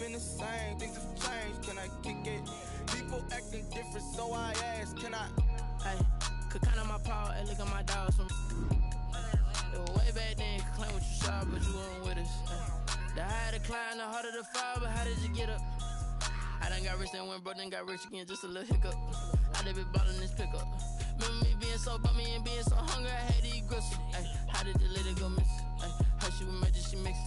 been the same, things have changed, can I kick it? People acting different, so I ask, can I? Hey, could count on my power, hey, look at my dogs from. It was way back then, could claim what you saw, but you weren't with us. The higher the climb, the harder the fall, but how did you get up? I done got rich, then went broke, then got rich again, just a little hiccup. I done been ballin' this pickup. Remember me being so bummy and being so hungry, I had to eat gristle. Ay, how did the lady go miss? Ay, her she was magic, she mixed.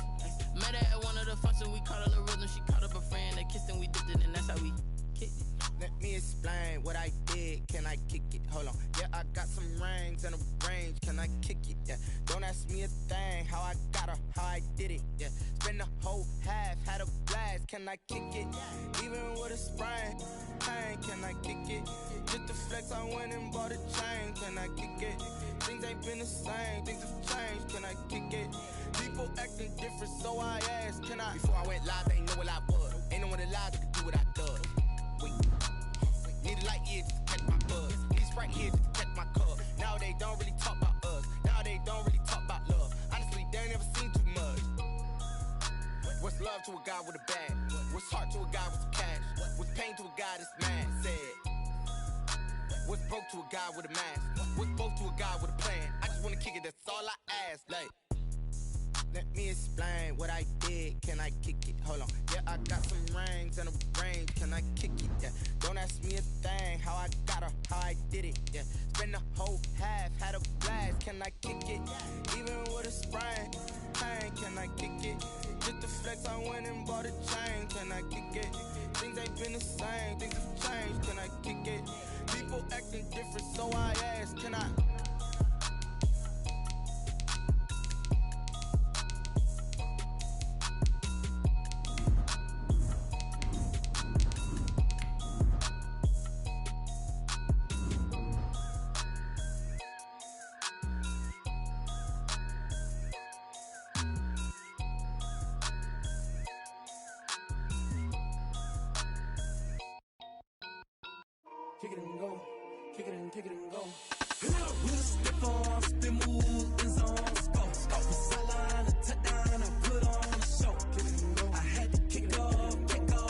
Met her at one of the functions, we caught a little rhythm. She caught up a friend, they kissed and we dipped it, and that's how we kicked it. Let me explain what I did, can I kick it? Hold on, yeah, I got some rings and a range, can I kick it? Yeah, don't ask me a thing, how I got her, how I did it. Yeah, spend the whole half, had a blast, can I kick it? Even with a sprain, pain, can I kick it? Just to flex, I went and bought a chain, can I kick it? Things ain't been the same, things have changed, can I kick it? People acting different, so I asked, can I? Before I went live, they ain't know what I was. Ain't no one alive that could do what I done. Wait, need a light year just to catch my buzz. Need a Sprite here just to catch my cup. Now they don't really talk about us. Now they don't really talk about love. Honestly, they ain't never seen too much. What's love to a guy with a bag? What's heart to a guy with some cash? What's pain to a guy that's mad? Said. What's broke to a guy with a mask? What's broke to a guy with a plan? I just wanna kick it, that's all I ask. Like, let me explain what I did, can I kick it? Hold on, yeah, I got some rings and a range, can I kick it? Yeah, don't ask me a thing, how I got her, how I did it. Yeah, spend the whole half, had a blast, can I kick it? Even with a sprain, pain, can I kick it? Just to flex, I went and bought a chain, can I kick it? Things ain't been the same, things have changed, can I kick it? People acting different, so I ask, can I? Kick it and go, kick it and kick it and go. With a stiff arm, spin move, in zone, go. Off the sideline, a touchdown, I put on a show. Kick it and go. I had to kick off and go.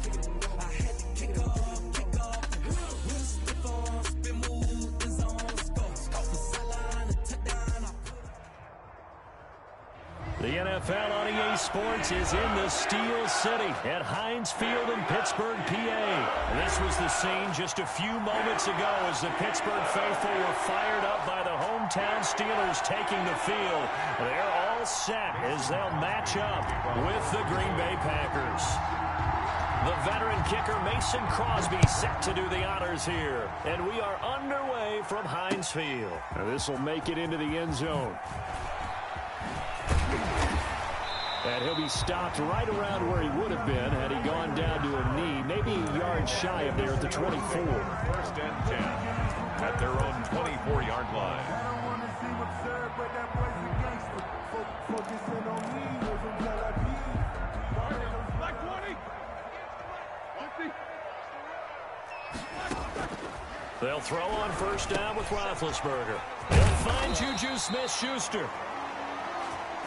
Kick it and go. I had to kick off and go. With a stiff arm, spin move, in zone, go. Off the sideline, a touchdown, I put on. The NFL on EA Sports is in the Steel City at Heinz Field in Pittsburgh, PA. This was the scene just a few moments ago as the Pittsburgh faithful were fired up by the hometown Steelers taking the field. They're all set as they'll match up with the Green Bay Packers. The veteran kicker Mason Crosby set to do the honors here. And we are underway from Heinz Field. Now this will make it into the end zone. And he'll be stopped right around where he would have been had he gone down to a knee, maybe a yard shy of there at the 24. First and 10 at their own 24-yard line. They'll throw on first down with Roethlisberger. He'll find Juju Smith-Schuster.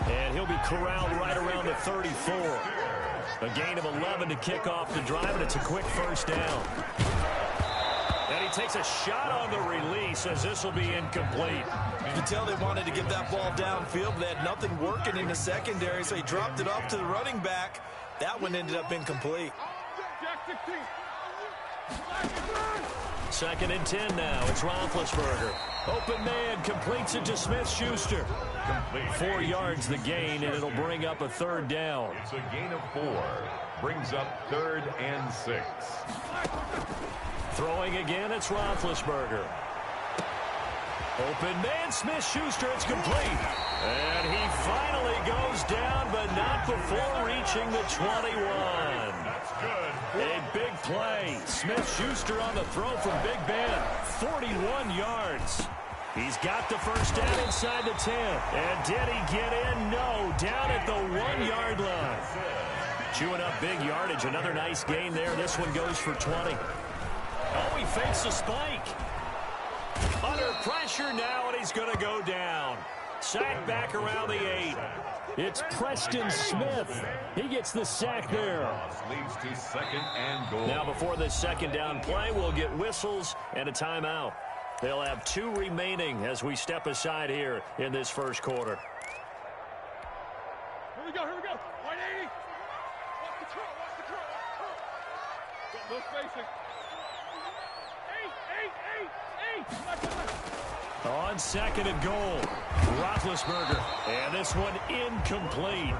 And he'll be corralled right around the 34. A gain of 11 to kick off the drive, and it's a quick first down. And he takes a shot on the release as this will be incomplete. You can tell they wanted to get that ball downfield, but they had nothing working in the secondary, so he dropped it off to the running back. That one ended up incomplete. Second and 10 now. It's Roethlisberger. Open man completes it to Smith-Schuster. 4 yards the gain, and it'll bring up a third down. It's a gain of 4. Brings up 3rd and 6. Throwing again, it's Roethlisberger. Open man, Smith-Schuster, it's complete. And he finally goes down, but not before reaching the 21. That's good. A big play. Smith-Schuster on the throw from Big Ben. 41 yards. He's got the first down inside the 10. And did he get in? No. Down at the 1-yard line. Chewing up big yardage. Another nice gain there. This one goes for 20. Oh, he fakes a spike. Under pressure now, and he's going to go down. Sack back around the 8. It's Preston Smith. He gets the sack there. Leads to second and goal. Now before the second down play, we'll get whistles and a timeout. They'll have 2 remaining as we step aside here in this first quarter. Here we go, 180. Watch the curl, No spacing. 8. On second and goal, Roethlisberger. And this one incomplete.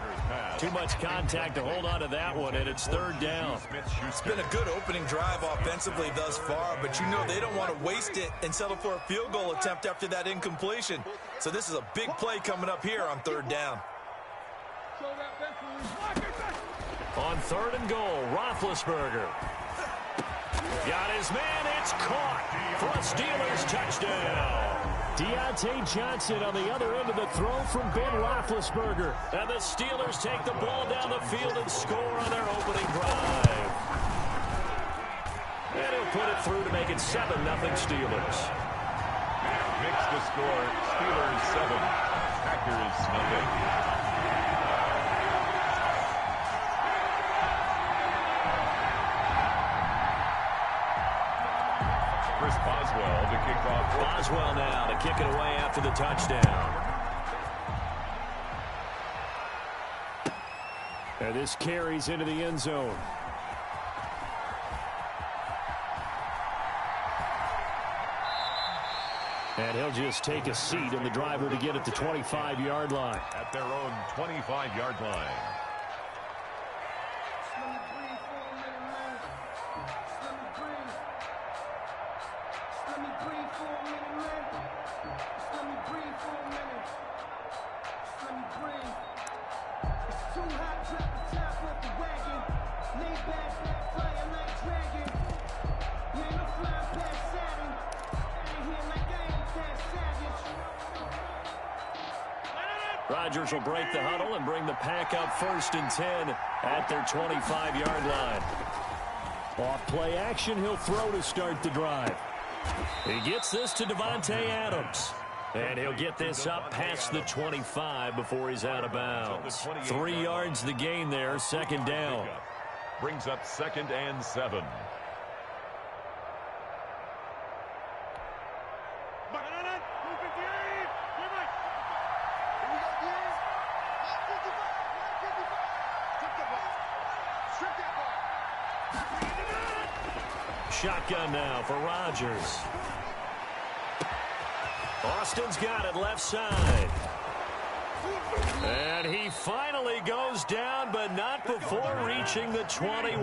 Too much contact to hold on to that one, and it's third down. It's been a good opening drive offensively thus far, but you know they don't want to waste it and settle for a field goal attempt after that incompletion. So this is a big play coming up here on third down. On third and goal, Roethlisberger. Got his man, it's caught for a Steelers touchdown. Deontay Johnson on the other end of the throw from Ben Roethlisberger. And the Steelers take the ball down the field and score on their opening drive. And he'll put it through to make it 7-0 Steelers. Makes the score, Steelers 7, Packers nothing. Chris Boswell to kick off. Boswell now to kick it away after the touchdown. And this carries into the end zone. And he'll just take a seat, and the drive will begin at the 25-yard line. At their own 25-yard line. Rodgers will break the huddle and bring the pack up 1st and 10 at their 25-yard line. Off play action, he'll throw to start the drive. He gets this to Devontae Adams. And he'll get this up past the 25 before he's out of bounds. 3 yards the gain there, second down. Brings up 2nd and 7. Shotgun now for Rodgers. Austin's got it left side. And he finally goes down, but not before reaching the 21.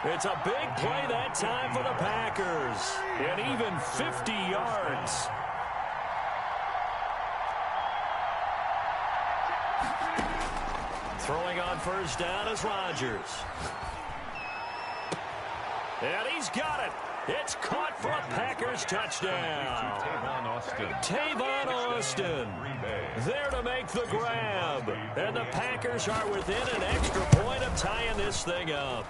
It's a big play that time for the Packers. And even 50 yards. Throwing on first down is Rodgers. And he's got it. It's caught for a Packers touchdown. Tavon Austin there to make the grab. And the Packers are within an extra point of tying this thing up.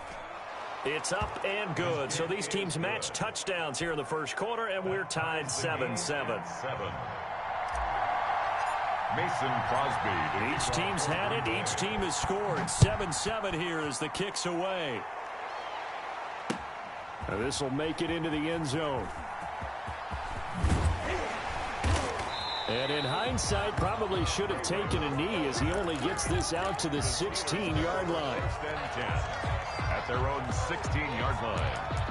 It's up and good. So these teams match touchdowns here in the first quarter, and we're tied 7-7. Mason Crosby. Each team's had it. Each team has scored. 7-7 here as the kick's away. Now this will make it into the end zone. And in hindsight, probably should have taken a knee as he only gets this out to the 16-yard line. 1st and 10 at their own 16-yard line.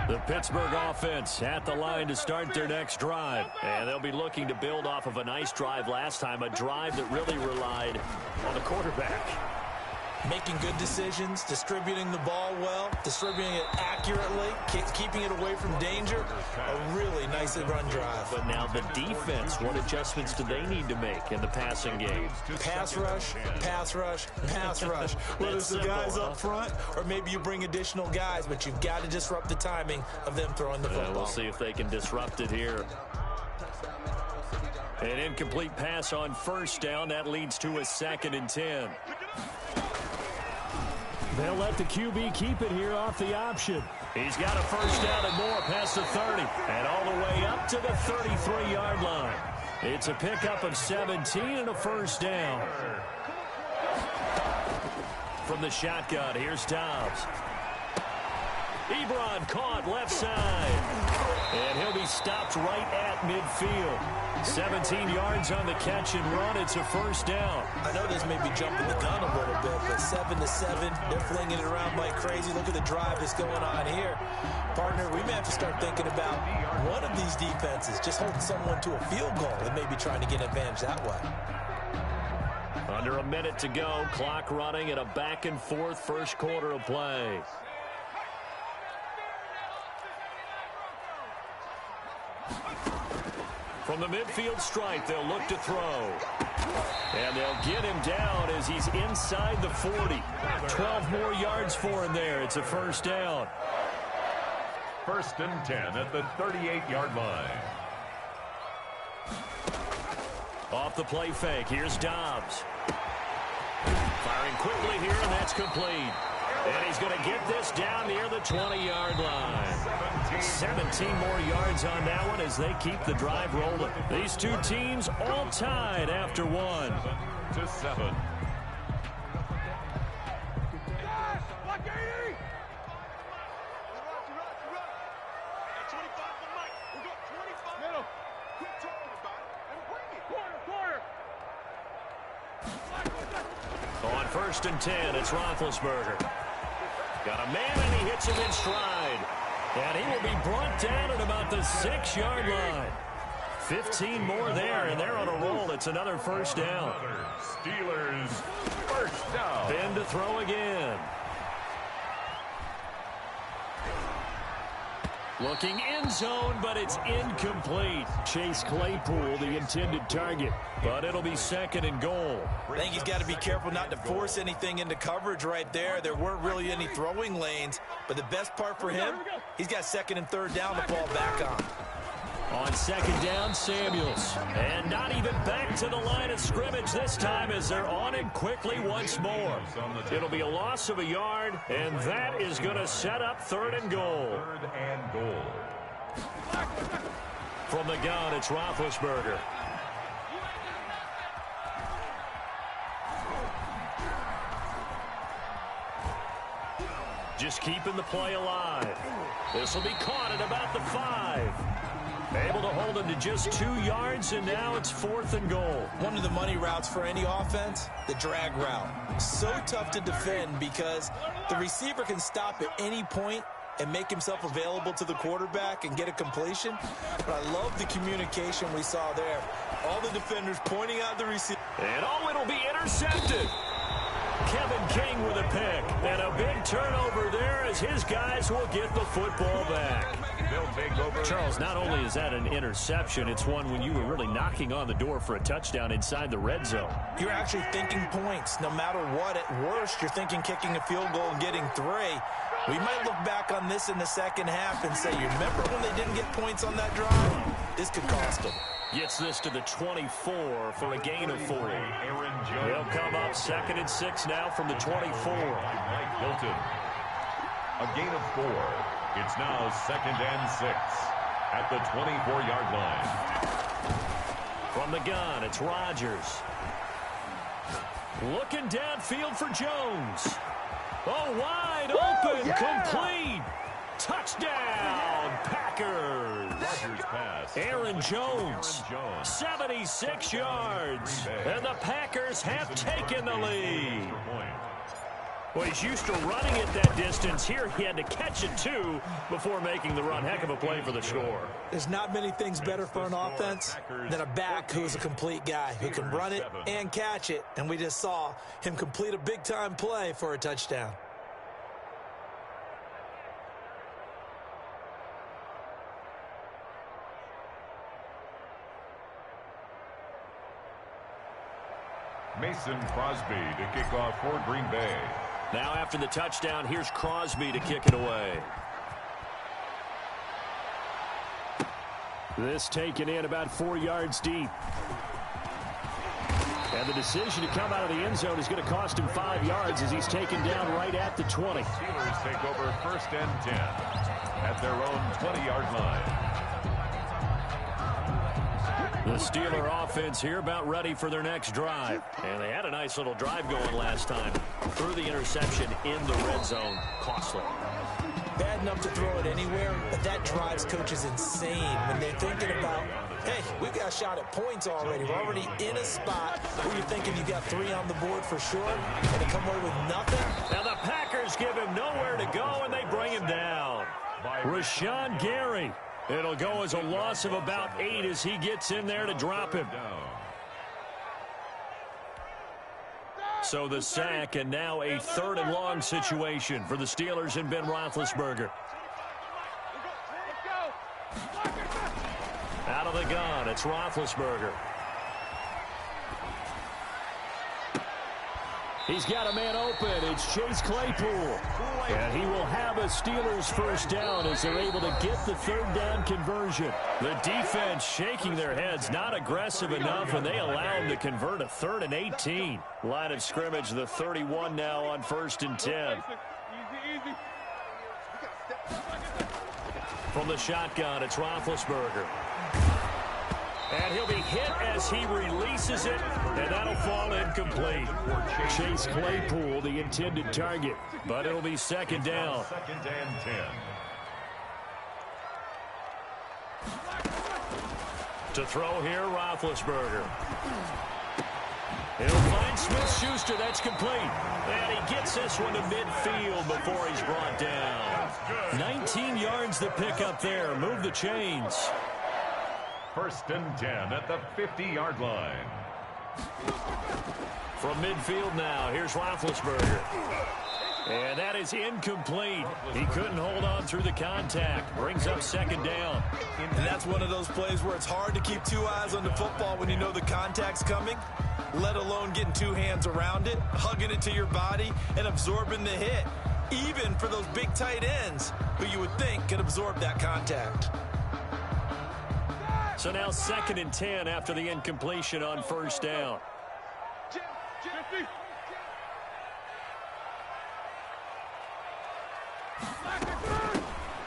The Pittsburgh offense at the line to start their next drive. And they'll be looking to build off of a nice drive last time, a drive that really relied on the quarterback. Making good decisions, distributing the ball well, distributing it accurately, keeping it away from danger. A really nicely run drive. But now the defense, what adjustments do they need to make in the passing game? Pass rush, pass rush, pass rush. Whether it's the guys up front or maybe you bring additional guys, but you've got to disrupt the timing of them throwing the football. We'll see if they can disrupt it here. An incomplete pass on first down. That leads to a 2nd and 10. They'll let the QB keep it here off the option. He's got a first down and more past the 30 and all the way up to the 33-yard line. It's a pickup of 17 and a first down. From the shotgun, here's Dobbs. Ebron caught left side. And he'll be stopped right at midfield. 17 yards on the catch and run. It's a first down. I know this may be jumping the gun a little bit, but 7-7, they're flinging it around like crazy. Look at the drive that's going on here. Partner, we may have to start thinking about one of these defenses just holding someone to a field goal and maybe trying to get an advantage that way. Under a minute to go. Clock running at a back-and-forth first quarter of play. From the midfield stripe, they'll look to throw. And they'll get him down as he's inside the 40. 12 more yards for him there. It's a first down. 1st and 10 at the 38-yard line. Off the play fake, here's Dobbs. Firing quickly here, and that's complete. And he's going to get this down near the 20-yard line. 17 more yards on that one as they keep the drive rolling. These two teams all tied after one. 7-7. On 1st and 10, it's Roethlisberger. Got a man, and he hits him in stride. And he will be brought down at about the 6-yard line. 15 more there, and they're on a roll. It's another first down. Steelers first down. Ben to throw again. Looking end zone, but it's incomplete. Chase Claypool, the intended target. But it'll be 2nd and goal. I think he's got to be careful not to force anything into coverage right there. There weren't really any throwing lanes. But the best part for him, he's got 2nd and 3rd down to fall back on. On 2nd down, Samuels. And not even back to the line of scrimmage this time as they're on him quickly once more. It'll be a loss of a yard, and that is going to set up 3rd and goal. 3rd and goal. From the gun, it's Roethlisberger. Just keeping the play alive. This will be caught at about the 5. Able to hold him to just 2 yards, and now it's 4th and goal. One of the money routes for any offense, the drag route. So tough to defend because the receiver can stop at any point and make himself available to the quarterback and get a completion. But I love the communication we saw there. All the defenders pointing out the receiver. And it'll be intercepted. Kevin King with a pick. And a big turnover there as his guys will get the football back. They'll take over. Charles, not only is that an interception, it's one when you were really knocking on the door for a touchdown inside the red zone. You're actually thinking points. No matter what, at worst, you're thinking kicking a field goal and getting 3. We might look back on this in the second half and say, you remember when they didn't get points on that drive? This could cost them. Gets this to the 24 for a gain of 4. They'll come up 2nd and 6 now from the 24. Mike Hilton. A gain of 4. It's now 2nd and 6 at the 24-yard line. From the gun, it's Rodgers. Looking downfield for Jones. Oh, wide open, complete. Touchdown, Packers. Rodgers pass. Aaron Jones, 76 yards. And the Packers have taken the lead. Well, he's used to running it that distance. Here he had to catch it, too, before making the run. Heck of a play for the score. There's not many things better for an offense than a back who's a complete guy who can run it and catch it. And we just saw him complete a big-time play for a touchdown. Mason Crosby to kick off for Green Bay. Now after the touchdown, here's Crosby to kick it away. This taken in about 4 yards deep. And the decision to come out of the end zone is going to cost him 5 yards as he's taken down right at the 20. Steelers take over 1st and 10 at their own 20-yard line. The Steeler offense here about ready for their next drive. And they had a nice little drive going last time. Threw the interception in the red zone. Costly. Bad enough to throw it anywhere, but that drives coaches insane when they're thinking about, hey, we've got a shot at points already. We're already in a spot where you're thinking you got 3 on the board for sure, and to come away with nothing. Now the Packers give him nowhere to go, and they bring him down. Rashawn Gary. It'll go as a loss of about 8 as he gets in there to drop him. So the sack, and now a 3rd and long situation for the Steelers and Ben Roethlisberger. Out of the gun, it's Roethlisberger. He's got a man open. It's Chase Claypool. And he will have a Steelers first down as they're able to get the 3rd down conversion. The defense shaking their heads, not aggressive enough, and they allow him to convert a 3rd and 18. Line of scrimmage, the 31 now on 1st and 10. From the shotgun, it's Roethlisberger. And he'll be hit as he releases it, and that'll fall incomplete. Chase Claypool, the intended target, but it'll be 2nd down. 2nd and 10. To throw here, Roethlisberger. He'll find Smith-Schuster. That's complete. And he gets this one to midfield before he's brought down. 19 yards to pick up there. Move the chains. 1st and 10 at the 50-yard line. From midfield now, here's Roethlisberger. And that is incomplete. He couldn't hold on through the contact. Brings up 2nd down. And that's one of those plays where it's hard to keep 2 eyes on the football when you know the contact's coming, let alone getting 2 hands around it, hugging it to your body, and absorbing the hit, even for those big tight ends who you would think could absorb that contact. So now 2nd and 10 after the incompletion on 1st down.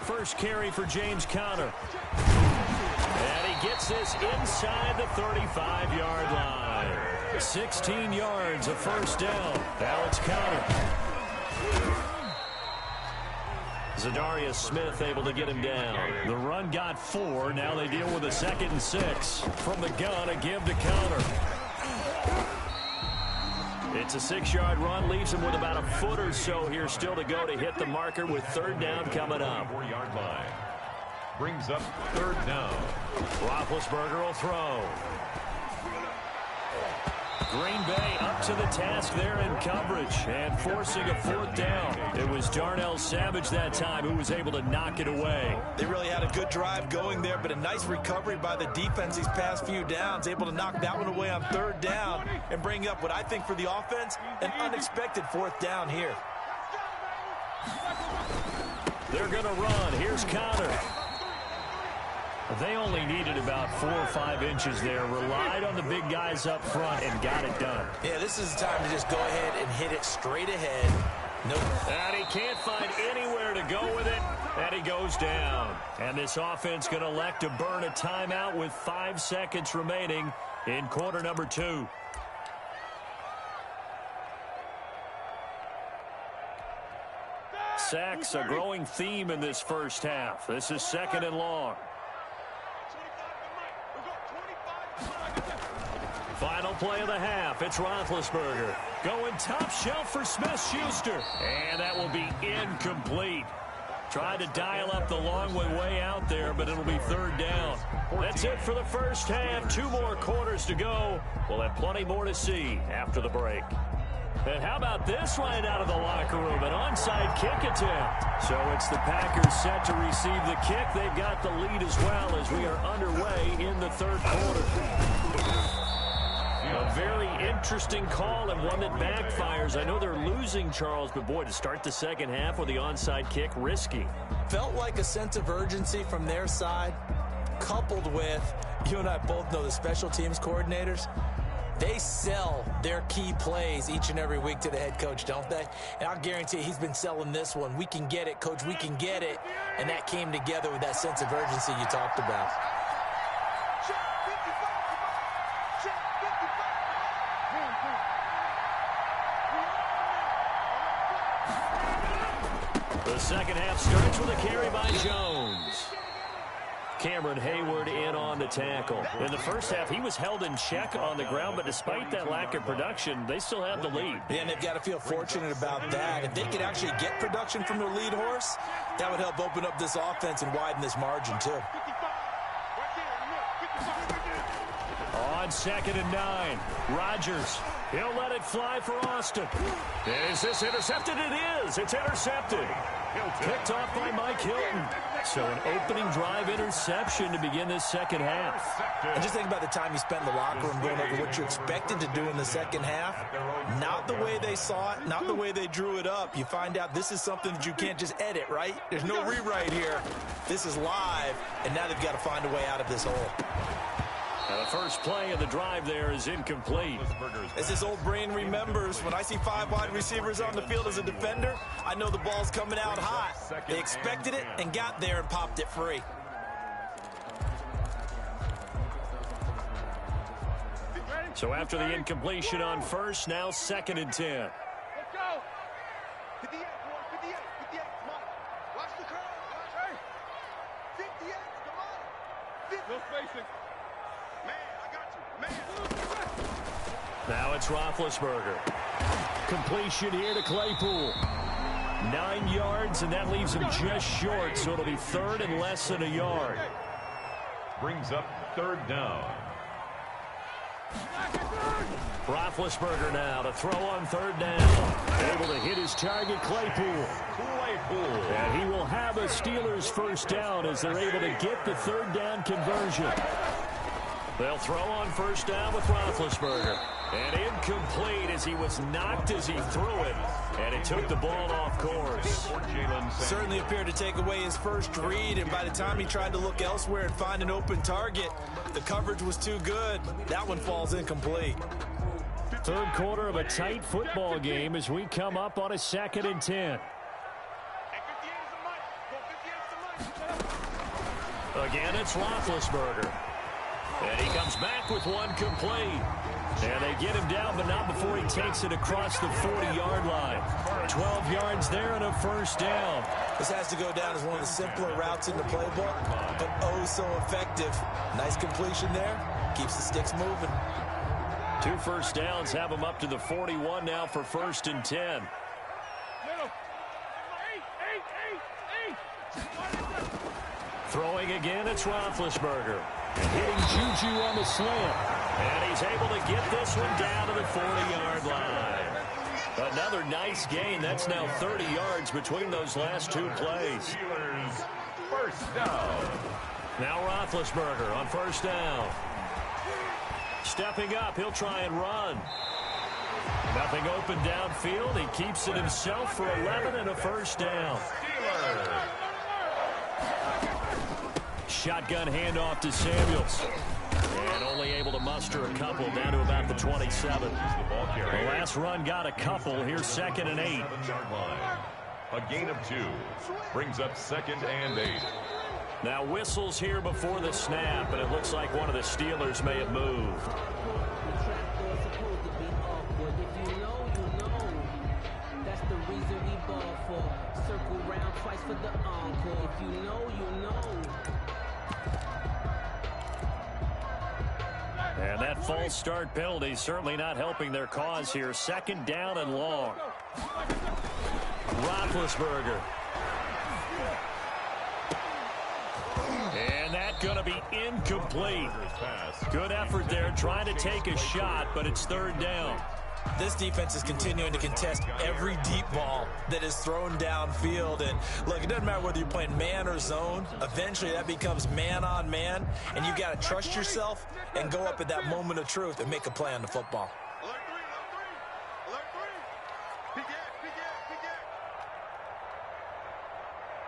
First carry for James Conner. And he gets this inside the 35-yard line. 16 yards, a 1st down. Now it's Conner. Zadarius Smith able to get him down. The run got 4. Now they deal with a 2nd and 6. From the gun, a give to Conner. It's a 6-yard run. Leaves him with about a foot or so here still to go to hit the marker with 3rd down coming up. 4-yard line. Brings up 3rd down. Roethlisberger will throw. Green Bay up to the task there in coverage and forcing a 4th down. It was Darnell Savage that time who was able to knock it away. They really had a good drive going there, but a nice recovery by the defense these past few downs, able to knock that one away on 3rd down and bring up what I think for the offense, an unexpected 4th down here. They're going to run. Here's Conner. They only needed about 4 or 5 inches there. Relied on the big guys up front and got it done. Yeah, this is the time to just go ahead and hit it straight ahead. Nope. And he can't find anywhere to go with it. And he goes down. And this offense going to elect to burn a timeout with 5 seconds remaining in quarter number 2. Sacks, a growing theme in this first half. This is 2nd and long. Final play of the half. It's Roethlisberger. Going top shelf for Smith-Schuster. And that will be incomplete. Tried to dial up the long way out there, but it'll be 3rd down. That's it for the first half. 2 more quarters to go. We'll have plenty more to see after the break. And how about this right out of the locker room? An onside kick attempt. So it's the Packers set to receive the kick. They've got the lead as well as we are underway in the 3rd quarter. A very interesting call and one that backfires. I know they're losing, Charles, but boy, to start the second half with the onside kick, risky. Felt like a sense of urgency from their side, coupled with, you and I both know the special teams coordinators, They sell their key plays each and every week to the head coach, don't they? And I'll guarantee he's been selling this one. We can get it, coach, we can get it. And that came together with that sense of urgency you talked about. The second half starts with a carry by Jones. Cameron Hayward in on the tackle. In the first half, he was held in check on the ground, but despite that lack of production, they still have the lead. Yeah, and they've got to feel fortunate about that. If they could actually get production from their lead horse, that would help open up this offense and widen this margin, too. On 2nd and 9, Rodgers. He'll let it fly for Austin. Is this intercepted? It is. It's intercepted. Picked off by Mike Hilton. So an opening drive interception to begin this second half. And just think about the time you spent in the locker room going over what you expected to do in the second half. Not the way they saw it, not the way they drew it up. You find out this is something that you can't just edit, right? There's no rewrite here. This is live, and now they've got to find a way out of this hole. The first play of the drive there is incomplete. As this old brain remembers, when I see 5 wide receivers on the field as a defender, I know the ball's coming out hot. They expected it and got there and popped it free. So after the incompletion on first, now 2nd and 10. Let's go. 58, 58, 58. Come on. Watch the curve. Watch. Hey. 58. Come on. 50. No spacing. Man, I got you. Man. Now it's Roethlisberger. Completion here to Claypool. 9 yards, and that leaves him just short, so it'll be 3rd and less than a yard. Brings up 3rd down. Roethlisberger now to throw on 3rd down. Able to hit his target, Claypool. And he will have a Steelers first down as they're able to get the 3rd down conversion. They'll throw on 1st down with Roethlisberger. And incomplete as he was knocked as he threw it. And it took the ball off course. Certainly appeared to take away his first read, and by the time he tried to look elsewhere and find an open target, the coverage was too good. That one falls incomplete. 3rd quarter of a tight football game as we come up on a 2nd and 10. Again, it's Roethlisberger. And he comes back with one complete. And they get him down, but not before he takes it across the 40-yard line. 12 yards there and a first down. This has to go down as one of the simpler routes in the playbook, but oh so effective. Nice completion there. Keeps the sticks moving. 2 first downs have him up to the 41 now for 1st and 10. Throwing again, it's Roethlisberger. Hitting Juju on the slant. And he's able to get this one down to the 40-yard line. Another nice gain. That's now 30 yards between those last 2 plays. First down. Now Roethlisberger on 1st down. Stepping up, he'll try and run. Nothing open downfield. He keeps it himself for 11 and a first down. Shotgun handoff to Samuels. And only able to muster a couple down to about the 27. The last run got a couple. Here's 2nd and 8. A gain of 2. Brings up 2nd and 8. Now whistles here before the snap, and it looks like one of the Steelers may have moved. That's the reason we ball for. Circle round twice for the encore. If you know, you know. And that false start penalty certainly not helping their cause here. 2nd down and long. Roethlisberger. And that's going to be incomplete. Good effort there trying to take a shot, but it's 3rd down. This defense is continuing to contest every deep ball that is thrown downfield. And look, it doesn't matter whether you're playing man or zone. Eventually that becomes man on man, and you got to trust yourself and go up at that moment of truth and make a play on the football. Alert 3. Alert 3.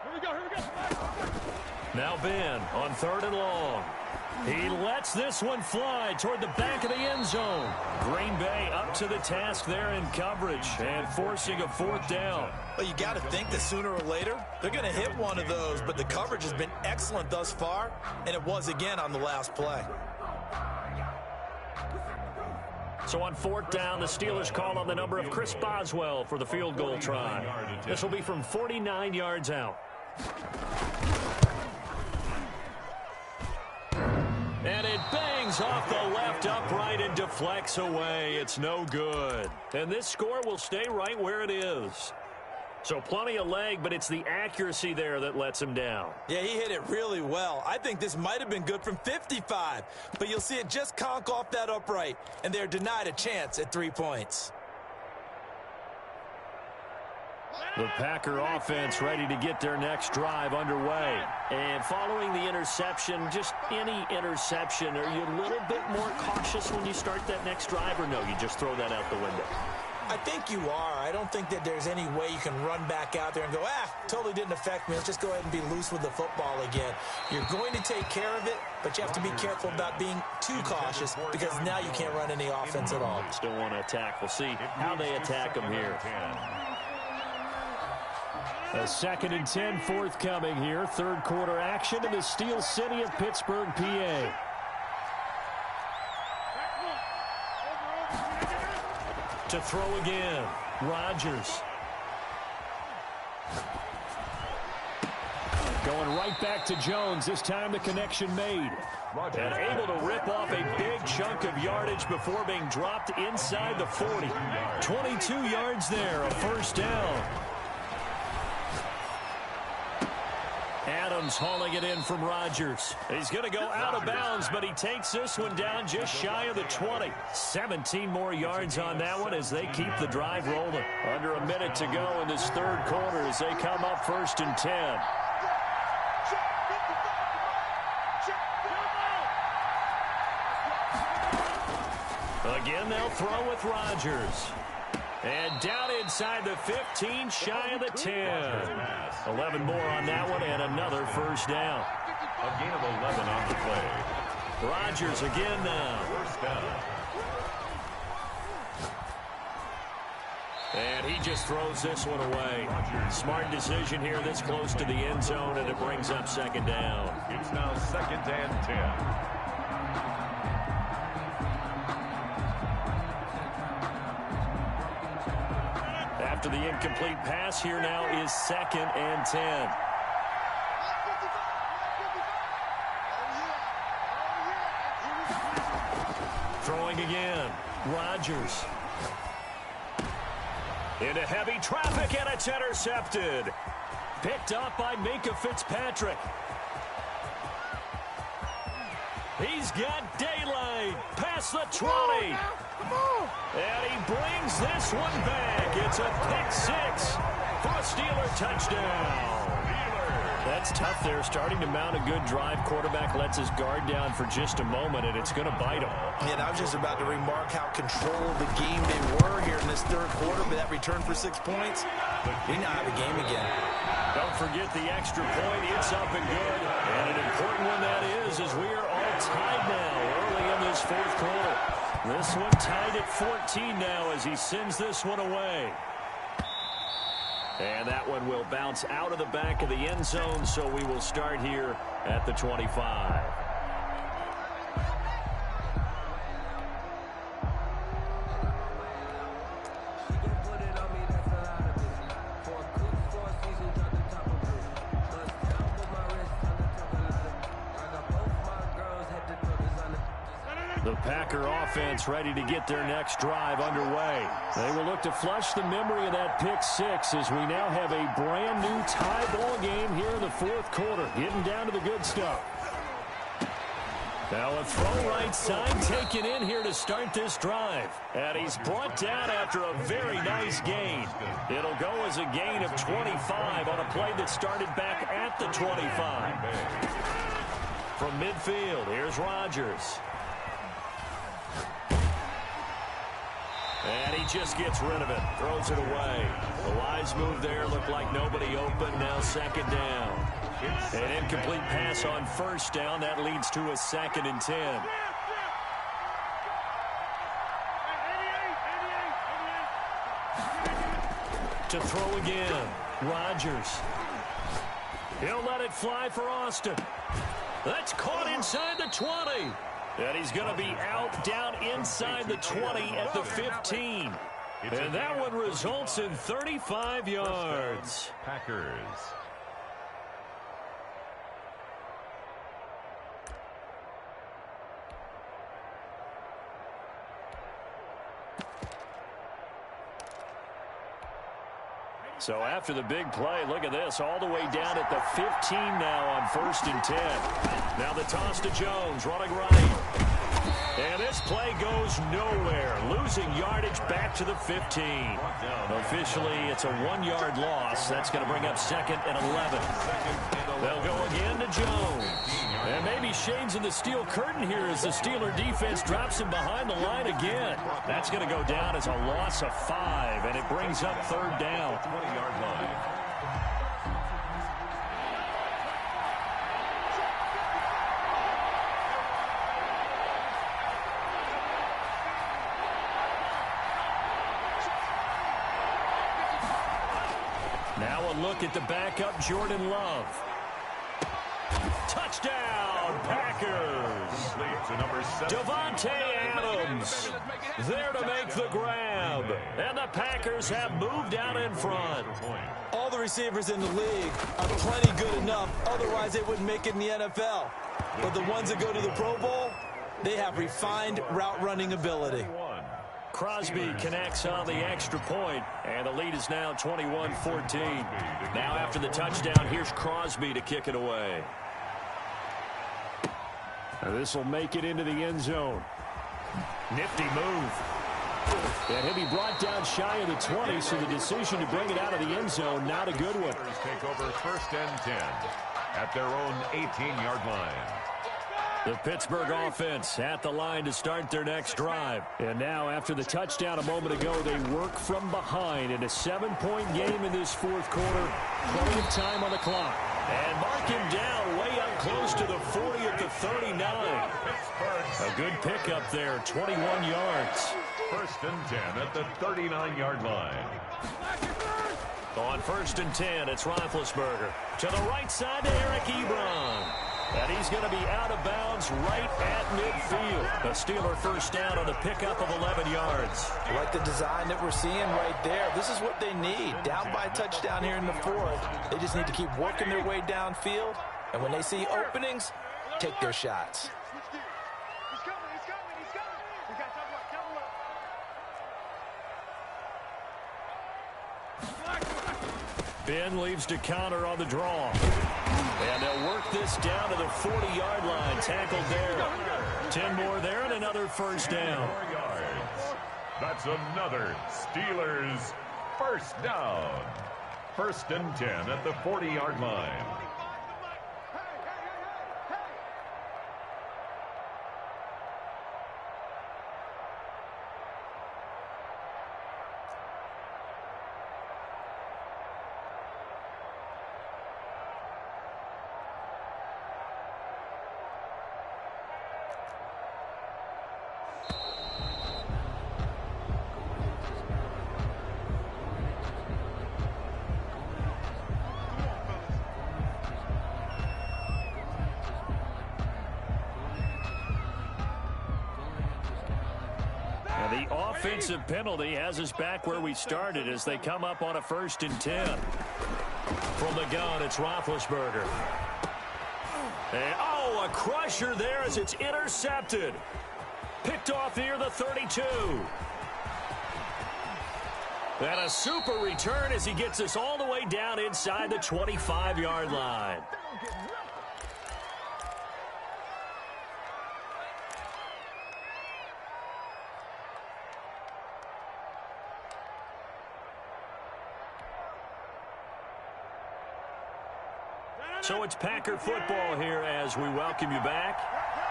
Here we go. Now Ben on 3rd and long. He lets this one fly toward the back of the end zone. Green Bay up to the task there in coverage and forcing a 4th down. Well, you got to think that sooner or later they're going to hit one of those, but the coverage has been excellent thus far, and it was again on the last play. So on 4th down, the Steelers call on the number of Chris Boswell for the field goal try. This will be from 49 yards out. And it bangs off the left upright and deflects away. It's no good. And this score will stay right where it is. So plenty of leg, but it's the accuracy there that lets him down. Yeah, he hit it really well. I think this might have been good from 55, but you'll see it just conk off that upright, and they're denied a chance at 3 points. The Packer offense ready to get their next drive underway. And following the interception, just any interception, are you a little bit more cautious when you start that next drive, or no, you just throw that out the window? I think you are. I don't think that there's any way you can run back out there and go, totally didn't affect me. Let's just go ahead and be loose with the football again. You're going to take care of it, but you have to be careful about being too cautious because now you can't run any offense at all. Still want to attack. We'll see how they attack them here. A 2nd and 10 forthcoming here. 3rd quarter action in the Steel City of Pittsburgh, PA. To throw again, Rodgers. Going right back to Jones. This time the connection made. And able to rip off a big chunk of yardage before being dropped inside the 40. 22 yards there, a 1st down. Adams hauling it in from Rodgers. He's going to go out of bounds, but he takes this one down just shy of the 20. 17 more yards on that one as they keep the drive rolling. Under a minute to go in this 3rd quarter as they come up 1st and 10. Again, they'll throw with Rodgers. And down inside the 15, shy of the 10. 11 more on that one, and another 1st down. A gain of 11 on the play. Rodgers again now. 1st down. And he just throws this one away. Smart decision here this close to the end zone, and it brings up 2nd down. It's now 2nd and 10. After the incomplete pass, here now is 2nd and 10. Throwing again. Rodgers. Into heavy traffic, and it's intercepted. Picked up by Minkah Fitzpatrick. He's got daylight past the 20. And he brings this one back. It's a pick-6 for a Steeler touchdown. That's tough there. Starting to mount a good drive. Quarterback lets his guard down for just a moment, and it's going to bite him. And I was just about to remark how controlled the game they were here in this 3rd quarter, but that return for 6 points, we now have a game again. Don't forget the extra point. It's up and good. And an important one that is, as we are all tied now early in this 4th quarter. This one tied at 14 now as he sends this one away. And that one will bounce out of the back of the end zone, so we will start here at the 25. The Packer offense ready to get their next drive underway. They will look to flush the memory of that pick-6 as we now have a brand new tie ball game here in the 4th quarter, getting down to the good stuff. Now a throw right side taken in here to start this drive. And he's brought down after a very nice gain. It'll go as a gain of 25 on a play that started back at the 25. From midfield, here's Rodgers. And he just gets rid of it, throws it away. The wise move there, looked like nobody open, now 2nd down. An incomplete pass on first down. That leads to a 2nd and 10. To throw again. Rodgers. He'll let it fly for Austin. That's caught inside the 20. And he's going to be out down inside the 20 at the 15. And that one results in 35 yards. Packers. So after the big play, look at this, all the way down at the 15 now on 1st and 10. Now the toss to Jones, running right. And this play goes nowhere, losing yardage back to the 15. Officially, it's a 1-yard loss. That's going to bring up 2nd and 11. They'll go again to Jones. And maybe shades in the steel curtain here as the Steeler defense drops him behind the line again. That's going to go down as a loss of 5, and it brings up 3rd down. 20-yard line. Now a look at the backup, Jordan Love. Touchdown, Packers. Devontae Adams there to make the grab. And the Packers have moved out in front. All the receivers in the league are plenty good enough. Otherwise, they wouldn't make it in the NFL. But the ones that go to the Pro Bowl, they have refined route running ability. Crosby connects on the extra point, and the lead is now 21-14. Now after the touchdown, here's Crosby to kick it away. This will make it into the end zone. Nifty move. And he'll be brought down shy of the 20, so the decision to bring it out of the end zone, not a good one. Take over 1st and 10 at their own 18-yard line. The Pittsburgh offense at the line to start their next drive. And now after the touchdown a moment ago, they work from behind in a 7-point game in this 4th quarter. Plenty of time on the clock. And mark him down way up close to the 40 at the 39. A good pickup there, 21 yards. 1st and 10 at the 39-yard line. On 1st and 10, it's Roethlisberger. To the right side to Eric Ebron. And he's going to be out of bounds right at midfield. A Steeler first down on a pickup of 11 yards. I like the design that we're seeing right there. This is what they need. Down by a touchdown here in the 4th. They just need to keep working their way downfield. And when they see openings, take their shots. He's coming. We got double up. Ben leaves to counter on the draw. And they'll work this down to the 40-yard line. Tackled there. 10 more there and another first down. 4 yards. That's another Steelers first down. 1st and 10 at the 40-yard line. Offensive penalty has us back where we started as they come up on a 1st and 10. From the gun, it's Roethlisberger. And, oh, a crusher there as it's intercepted. Picked off near the 32. And a super return as he gets us all the way down inside the 25-yard line. So it's Packer football here as we welcome you back.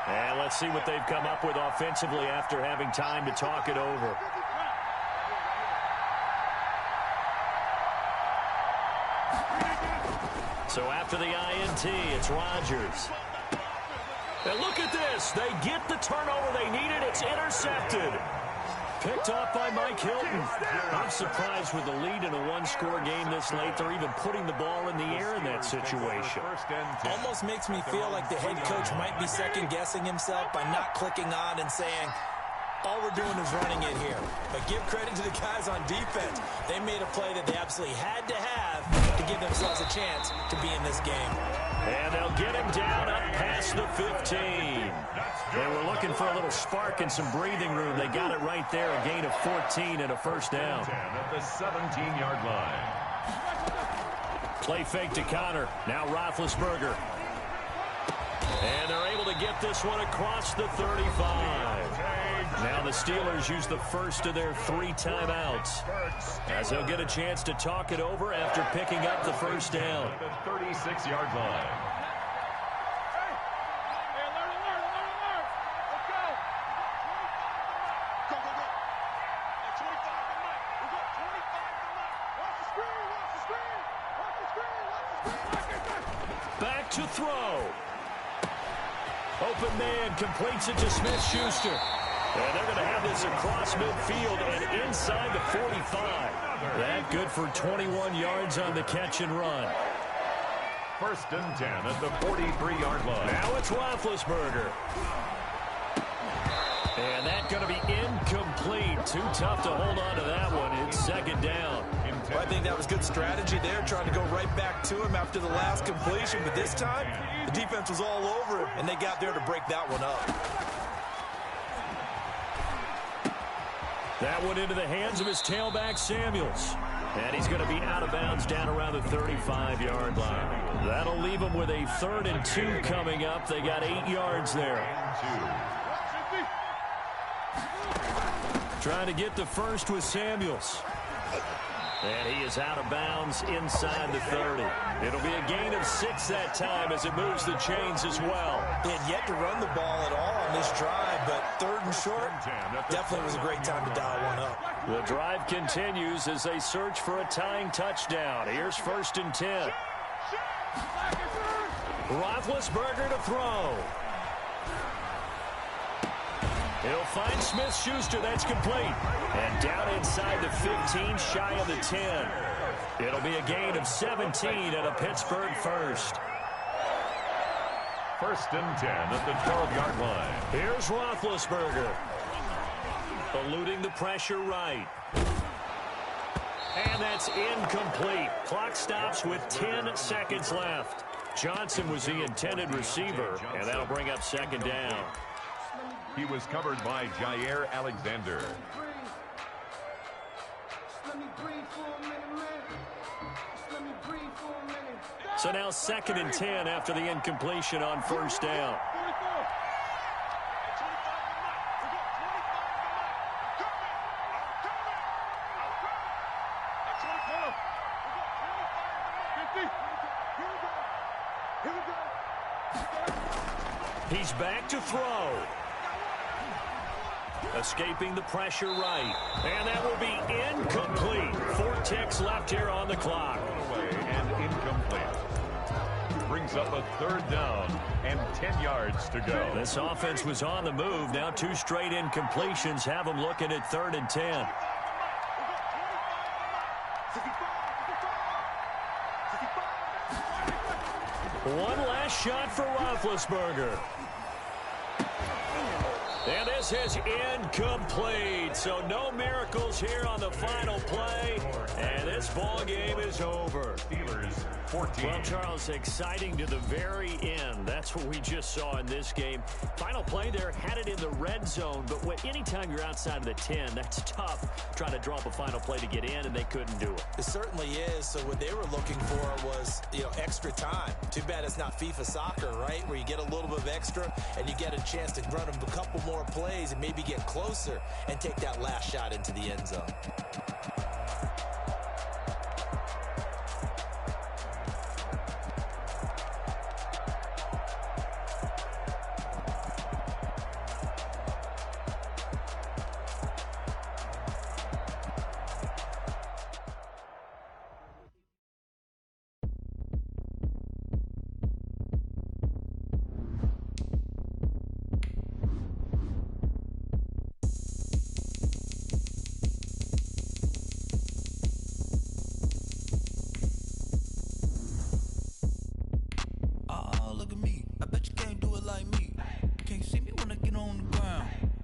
And let's see what they've come up with offensively after having time to talk it over. So after the INT, it's Rodgers. And look at this. They get the turnover they needed. It's intercepted. Picked off by Mike Hilton. I'm surprised with the lead in a one-score game this late. They're even putting the ball in the air in that situation. Almost makes me feel like the head coach might be second-guessing himself by not clicking on and saying, all we're doing is running it here. But give credit to the guys on defense. They made a play that they absolutely had to have to give themselves a chance to be in this game. And they'll get him down up past the 15. They were looking for a little spark and some breathing room. They got it right there, a gain of 14 and a first down. 10 at the 17-yard line. Play fake to Connor. Now Roethlisberger. And they're able to get this one across the 35. Now the Steelers use the first of their 3 timeouts, as they'll get a chance to talk it over after picking up the first down. The 36-yard line. Back to throw. Open man completes it to Smith-Schuster. And they're going to have this across midfield and inside the 45. That good for 21 yards on the catch and run. First and 10 at the 43-yard line. Now it's Roethlisberger. And that's going to be incomplete. Too tough to hold on to that one. It's second down. Well, I think that was good strategy there, trying to go right back to him after the last completion. But this time, the defense was all over him, and they got there to break that one up. That one into the hands of his tailback, Samuels. And he's going to be out of bounds down around the 35-yard line. That'll leave him with a 3rd and 2 coming up. They got 8 yards there. Trying to get the first with Samuels. And he is out of bounds inside the 30. It'll be a gain of 6 that time as it moves the chains as well. They had yet to run the ball at all on this drive, but 3rd and short definitely was a great time to dial one up. The drive continues as they search for a tying touchdown. Here's 1st and 10. Roethlisberger to throw. He'll find Smith-Schuster. That's complete. And down inside the 15, shy of the 10. It'll be a gain of 17 and a Pittsburgh first. First and 10 at the 12-yard line. Here's Roethlisberger. Eluding the pressure right. And that's incomplete. Clock stops with 10 seconds left. Johnson was the intended receiver, and that'll bring up second down. He was covered by Jair Alexander. So now 2nd and 10 after the incompletion on first down. He's back to throw. Escaping the pressure right. And that will be incomplete. 4 ticks left here on the clock. And incomplete. Brings up a 3rd down and 10 yards to go. This offense was on the move. Now 2 straight incompletions have them looking at 3rd and 10. One last shot for Roethlisberger. And this is incomplete. So no miracles here on the final play. And this ball game is over. Steelers 14. Well, Charles, exciting to the very end. That's what we just saw in this game. Final play there, had it in the red zone. But anytime you're outside of the 10, that's tough trying to draw up a final play to get in, and they couldn't do it. It certainly is. So what they were looking for was, extra time. Too bad it's not FIFA soccer, right, where you get a little bit of extra and you get a chance to run a couple more plays and maybe get closer and take that last shot into the end zone.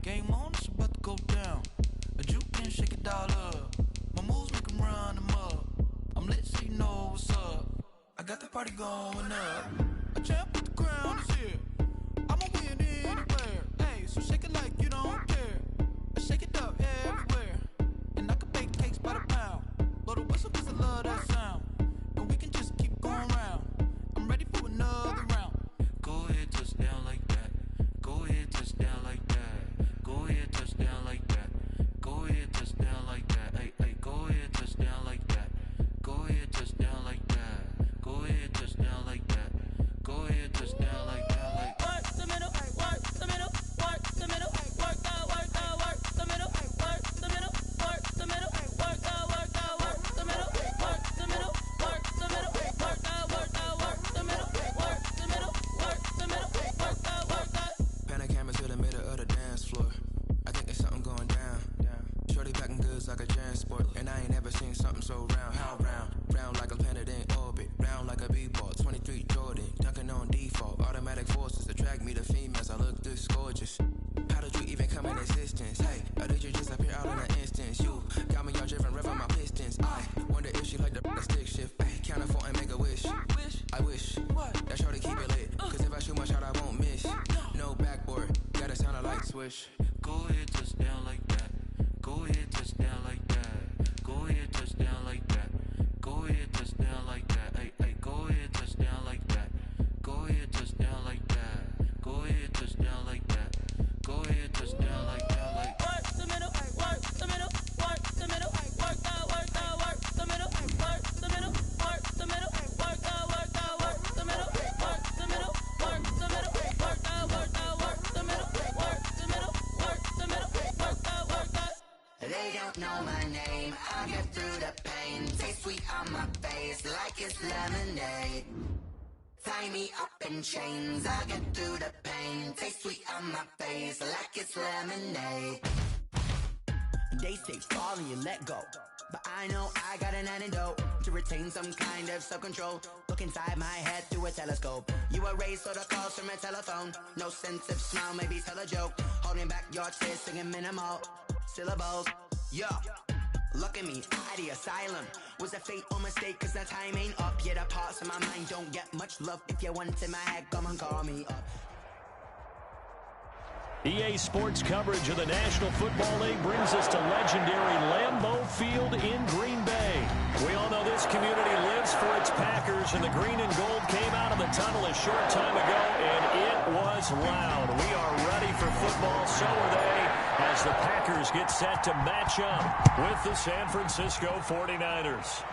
Game on, it's about to go down. A juke and shake it all up. My moves make them run them up. I'm lit so you know what's up. I got the party going up. A champ with the crown is here. I'ma win anywhere. Hey, so shake it like you don't care. I shake it up everywhere. And I can bake cakes by the pound. Blow the whistle cause I love that sound. And we can just keep going round. I'm ready for another round. Go ahead, touch down like that. Go ahead, touch down like that. Go ahead, touch down like that. Go ahead, touch down like that. Hey, hey, go ahead, touch down like that. Go ahead, touch down like that. Go ahead, touch down like that. Go ahead, touch down like that. Like work the middle, work the middle, work the middle, work the middle, work the middle, work the middle, work the middle, work the middle, work the middle, work the middle, work the middle, work the middle, work the. Panorama to the middle of the dance floor. I think there's something going down. Shorty packing goods like a transport, and I ain't never seen something so round. How round? Round like a planet in orbit, round like a b-ball. 23 Jordan, dunking on default. Automatic forces attract me to females. I look this gorgeous. How did you even come in existence? Hey, or did you just appear out in an instance? You got me all driven, revving my pistons. I wonder if she like the stick shift. Hey, count a 4 and make a wish. I wish that shorty keep it lit. Cause if I shoot my shot, I won't miss. No backboard, gotta sound a light switch. Go ahead, touch down like that. Go ahead, touch down like that. Go ahead, touch down like that. Go ahead, touch down like that. Hey, hey, go ahead, touch down like that. Go ahead, touch down like that. Go ahead, touch down like that. Go ahead, touch down like that. Like work the middle, work the middle, work the middle, work the middle, work the middle, work the middle, work the middle, work the middle, work the middle, work the middle, work the middle, work the middle, work the. They don't know my name, I get through the pain. Taste sweet on my face like it's lemonade. Tie me up in chains, I get through the pain. Taste sweet on my face like it's lemonade. They say fall and you let go, but I know I got an antidote to retain some kind of self-control. Look inside my head through a telescope. You erase all the calls from a telephone. No sense of smile, maybe tell a joke. Holding back your tears, singing minimal syllables. Yeah, look at me, out the asylum. Was a fate or mistake, cause the time ain't up. Yet the parts of my mind don't get much love. If you want in my head, come and call me up. EA Sports coverage of the National Football League brings us to legendary Lambeau Field in Green Bay. We all know this community lives for its Packers, and the green and gold came out of the tunnel a short time ago, and it was loud. We are ready for football, so are they, as the Packers get set to match up with the San Francisco 49ers.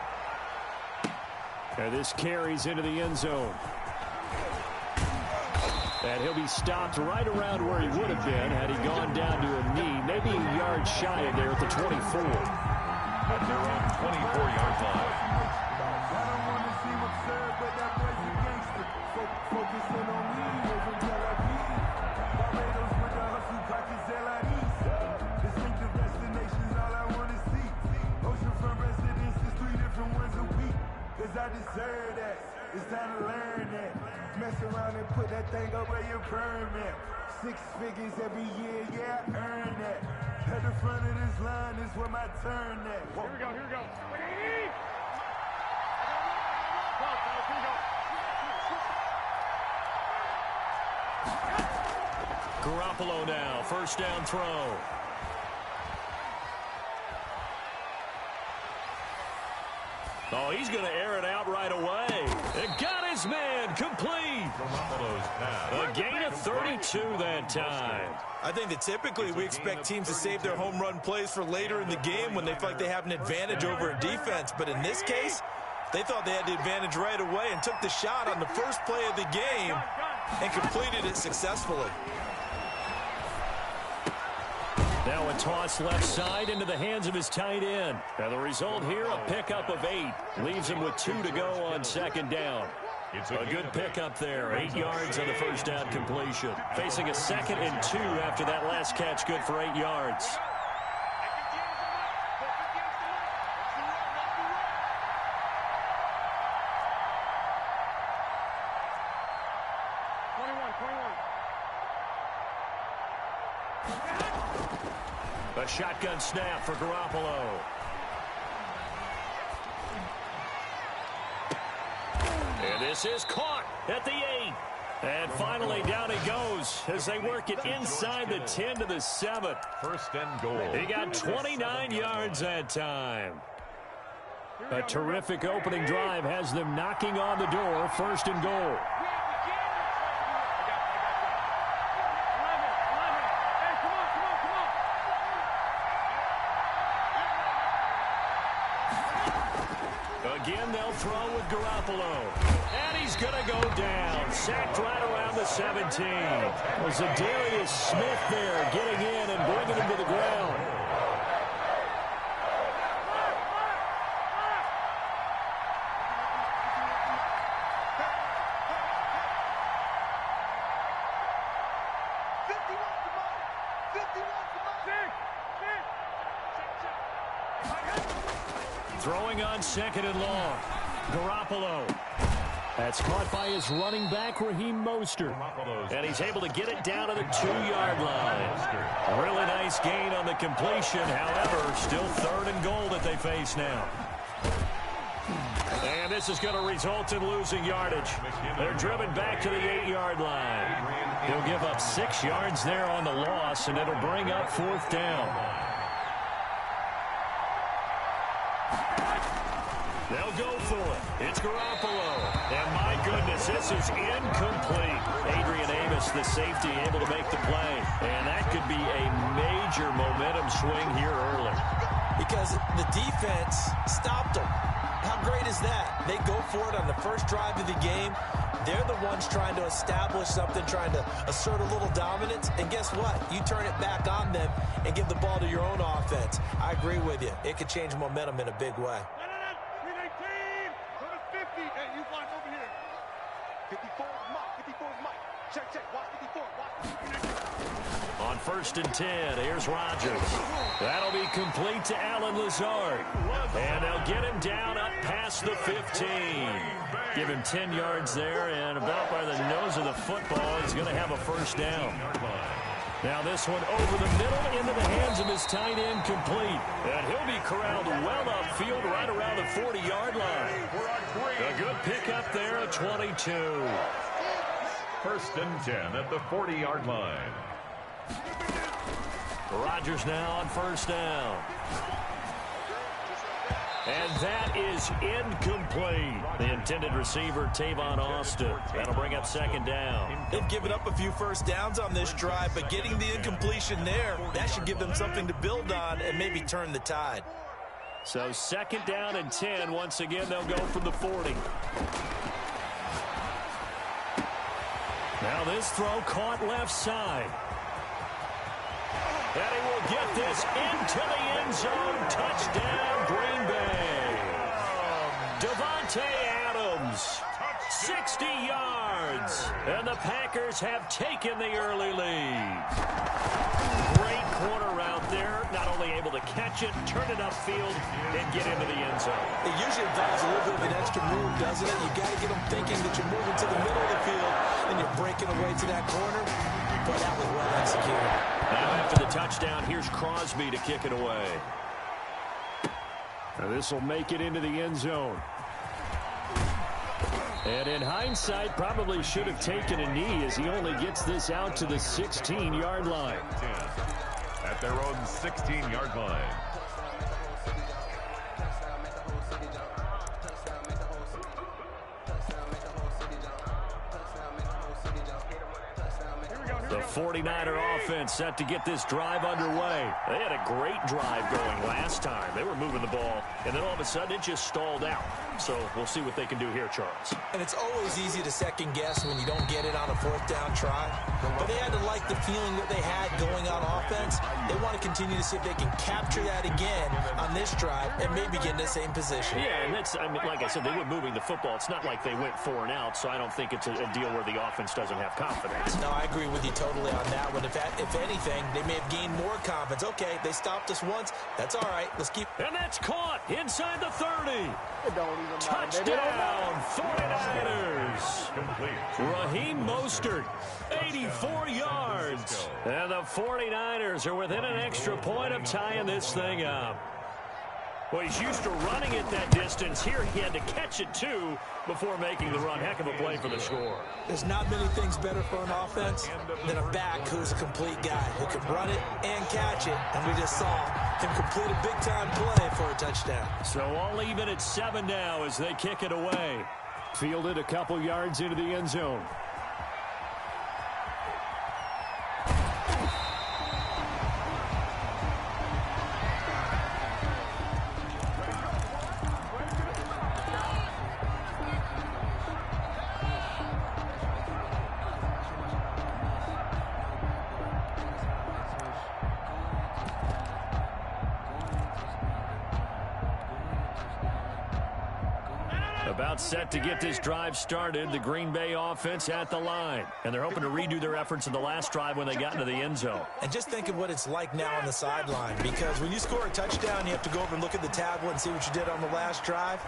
And this carries into the end zone. And he'll be stopped right around where he would have been had he gone down to a knee, maybe a yard shy of there at the 24. At their own 24-yard line. I deserve that. It's time to learn that. Mess around and put that thing up where your permit. 6 figures every year, yeah, I earn that. At the front of this line is where my turn at. Whoa. Here we go, here we go. Garoppolo now, first down throw. Oh, he's going to air it out right away. It got his man complete. A gain of 32 that time. I think that typically we expect teams to save their home run plays for later in the game when they feel like they have an advantage over a defense. But in this case, they thought they had the advantage right away and took the shot on the first play of the game and completed it successfully. Now a toss left side into the hands of his tight end. And the result here, a pickup of 8. Leaves him with 2 to go on second down. A good pickup there. 8 yards on the first down completion. Facing a 2nd and 2 after that last catch, good for 8 yards. A shotgun snap for Garoppolo. And this is caught at the 8. And finally down he goes as they work it inside the 10 to the 7. First and goal. He got 29 yards that time. A terrific opening drive has them knocking on the door. First and goal. Again, they'll throw with Garoppolo. And he's going to go down. Sacked right around the 17. Was Zadarius Smith there getting in and bringing him to the ground. Throwing on second and long. Garoppolo. That's caught by his running back, Raheem Mostert. And he's able to get it down to the 2-yard line. A really nice gain on the completion. However, still third and goal that they face now. And this is going to result in losing yardage. They're driven back to the 8-yard line. He'll give up 6 yards there on the loss, and it'll bring up 4th down. They'll go for it. It's Garoppolo. And my goodness, this is incomplete. Adrian Amos, the safety, able to make the play. And that could be a major momentum swing here early. Because the defense stopped them. How great is that? They go for it on the first drive of the game. They're the ones trying to establish something, trying to assert a little dominance. And guess what? You turn it back on them and give the ball to your own offense. I agree with you. It could change momentum in a big way. 54 is Mike. 54 is Mike. Check. Watch 54. Watch. On 1st and 10, here's Rodgers. That'll be complete to Allen Lazard. And they'll get him down up past the 15. Give him 10 yards there, and about by the nose of the football, he's going to have a first down. Now this one over the middle into the hands of his tight end, complete. And he'll be corralled well upfield right around the 40-yard line. A good pickup there at 22. First and 10 at the 40-yard line. Rodgers now on first down. And that is incomplete. The intended receiver, Tavon Austin. That'll bring up 2nd down. They've given up a few first downs on this drive, but getting the incompletion there, that should give them something to build on and maybe turn the tide. So 2nd down and 10. Once again, they'll go from the 40. Now this throw caught left side. And he will get this into the end zone. Touchdown, Green Bay. Davante Adams, 60 yards. And the Packers have taken the early lead. Great corner route there. Not only able to catch it, turn it upfield, and get into the end zone. It usually involves a little bit of an extra move, doesn't it? You got to get them thinking that you're moving to the middle of the field and you're breaking away to that corner. But that was well executed. Now after the touchdown, here's Crosby to kick it away. Now this will make it into the end zone. And in hindsight, probably should have taken a knee as he only gets this out to the 16-yard line. At their own 16-yard line. The 49er offense set to get this drive underway. They had a great drive going last time. They were moving the ball, and then all of a sudden it just stalled out. So we'll see what they can do here, Charles. And it's always easy to second guess when you don't get it on a 4th down try. But they had to like the feeling that they had going on offense. They want to continue to see if they can capture that again on this drive and maybe get in the same position. Yeah, and that's, I mean, like I said, they were moving the football. It's not like they went 4 and out, so I don't think it's a deal where the offense doesn't have confidence. No, I agree with you totally on that one. If anything, they may have gained more confidence. Okay, they stopped us once. That's all right. Let's keep. And that's caught inside the 30. Touchdown, 49ers. Raheem Mostert, 84 yards. And the 49ers are within And an extra point of tying this thing up. Well, he's used to running it that distance. Here he had to catch it, too, before making the run. Heck of a play for the score. There's not many things better for an offense than a back who's a complete guy who can run it and catch it. And we just saw him complete a big-time play for a touchdown. So all even at 7 now as they kick it away. Fielded a couple yards into the end zone. About set to get this drive started, the Green Bay offense at the line. And they're hoping to redo their efforts in the last drive when they got into the end zone. And just think of what it's like now on the sideline, because when you score a touchdown, you have to go over and look at the tablet and see what you did on the last drive.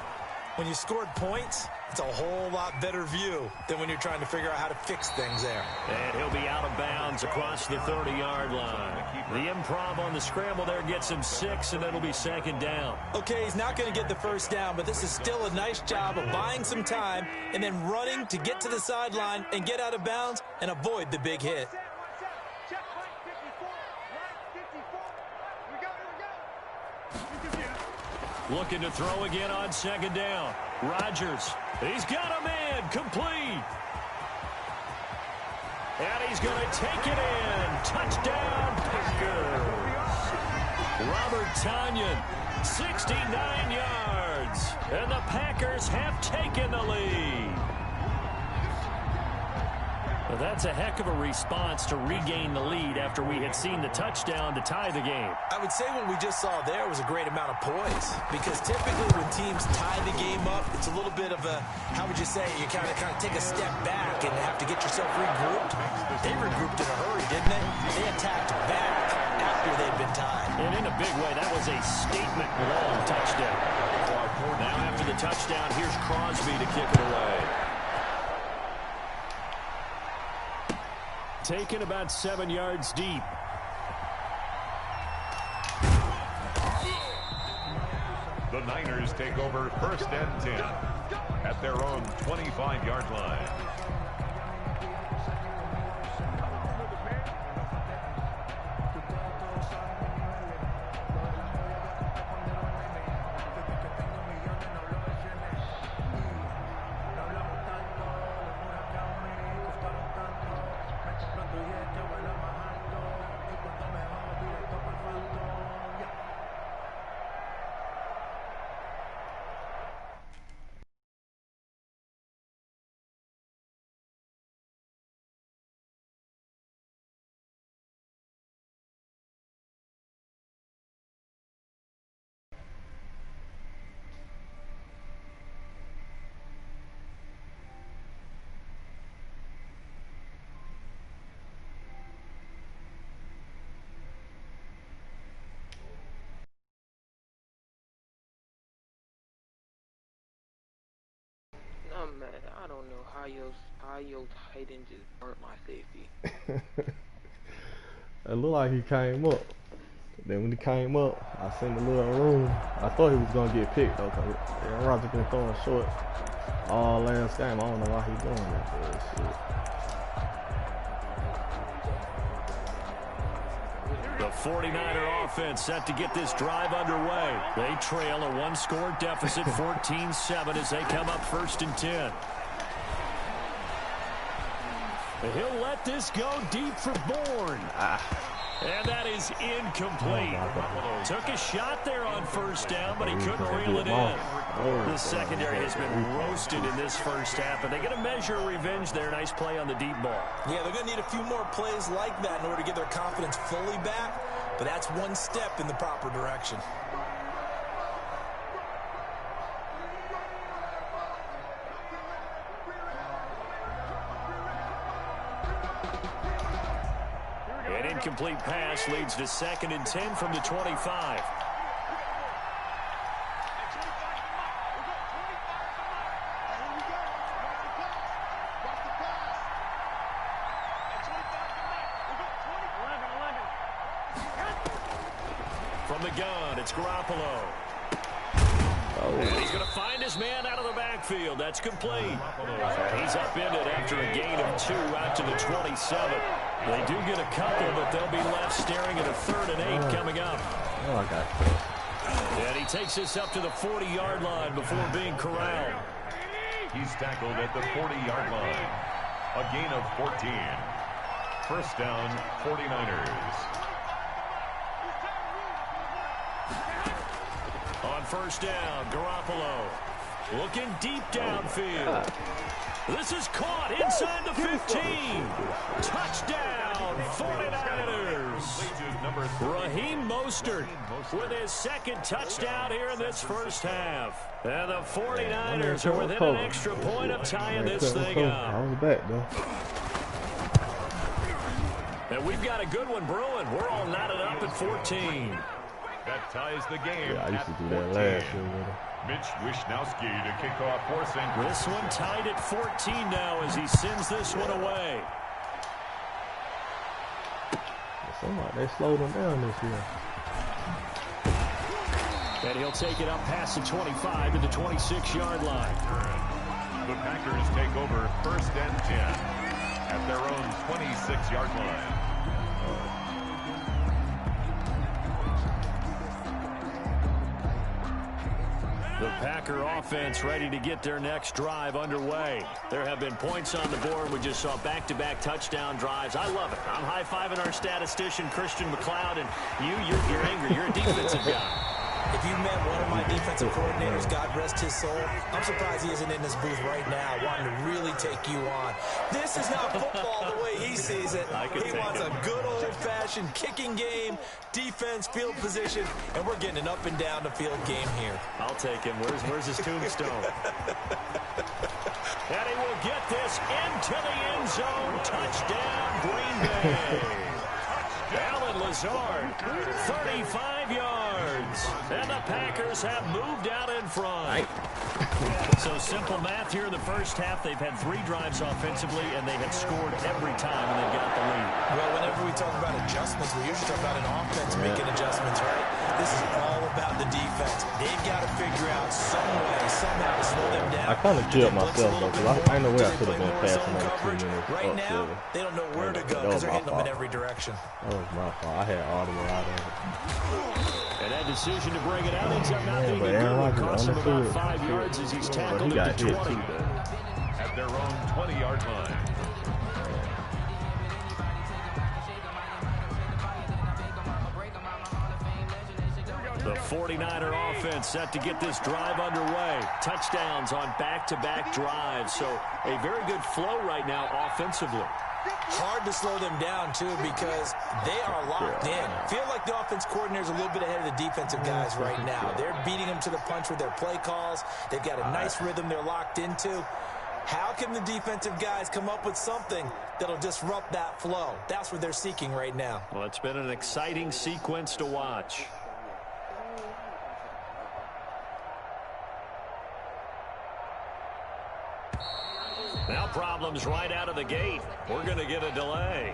When you scored points, it's a whole lot better view than when you're trying to figure out how to fix things there. And he'll be out of bounds across the 30-yard line. The improv on the scramble there gets him 6, and it'll be 2nd down. Okay, he's not going to get the first down, but this is still a nice job of buying some time and then running to get to the sideline and get out of bounds and avoid the big hit. Looking to throw again on 2nd down. Rodgers, he's got a man, complete. And he's going to take it in. Touchdown, Packers. Robert Tonyan, 69 yards. And the Packers have taken the lead. Well, that's a heck of a response to regain the lead after we had seen the touchdown to tie the game. I would say what we just saw there was a great amount of poise, because typically when teams tie the game up, it's a little bit of a, how would you say, you kind of take a step back and have to get yourself regrouped. They regrouped in a hurry, didn't they? They attacked back after they'd been tied. And in a big way, that was a statement long touchdown. Now after the touchdown, here's Crosby to kick it away. Taken about 7 yards deep. The Niners take over 1st and 10 at their own 25-yard line. Man, I don't know how your tight end just burnt my safety. It looked like he came up. Then when he came up, I seen the little room. I thought he was gonna get picked though, cause Aaron Rodgers been throwing short all last game. I don't know why he's doing that. Shit. The 49er offense set to get this drive underway. They trail a 1-score deficit, 14-7, as they come up 1st and 10. He'll let this go deep for Bourne. And that is incomplete. Took a shot there on 1st down, but he couldn't reel it in. The secondary has been roasted in this first half, but they get a measure of revenge there. Nice play on the deep ball. Yeah, they're going to need a few more plays like that in order to get their confidence fully back, but that's one step in the proper direction. An incomplete pass leads to 2nd and 10 from the 25. From the gun, it's Garoppolo. And he's going to find his man out of the backfield. That's complete. He's upended after a gain of 2 out to the 27. They do get a couple, but they'll be left staring at a 3rd and 8 coming up. Oh, I got it. And he takes this up to the 40-yard line before being corralled. He's tackled at the 40-yard line. A gain of 14. First down, 49ers. On first down, Garoppolo looking deep downfield. This is caught inside the 15. Touchdown, 49ers. Raheem Mostert with his 2nd touchdown here in this first half. And the 49ers are within an extra point of tying this thing up. I was back, though. And we've got a good one brewing. We're all knotted up at 14. That ties the game. Yeah, I used to do that last year with him. Mitch Wishnowski to kick off for St. This one tied at 14 now as he sends this one away. They slowed him down this year. And he'll take it up past the 25 to the 26-yard line. The Packers take over 1st and 10 at their own 26-yard line. The Packer offense ready to get their next drive underway. There have been points on the board. We just saw back-to-back touchdown drives. I love it. I'm high-fiving our statistician, Christian McLeod, and you're angry. You're a defensive guy. If you met one of my defensive coordinators, God rest his soul, I'm surprised he isn't in this booth right now wanting to really take you on. This is not football the way he sees it. He wants a good old-fashioned kicking game, defense, field position, and we're getting an up and down the field game here. I'll take him. Where's his tombstone? And he will get this into the end zone. Touchdown, Green Bay. Alan Lazard, 35 yards. And the Packers have moved out in front. So simple math here in the first half. They've had 3 drives offensively, and they have scored every time, and they've got the lead. Well, whenever we talk about adjustments, we usually talk about an offense making adjustments, right? This is all about the defense. They've got to figure out some way, somehow to slow them down. I kind of killed myself, though, because I know where I could have been passing on 2 minutes. Right now, they don't know where to go because they're hitting them in every direction. That was my fault. I had all the way out of it. And that decision to bring it out ends up not being a good one. Cost him about 5 yards as he's tackled at the 20. At their own 20-yard line. The 49er offense set to get this drive underway. Touchdowns on back-to-back drives. So a very good flow right now offensively. Hard to slow them down, too, because they are locked in. Feel like the offense coordinator is a little bit ahead of the defensive guys right now. They're beating them to the punch with their play calls. They've got a nice rhythm they're locked into. How can the defensive guys come up with something that'll disrupt that flow? That's what they're seeking right now. Well, it's been an exciting sequence to watch. Now problems right out of the gate. We're going to get a delay.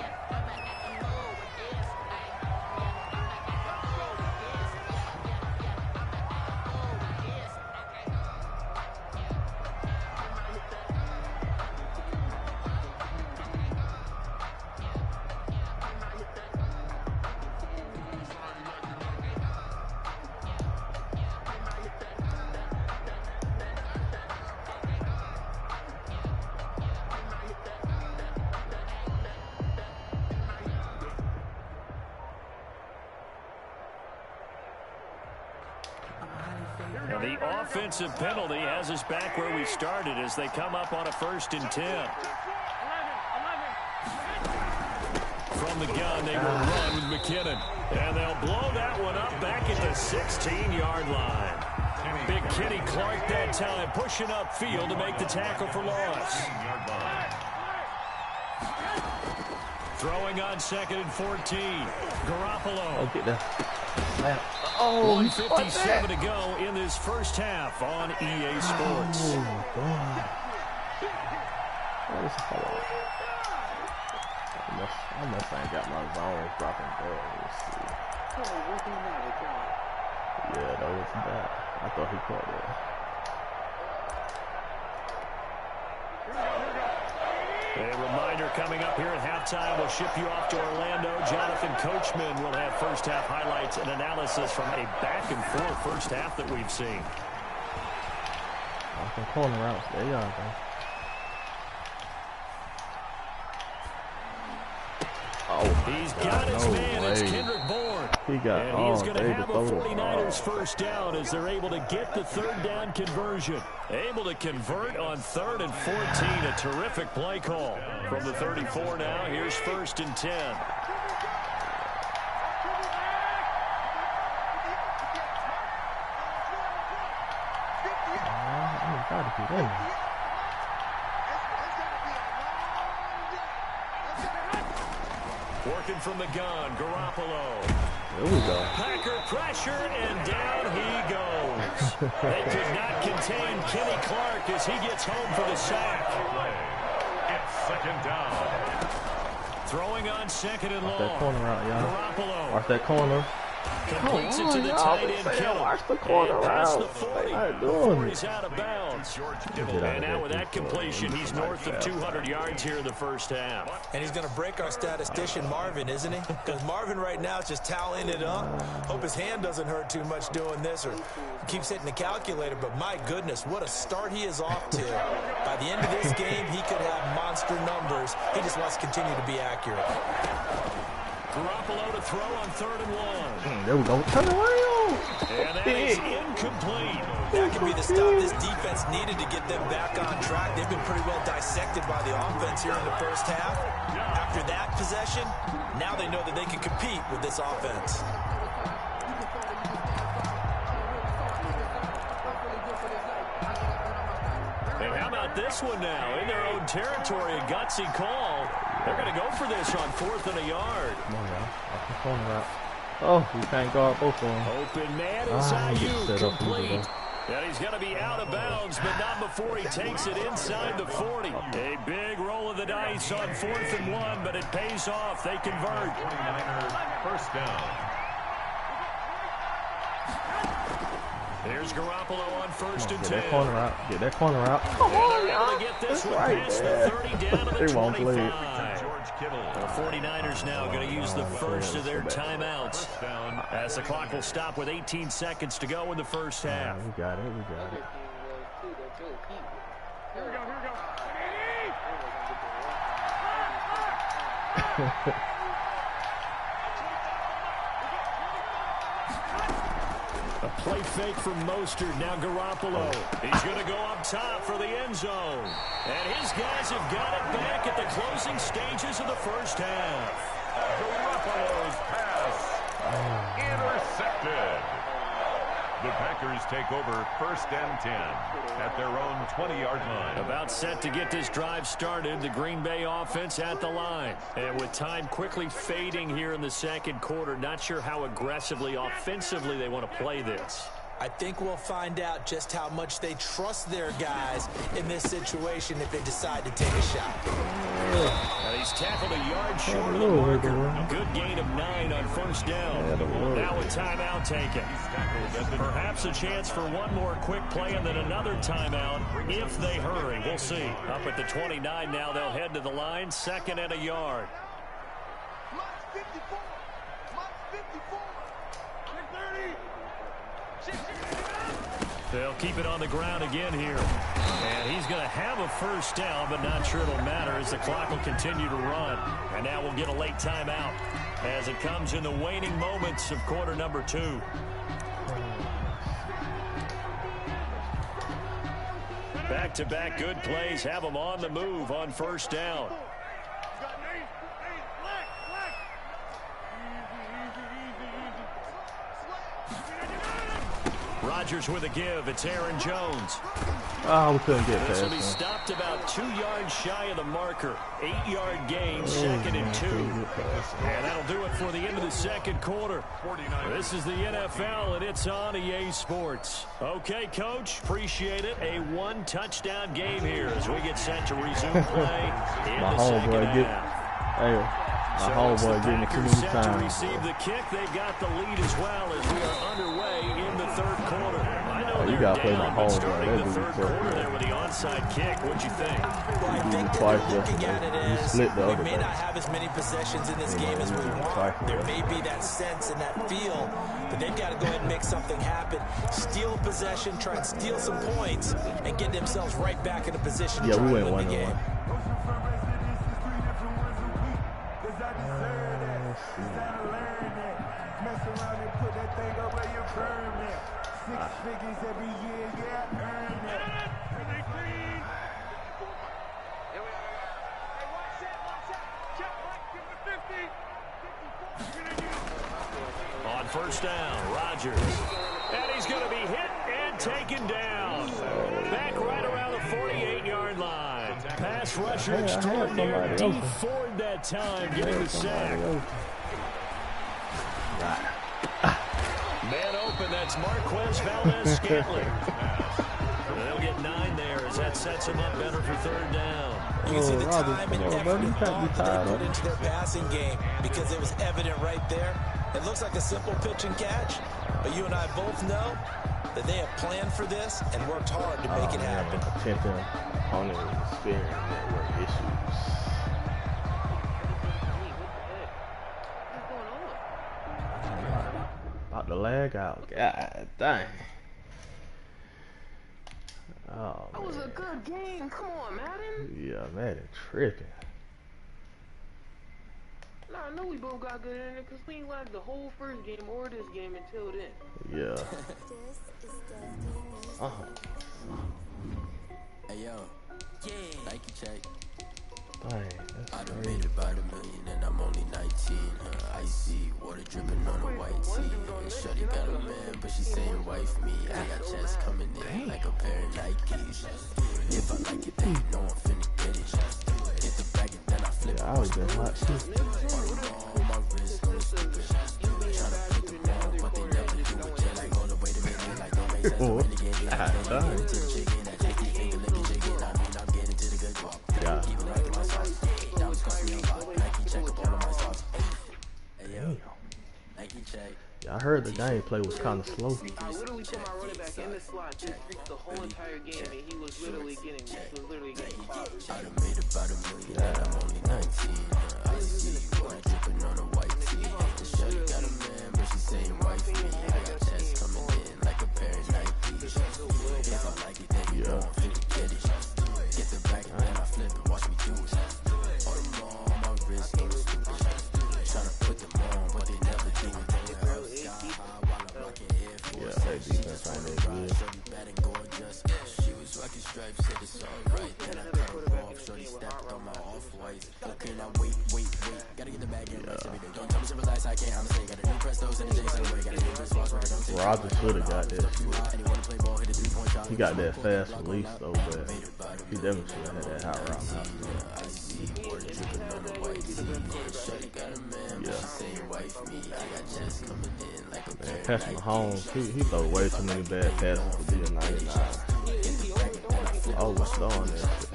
And the offensive penalty has us back where we started as they come up on a 1st and 10. From the gun, they will run with McKinnon. And they'll blow that one up back at the 16-yard line. Big Kenny Clark that time pushing upfield to make the tackle for loss. Throwing on 2nd and 14. Garoppolo. Oh, get that. 1:57 to go in this first half on EA Sports. Oh, my God. I must ain't got my zone dropping there. Let's see. Yeah, that was bad. I thought he caught that. A reminder coming up here at halftime. We'll ship you off to Orlando. Jonathan Coachman will have first half highlights and analysis from a back and forth first half that we've seen. Some corner routes. There you are, bro. Oh, he's got his man. It's Kendrick Bourne. He got and he's going to have a 49ers first down as they're able to get the third down conversion. Able to convert on 3rd and 14. A terrific play call from the 34 now. Here's 1st and 10. Gotta get in there. Working from the gun, Garoppolo. There we go. Packer pressure, and down he goes. They could not contain Kenny Clark as he gets home for the sack. It's 2nd down. Throwing on 2nd and long. Watch that corner out, y'all. Garoppolo. Watch that corner. Completes it to the tight end. Watch the corner out. How doing it? He's out of bounds. And now with that completion, he's north of 200 yards here in the first half. And he's going to break our statistician Marvin, isn't he? Because Marvin right now is just tallying it up. Hope his hand doesn't hurt too much doing this or keeps hitting the calculator. But my goodness, what a start he is off to. By the end of this game, he could have monster numbers. He just wants to continue to be accurate. Garoppolo to throw on 3rd and 1. There we go. Turn around. And that is incomplete. That could be the stop this defense needed to get them back on track. They've been pretty well dissected by the offense here in the first half. After that possession, now they know that they can compete with this offense. And how about this one now? In their own territory, a gutsy call. They're going to go for this on 4th and a yard. Come on, y'all. Watch the corner out. Oh, we can't guard both of them. Open man is Ayuk, complete. And he's going to be out of bounds, but not before he takes it inside the 40. A big roll of the dice on 4th and 1, but it pays off. They convert. 49ers first down. There's Garoppolo on 1st and 10. Get that corner out. Get that corner out. Come on, y'all. That's right there. They won't play it. The 49ers now going to use the first of their timeouts as the clock will stop with 18 seconds to go in the first half. We got it. We got it. Here we go. A play fake from Mostert. Now Garoppolo. He's going to go up top for the end zone. And his guys have got it back at the closing stages of the first half. Garoppolo's pass intercepted. The Packers take over 1st and 10 at their own 20-yard line. About set to get this drive started. The Green Bay offense at the line. And with time quickly fading here in the second quarter, not sure how aggressively, offensively they want to play this. I think we'll find out just how much they trust their guys in this situation if they decide to take a shot. And he's tackled a yard short of the marker. A good gain of 9 on 1st down. Now a timeout taken. Perhaps a chance for one more quick play and then another timeout if they hurry. We'll see. Up at the 29 now, they'll head to the line. 2nd and a yard. They'll keep it on the ground again here. And he's going to have a first down, but not sure it'll matter as the clock will continue to run. And now we'll get a late timeout as it comes in the waning moments of quarter number 2. Back-to-back good plays have them on the move on 1st down. Rodgers with a give. It's Aaron Jones. Oh, we couldn't get this past will be stopped about 2 yards shy of the marker. 8-yard gain, 2nd and 2. And that'll do it for the end of the second quarter. This is the NFL, and it's on EA Sports. Okay, Coach, appreciate it. A 1-touchdown game here as we get set to resume play in the second half. My homeboy getting too many set times. to receive the kick. They got the lead as well as we are underway in the third quarter. I know You they're gotta play my down, but home, starting bro. the That'd third be tough, quarter bro. there with the onside kick. What'd you think? Well, I think that Twice they're looking at it yesterday. You as split the we other may day. not have as many possessions in this Yeah, game as we you want. twice There yesterday. may be that sense and that feel that they've got to go ahead and make something happen. Steal possession, try and steal some points, and get themselves right back in a position to Yeah, try we and went win the 1-1. game. Six figures every year, yeah, earn it. On first down, Rodgers. And he's going to be hit and taken down. Back right around the 48-yard line. Pass rusher extraordinaire. D. Ford that time getting the sack. Man open, that's Marquez Valdez-Scantling. They'll get 9 there as that sets him up better for third down. You can see the time and effort and thought that they put into their passing game because it was evident right there. It looks like a simple pitch and catch, but you and I both know that they have planned for this and worked hard to make it happen. Attention, opponent is experiencing network issues. About to lag out. God dang. Oh, that was a good game. Come on, Madden. Yeah, Madden tripping. Nah, I know we both got good in it because we ain't lagged the whole first game or this game until then. Yeah. Hey yo, Nike check. Dang, I done made about $1 million and I'm only 19. Icy water dripping on a white tee. And shorty got a man, but she saying wife me. I got chest coming in like a pair of Nikes. If I like it, then you know I'm finna get it. Get the bag and then I flip it. Yeah, I was been hot too. On my wrist, on the stupid. Tryna put them on, but they never do it. They like, hold up, wait a minute. Like, don't make sense. I'm really getting it. I'm getting to the chicken. That tasty finger licking chicken. I mean, I'm getting to the good talk. Yeah. Keep it rocking my sauce. That was cost me a lot. Nike check up all of my sauce. Hey, yo. Nike check. Yeah, I heard the gameplay was kind of slow. I literally put my running back in the slot just the whole entire game, and he was literally getting clobbed. I done made about $1 million and I'm only 19. I see water dripping on a white tee. The shorty got a man, but she saying wife me. I got chest coming in like a pair of Nikes. If I like it, then you know I'm finna get it. Get the bag and then I flip it, watch me do it. All them on my wrist, no stupid. Tryna put them on, but they never do it. Yeah, that defense ain't that good. She was rocking stripes, said it's alright. Then I cut her off, shorty stepped on my off-whites. Okay, now wait. Gotta get the bag in right every day. Don't tell me simple lies, I can't, I'm saying. Got a new Prestos and a Jason away. Gotta get this boss right, don't take Rodgers should have got that shit. anyone to play ball, hit a 3-point shot. He got that fast release though, but he definitely should have had that high route. Man, Patrick Mahomes, he throw way too many bad passes to be a 99. Overthrowing that shit.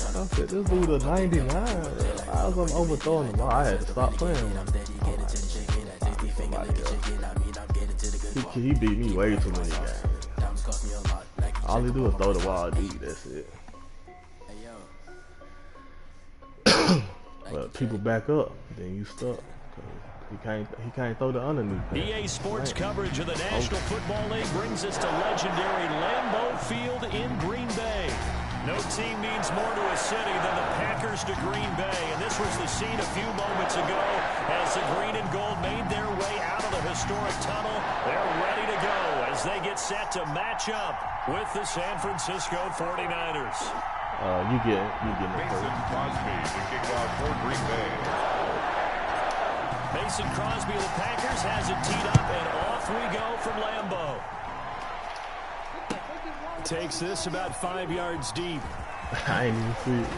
I said, this dude a 99. I was overthrowing him. I had to stop playing him. Somebody else. He beat me way too many games. All he do is throw the wild D, that's it. But people back up, then you stuck. He can't throw the underneath. EA Sports coverage of the National Football League brings us to legendary Lambeau Field in Green Bay. No team means more to a city than the Packers to Green Bay, and this was the scene a few moments ago as the green and gold made their way out of the historic tunnel. They're ready to go as they get set to match up with the San Francisco 49ers. You get it Mason Crosby to kick off for Green Bay. Mason Crosby of the Packers has it teed up, and off we go from Lambeau. Takes this about 5 yards deep. I ain't even see it.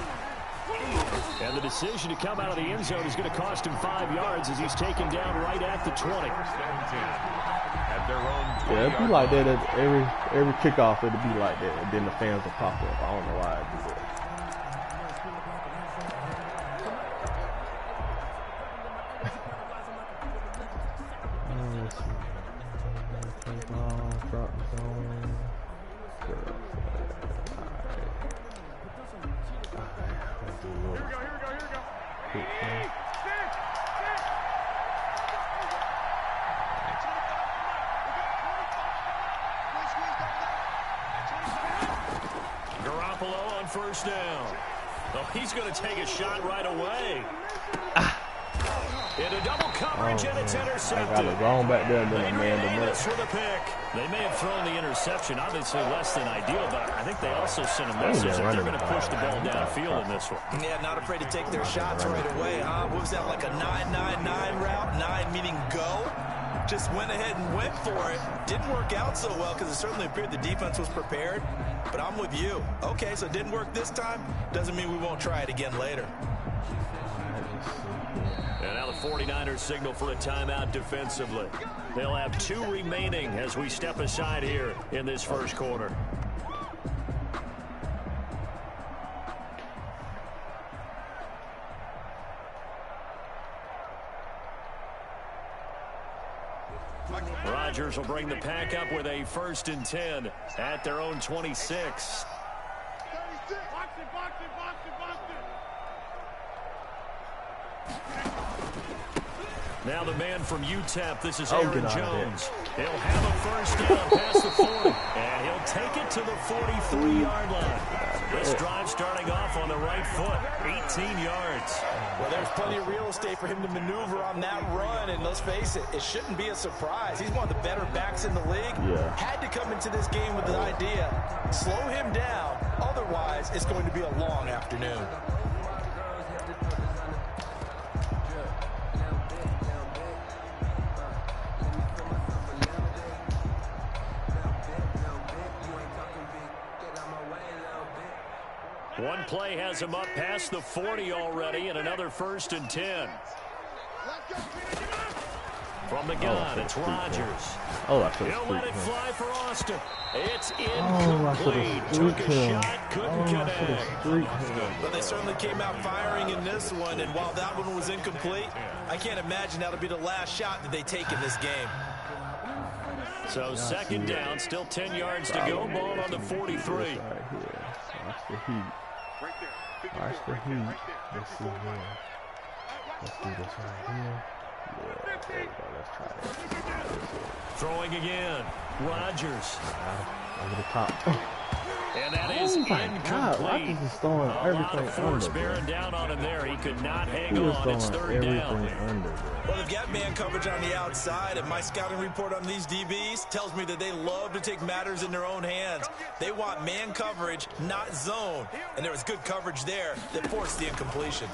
And the decision to come out of the end zone is going to cost him 5 yards as he's taken down right at the 20. At their own 20 Yeah, it'd be like that at every kickoff. It'd be like that, and then the fans will pop up. I don't know why I do that. drop zone. Garoppolo on first down. Oh, he's going to take a shot right away. Into double coverage, and it's intercepted. I got it wrong back there, then a man to Davis for the pick. They may have thrown the interception, obviously less than ideal, but I think they also sent a message that they're going to push the ball downfield in this one. Yeah, not afraid to take their shots right away, huh? What was that, like a 9-9-9 route? 9 meaning go? Just went ahead and went for it. Didn't work out so well because it certainly appeared the defense was prepared. But I'm with you. Okay, so it didn't work this time. Doesn't mean we won't try it again later. And now the 49ers signal for a timeout defensively. They'll have 2 remaining as we step aside here in this first quarter. Rodgers will bring the pack up with a 1st and 10 at their own 26. Now the man from UTEP, this is Aaron Jones. He'll have a first down past the 40, and he'll take it to the 43-yard line. This drive starting off on the right foot, 18 yards. Well, there's plenty of real estate for him to maneuver on that run, and let's face it, it shouldn't be a surprise. He's one of the better backs in the league. Yeah. Had to come into this game with the idea, slow him down, otherwise it's going to be a long afternoon. One play has him up past the 40 already, and another 1st and 10. From the gun, it's Rodgers. Oh, I should have He'll let it fly for Austin. It's I should incomplete. have Took a him. shot, couldn't connect. But they certainly came out firing in this one, and while that one was incomplete, I can't imagine that'll be the last shot that they take in this game. So 2nd down, still 10 yards to go. Ball on the 43. Watch the heat. Watch the heat. Let's see here. Let's do this right here. Yeah, there we go. Let's try it. Throwing again. Rodgers. Over the top. And that is incomplete. God, Rodgers is throwing everything force under. bearing down on him there. He could not hang He is on. It's throwing 3rd down. everything under. Well, they've got man coverage on the outside, and my scouting report on these DBs tells me that they love to take matters in their own hands. They want man coverage, not zone. And there was good coverage there that forced the incompletion.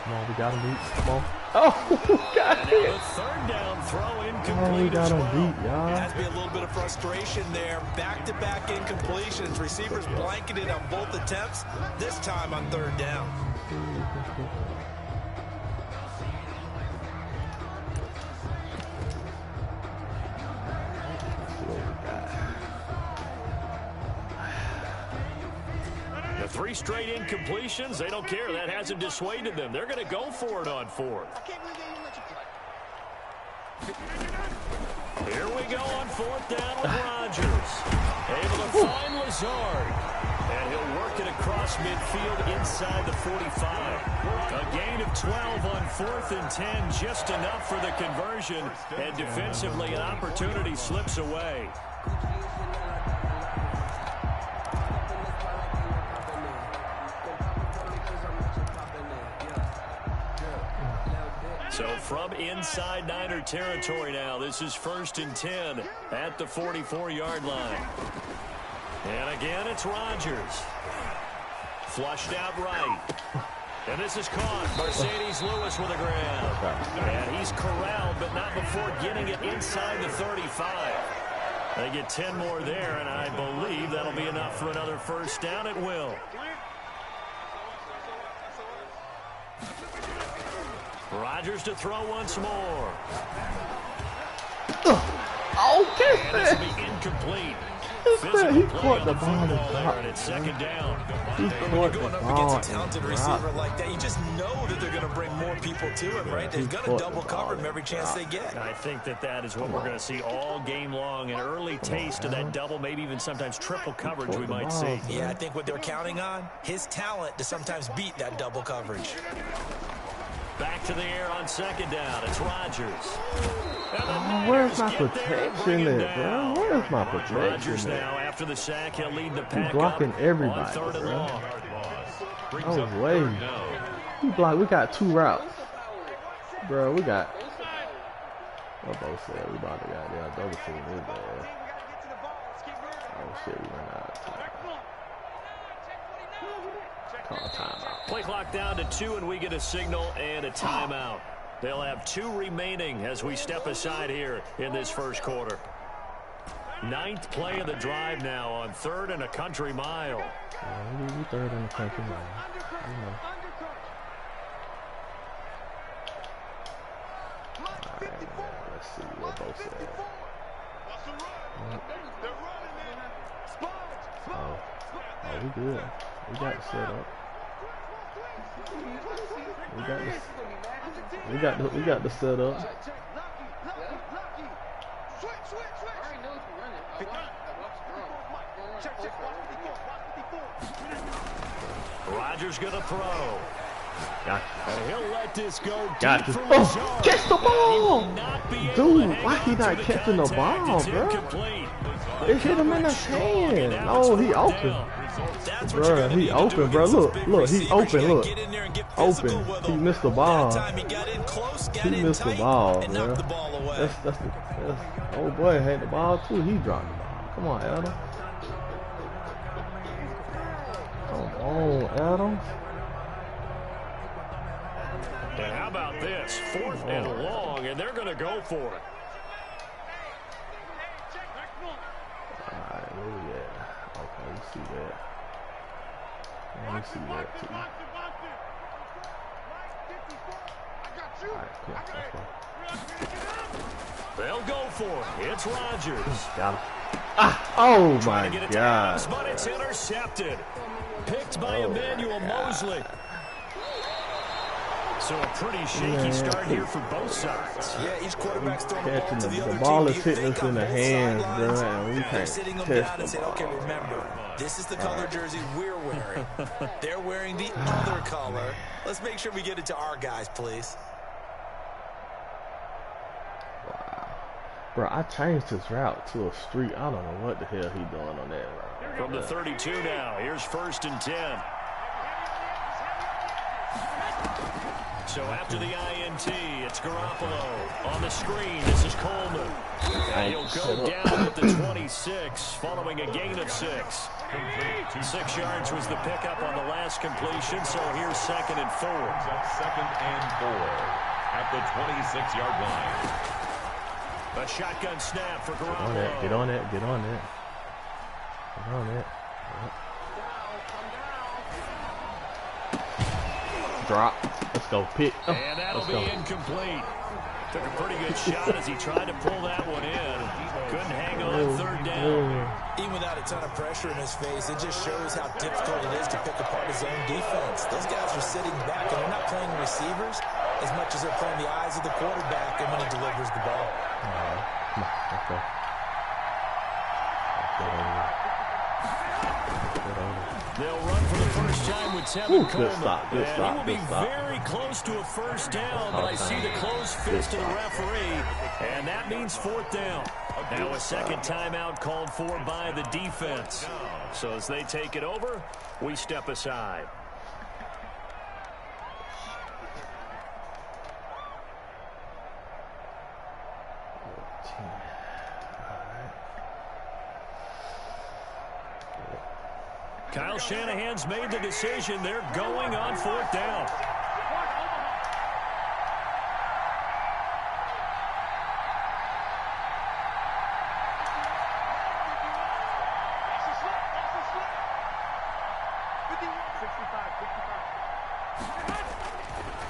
Come on, we got him beat. Come on. Oh, got and it. The 3rd down throw incomplete. Oh, we got him beat, y'all. Has to be a little bit of frustration there. Back-to-back incompletions. Receivers blanketed on both attempts, this time on 3rd down. The 3 straight incompletions, they don't care. That hasn't dissuaded them. They're going to go for it on 4th. Here we go on 4th down with Rodgers. Able to find Lazard. And he'll work it across midfield inside the 45. A gain of 12 on 4th and 10, just enough for the conversion. And defensively, an opportunity slips away. So from inside Niner territory now, this is 1st and 10 at the 44-yard line. And again, it's Rodgers. Flushed out right. And this is caught. Mercedes Lewis with a grab. And he's corralled, but not before getting it inside the 35. They get 10 more there, and I believe that'll be enough for another 1st down. It will. Rodgers to throw once more. Okay. And this will be incomplete. that? He caught the ball and dropped. It's second down. He caught the Going up ball against a talented receiver like that, you just know that they're going to bring more people to him, right? They're going to double cover him every chance they get. I think that is what we're going to see all game long. An early taste of that double, maybe even sometimes triple coverage we might see. Yeah, I think what they're counting on, his talent to sometimes beat that double coverage. Back to the air on second down. It's Rodgers. Where's my protection at, bro? Where's my protection Rodgers at? now after the sack, he'll lead the pack. He's blocking everybody, on third and bro. long. No way. He blocked. We got 2 routes, bro. We got. What both said? We about to got double team his ass. Oh shit, we went out of time. Call timeout. Play clock down to 2, and we get a signal and a timeout. They'll have 2 remaining as we step aside here in this first quarter. 9th play of the drive now on 3rd and a country mile. We 3rd and a country mile. Alright, let's see what both said. Oh, we good. We got it set up. We got the setup. Rodgers gonna throw. Got and he'll let this go. Got you. Oh, catch the ball! Dude, why he not catching the ball, bro? It hit him in the hand. Oh, he open. Bro, he open, bro. Look, he open, look. Open. He missed the ball. He missed the ball, bro. That's oh boy had the ball too. He dropped the ball. Come on, Adam. Come on, Adam. And how about this? 4th and long, and they're going to go for it. Alright, where we at? Okay, we see that. Let me see that too. Alright, yeah, they'll go for it. It's Rodgers. Got him. Ah! Oh my God! But it's intercepted. Picked by Emmanuel Mosley. So a pretty shaky start here for both sides. Yeah, each quarterback's throwing the ball to the other The ball team. is hitting us in the hands, bro, and we can't sitting them test down and the said, ball. okay, remember, this is the color jersey we're wearing. They're wearing the other color. Let's make sure we get it to our guys, please. Wow. Bro, I changed his route to a street. I don't know what the hell he doing on that route. From the 32 now, here's 1st and 10. So after the INT, it's Garoppolo. On the screen, this is Coleman. And he'll go down at the 26, following a gain of 6. 6 yards was the pickup on the last completion, so here's 2nd and 4. 2nd and 4 at the 26-yard line. A shotgun snap for Garoppolo. Get on that. Get on that. Get on that. Yep. Drop. Let's go. Pick. Oh, and that'll be incomplete. Took a pretty good shot as he tried to pull that one in. Couldn't hang on 3rd down. Even without a ton of pressure in his face, it just shows how difficult it is to pick apart his own defense. Those guys are sitting back, and they're not playing receivers as much as they're playing the eyes of the quarterback and when he delivers the ball. Come on. Let's go. They'll run for the first time with Tevin Coleman. Good stop, good stop, He will good be stop. very close to a first down, but I see the closed fist of the referee, and that means 4th down. Now a second timeout called for by the defense. So as they take it over, we step aside. Kyle Shanahan's made the decision. They're going on 4th down.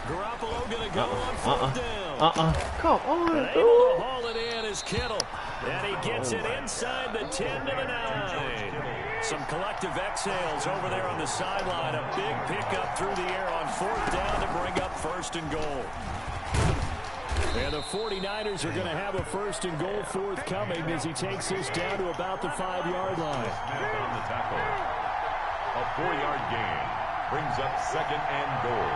Garoppolo going to go on 4th down. Come on, and dude. able to haul it in is Kittle. And he gets it inside the 10 to the 9. Some collective exhales over there on the sideline. A big pickup through the air on 4th down to bring up 1st and goal. And the 49ers are going to have a 1st and goal forthcoming as he takes this down to about the 5-yard line. On the tackle. A 4-yard gain brings up 2nd and goal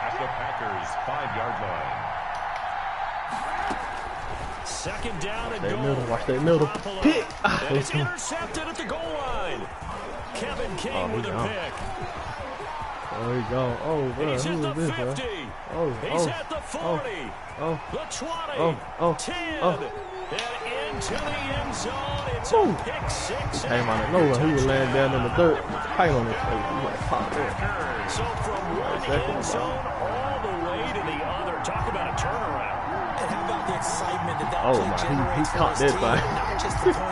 at the Packers' 5-yard line. 2nd down and That goal. middle, watch that middle. Pick. And it's intercepted at the goal line. Kevin King with a pick. There you go. Oh, bro. He's at the Who is 50. this, bro? He's at the 40. The 20. 10. And into the end zone. It's a pick 6. Came out of nowhere. He was laying down in the dirt. Paint on his face. He like popped there. So from one end zone all the way to the other. Talk about a turnaround. And how about the excitement that Oh my, he caught that thing.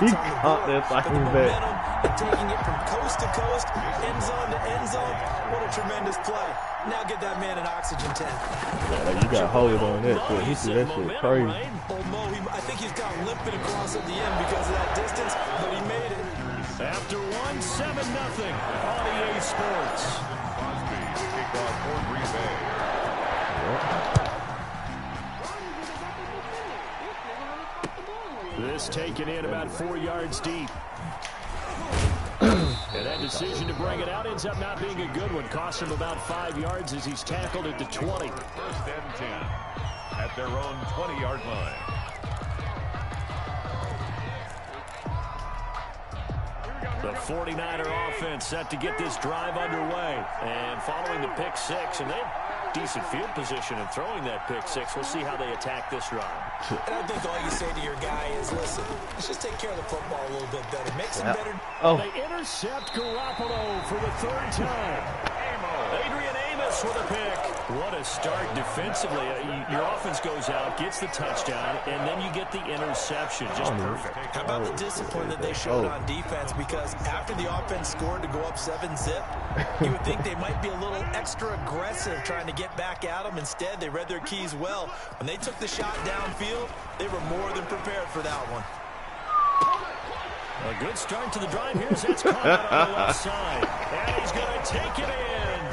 He caught that thing back. Taking it from coast to coast, end zone to end zone. What a tremendous play. Now get that man an oxygen tank. Yeah, you got hold on that shit. He threw that shit crazy. Old Mo, I think he's got limping across at the end because of that distance, but he made it. After 1-7-0 on EA Sports. Kickoff for Green Bay. This taken in about 4 yards deep. And that decision to bring it out ends up not being a good one. Costs him about 5 yards as he's tackled at the 20. 1st and 10 at their own 20-yard line. The 49er offense set to get this drive underway. And following the pick 6, and they have decent field position in throwing that pick 6. We'll see how they attack this drive. And I think all you say to your guy is, listen, let's just take care of the football a little bit better. Make some better. They intercept Garoppolo for the 3rd time. Adrian Amos with a pick. What a start defensively. Your offense goes out, gets the touchdown, and then you get the interception. Just perfect. How about the discipline that they showed on defense? Because after the offense scored to go up 7-zip, you would think they might be a little extra aggressive trying to get back at them. Instead, they read their keys well. When they took the shot downfield, they were more than prepared for that one. A good start to the drive. Here's that's caught out on the left side. And he's going to take it in.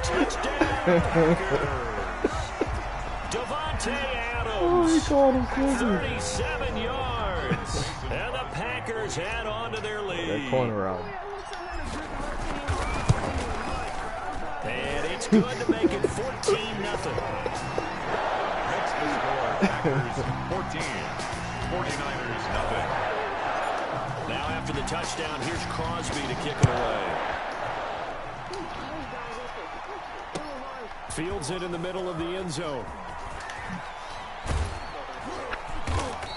Touchdown, Packers. Devontae Adams. 37 yards. And the Packers add on to their lead. That corner out. And it's good to make it 14-0. Next to score, Packers 14, 49ers nothing. Now after the touchdown, here's Crosby to kick it away. Fields it in the middle of the end zone.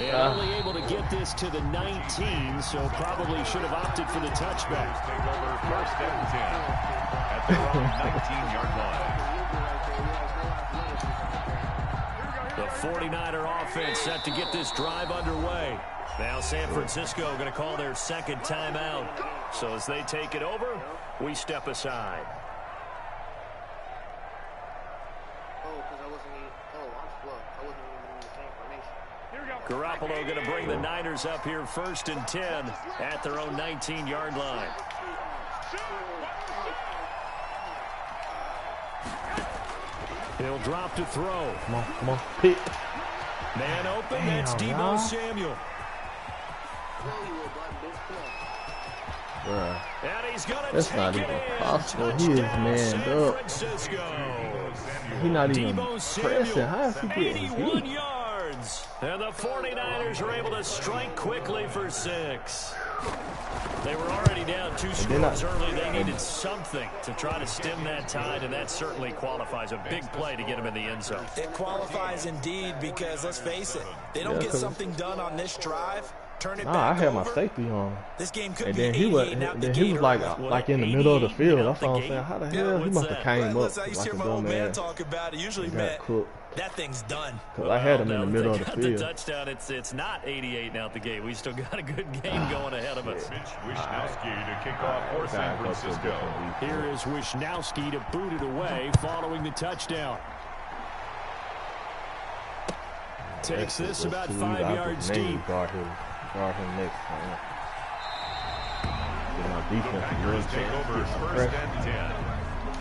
And only able to get this to the 19, so probably should have opted for the touchback. Take over 1st and 10 at their own 19-yard line. The 49er offense set to get this drive underway. Now San Francisco going to call their 2nd timeout. So as they take it over, we step aside. Garoppolo going to bring the Niners up here 1st and 10 at their own 19-yard line. He'll drop to throw. Come on, pick. Man open, that's Deebo Samuel. Bruh. And he's gonna That's take not it even in. possible. He is manned up. He's not even pressing. How is he getting 81 hit? yards. And the 49ers are able to strike quickly for 6. They were already down 2 scores early. They needed something to try to stem that tide, and that certainly qualifies. A big play to get him in the end zone. It qualifies indeed because, let's face it, they don't get something done on this drive. Turn it back I had over. my safety on. This game could and be then he was like in the middle of the field. That's all I'm saying. How the hell he must have came up I used to like hear a my old man dumbass. talk about it. Usually meant that thing's done. Cause I had him in the middle of the field. The touchdown. It's not 88 now at the gate. We still got a good game going ahead of us. Mitch Wishnowsky to kick off for San Francisco. Here is Wishnowsky to boot it away following the touchdown. Takes this about 5 yards deep. Guard him next time. Get my defense a little Take over first and 10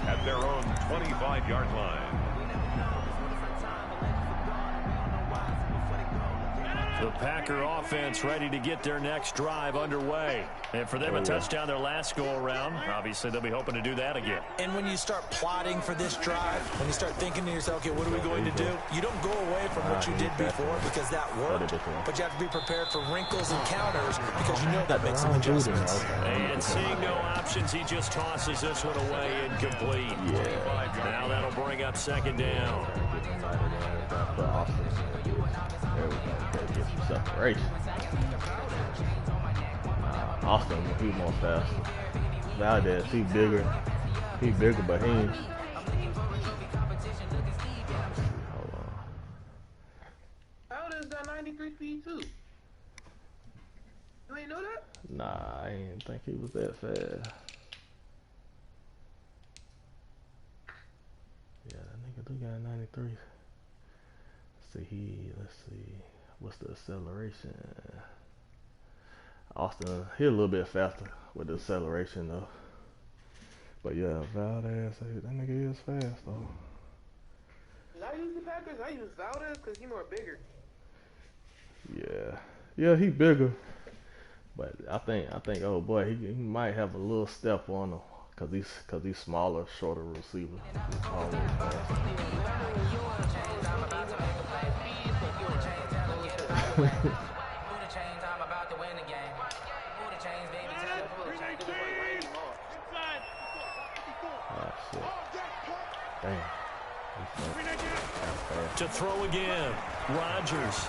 at their own 25-yard line. The Packer offense ready to get their next drive underway. And for them, a touchdown their last go-around. Obviously, they'll be hoping to do that again. And when you start plotting for this drive, when you start thinking to yourself, okay, what are we going to do? You don't go away from what you did before because that worked. But you have to be prepared for wrinkles and counters because you know that makes some adjustments. And seeing no options, he just tosses this one away incomplete. Yeah. Now that'll bring up second down. There we go. Get some separation. Austin, he more fast. Valdez, he bigger. He bigger, but he ain't. Hold on. Valdez got 93 speed too. You ain't know that? Nah, I didn't think he was that fast. Yeah, that nigga do got 93. Let's see, what's the acceleration? Austin, he a little bit faster with the acceleration though. But yeah, Valdez, that nigga is fast though. I use the Packers, I use Valdez because he's more bigger. Yeah, he bigger. But I think, oh boy, he might have a little step on him cause he's smaller, shorter receiver. He's always fast. Damn. To throw again. Rodgers.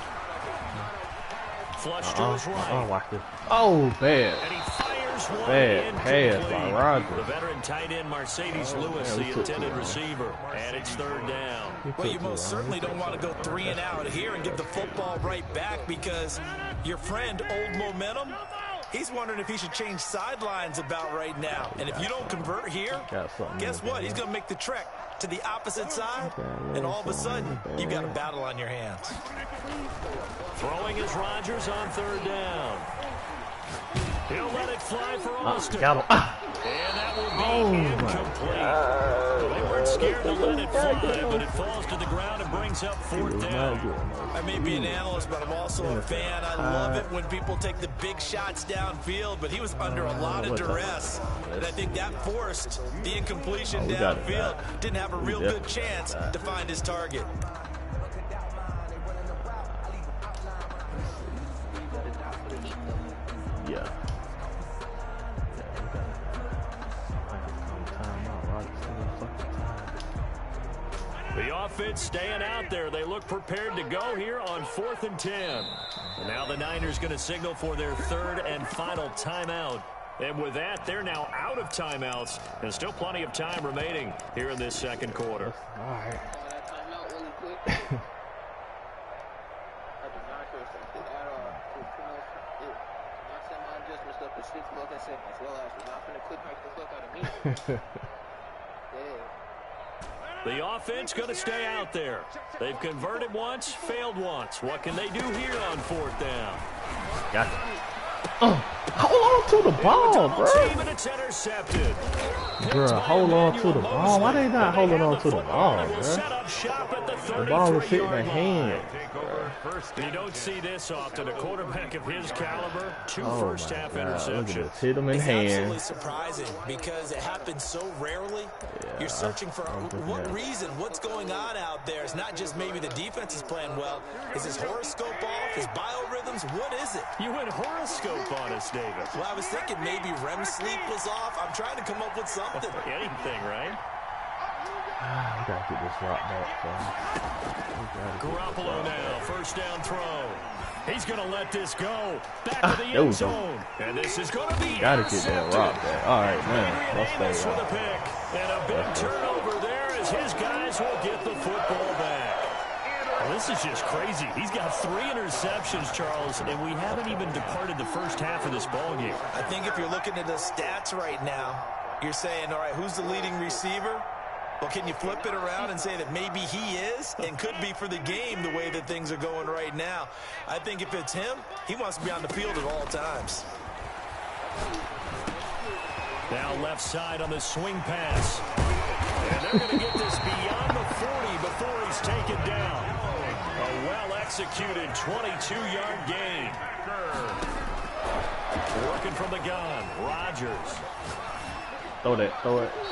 Flush to his right. Watch this. Oh, bad. And he fires one bad pass by Rodgers. The veteran tight end Mercedes Lewis, the intended receiver. And it's third down. Well, you most certainly don't want to go 3 and out here and give the football right back because your friend, Old Momentum, he's wondering if he should change sidelines about right now. And if you don't convert here, guess what? He's going to make the trek to the opposite side, and all of a sudden, you got a battle on your hands. Throwing is Rodgers on third down. He'll let it fly for Austin. Got him. And that will be incomplete. They weren't scared to let it fly, but it falls to the ground and brings up fourth down. I may be an analyst, but I'm also a fan. I love it when people take the big shots downfield, but he was under a lot of duress. And I think that forced the incompletion downfield. Didn't have a real good chance to find his target. Yeah. The offense staying out there. They look prepared to go here on 4th and 10. And now the Niners going to signal for their third and final timeout. And with that, they're now out of timeouts. And still plenty of time remaining here in this second quarter. All right. The offense going to stay out there. They've converted once, failed once. What can they do here on 4th down? Got it. Hold on to the ball, bro. And it's intercepted. Bro, hold on to the ball. Why they not holding on to the ball, bro? The ball is hitting the hand. You don't see this often. A quarterback of his caliber, 2 first-half interceptions. Hit him in it's hand. Absolutely surprising because it happens so rarely. You're searching for what reason, what's going on out there. It's not just maybe the defense is playing well. Is his horoscope off? His biorhythms? What is it? You went horoscope on us, David. Well, I was thinking maybe REM sleep was off. I'm trying to come up with something. Anything, right? We gotta get this rock back, Garoppolo now, first down throw. He's going to let this go. Back to the end zone. And this is going to be gotta get that rock back. All right, man. Let's stay with a pick. And a big turnover there as his guys will get the football back. Well, this is just crazy. He's got 3 interceptions, Charles, and we haven't even departed the first half of this ballgame. I think if you're looking at the stats right now, you're saying, all right, who's the leading receiver? Well, can you flip it around and say that maybe he is and could be for the game the way that things are going right now? I think if it's him, he wants to be on the field at all times. Now left side on the swing pass. And they're going to get this beyond the 40 before he's taken down. A well-executed 22-yard gain. Working from the gun, Rodgers. Throw it.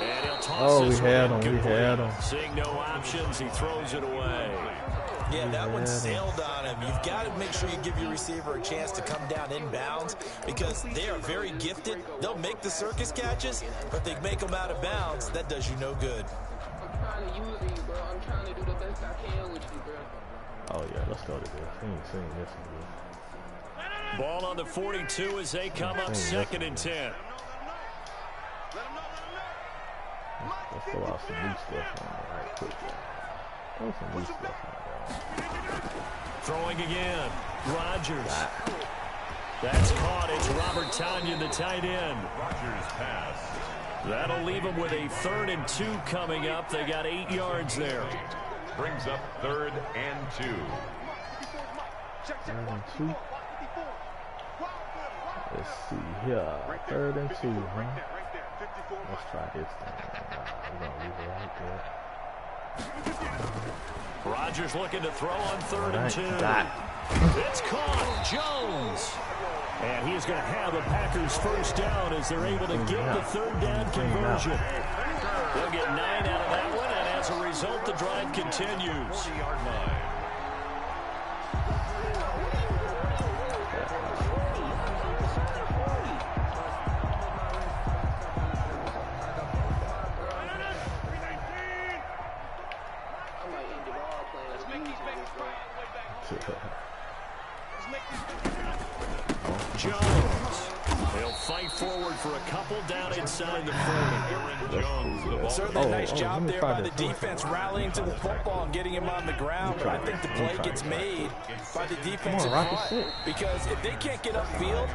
And he'll toss Oh, we this had one him. Seeing no options, he throws it away. Yeah, that one sailed on him. You've got to make sure you give your receiver a chance to come down inbounds because they are very gifted. They'll make the circus catches, but they make them out of bounds. That does you no good. I'm trying to use you, bro. I'm trying to do the best I can with you, bro. Oh, yeah, let's go to this. We ain't seen this one. Ball on the 42 as they come up 2nd and 10. Let's throw out some new stuff on there right quick. Throw some new stuff on there. Throwing again. Rodgers. That's caught. It's Robert Tonyan, the tight end. Rodgers pass. That'll leave them with a 3rd and 2 coming up. They got 8 yards there. Brings up 3rd and 2. 3rd and 2. Let's see here. 3rd and 2, huh? Let's try this thing. We're going to leave it right there. Rodgers looking to throw on 3rd and 2. It's caught. Jones. And he is going to have the Packers first down as they're able to get the 3rd down conversion. They'll get 9 out of that one, and as a result, the drive continues. 40-yard line. Jones. They'll fight forward for a couple down inside the 40. Certainly a nice job there by the defense rallying to the football and getting him on the ground, but I think the play gets made by the defensive line because if they can't get upfield,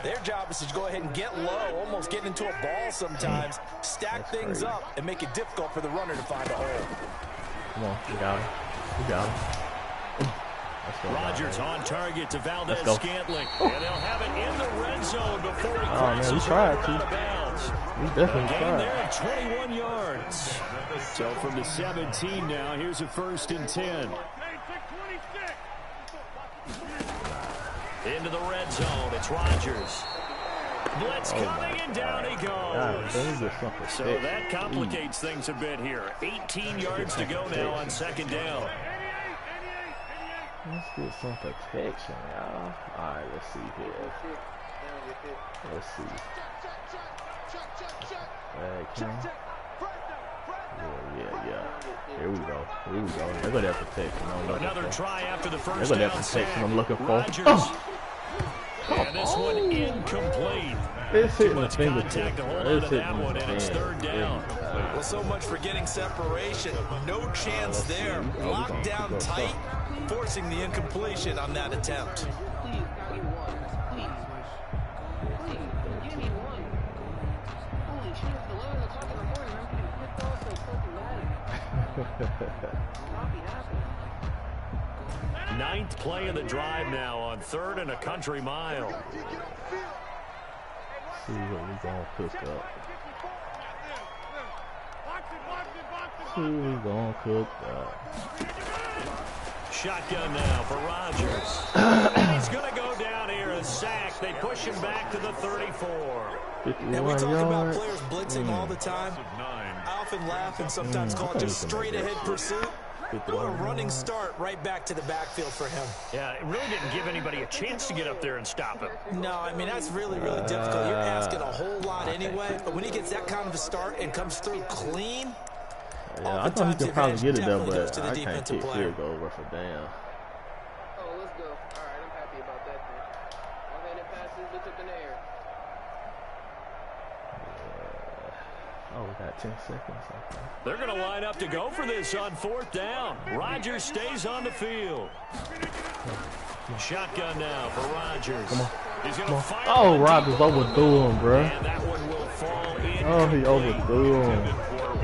their job is to go ahead and get low, almost get into a ball sometimes, stack things up, and make it difficult for the runner to find a hole. Come on, we got him. We got him. Rodgers on target to Valdez Scantling, and they'll have it in the red zone before he crosses tried out of bounds. We definitely Gain tried. there at 21 yards. So from the 17 now, here's a 1st and 10. Into the red zone, it's Rodgers. Blitz coming, and down he goes. So that complicates things a bit here. 18 yards to go now on 2nd down. Let's get some protection, y'all. Alright, let's see here. Let's see. Yeah. Here we go. They're going to have protection. Another try after the first down. They're going to have protection I'm looking for. And this one incomplete. It's hitting the fingertips. It's hitting that one, and it's 3rd down. Well, so much for getting separation. No chance there. Locked down tight, forcing the incompletion on that attempt. Ninth play of the drive now on 3rd and a country mile. See what we gonna cook up. Shotgun now for Rodgers. He's going to go down here, a sack. They push him back to the 34. And we talk about players blitzing all the time. I often laugh and sometimes call it just straight ahead pursuit. What a running start right back to the backfield for him. Yeah, it really didn't give anybody a chance to get up there and stop him. No, I mean, that's really, really difficult. You're asking a whole lot anyway, but when he gets that kind of a start and comes through clean, I thought he could probably get it though, but I can't kick field goal worth a damn. Oh, let's go. All right, I'm happy about that then. Go ahead and pass this bitch up in the air. Oh, we got 10 seconds. Okay. They're going to line up to go for this on 4th down. Rodgers stays on the field. Shotgun now for Rodgers. Come on. He's gonna fire. Rodgers overthrew him, bro. And that one will fall in. Oh, he overthrew him.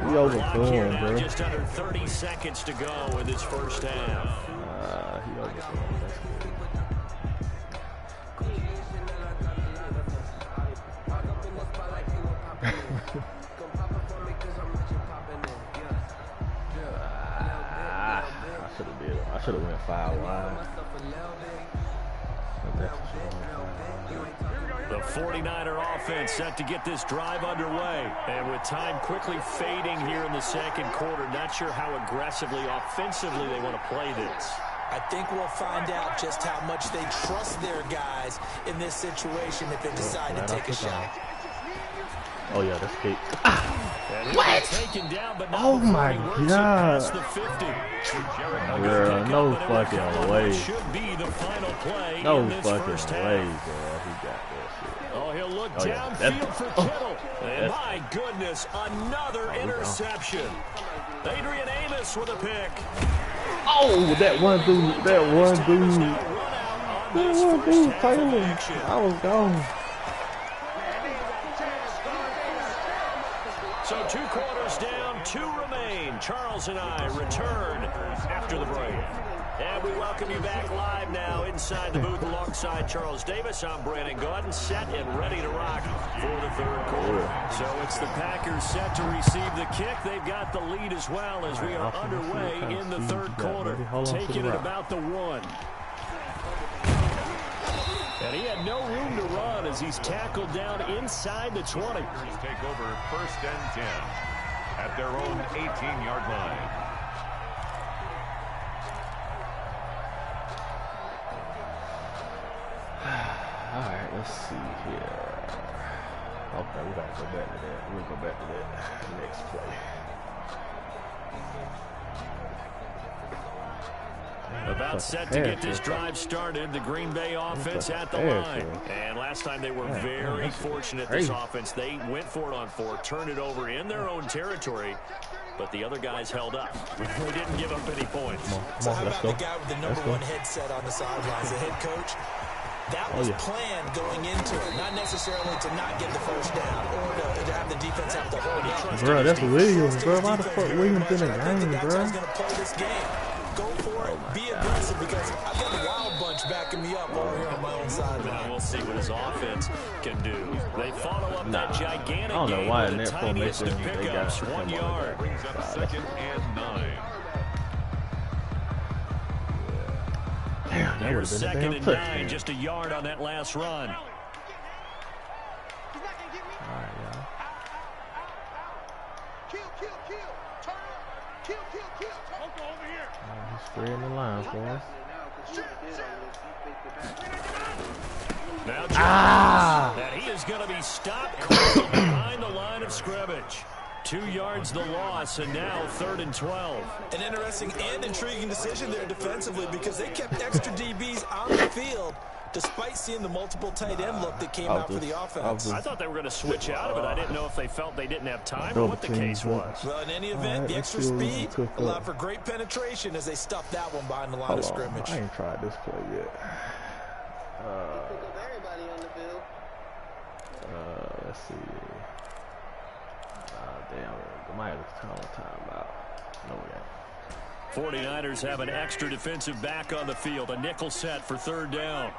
He overdoing, bro. Just under 30 seconds to go in this first half. He overdoing. That's good. I should have went 5 wide. The 49er offense set to get this drive underway. And with time quickly fading here in the second quarter, not sure how aggressively, offensively they want to play this. I think we'll find out just how much they trust their guys in this situation if they decide to take a shot. Oh, yeah, that's kick. What? Down, but oh, my God. The 50. Girl, no fucking way. Should be the final play no in this fucking first way, half. girl. He got that shit. Oh, he'll look yeah. downfield for Kittle. And my goodness, another interception. Adrian Amos with a pick. Oh, that one dude, Taylor. I was gone. So 2 quarters down, 2 remain. Charles and I return after the break. And we welcome you back live now inside the booth alongside Charles Davis. I'm Brandon Gaudin, set and ready to rock for the third quarter. So it's the Packers set to receive the kick. They've got the lead as well as we are underway in the third quarter. Taking it about the 1. And he had no room to run as he's tackled down inside the 20. Take over 1st and 10 at their own 18-yard line. All right, let's see here. Okay, we gotta go back to that. We'll go back to that next play. About set to get this drive started, the Green Bay offense at the line. And last time they were very fortunate, this offense. They went for it on 4, turned it over in their own territory, but the other guys held up. They didn't give up any points. So how about the guy with the number 1 headset on the sidelines, the head coach? That was planned going into it, not necessarily to not get the first down or to have the defense have to hold up. Bro, that's Williams, bro. Why the fuck Williams in the game, bro? Going to play this game. Go for it. Be aggressive because I've got a wild bunch backing me up over here on my own side. Now we'll see what his offense can do. They follow up that gigantic I don't know why in that tiniest of formation they pickups, got 1 yard. Brings up 2nd and 9. Damn, Here's 2nd and 9, just a yard on that last run. All right, y'all. He's free in the line for us. Now Jones, that he is going to be stopped behind the line of scrimmage. 2 yards the loss, and now 3rd and 12. An interesting and intriguing decision there defensively because they kept extra DBs on the field despite seeing the multiple tight end look that came out for the offense. I thought they were going to switch out of it. I didn't know if they felt they didn't have time or what the case was. Well, in any event, the extra speed allowed for great penetration as they stuffed that one behind the line of scrimmage. I ain't tried this play yet. Let's see. Damn, I might have to call a timeout. No, we ain't. 49ers have an extra defensive back on the field. A nickel set for 3rd down.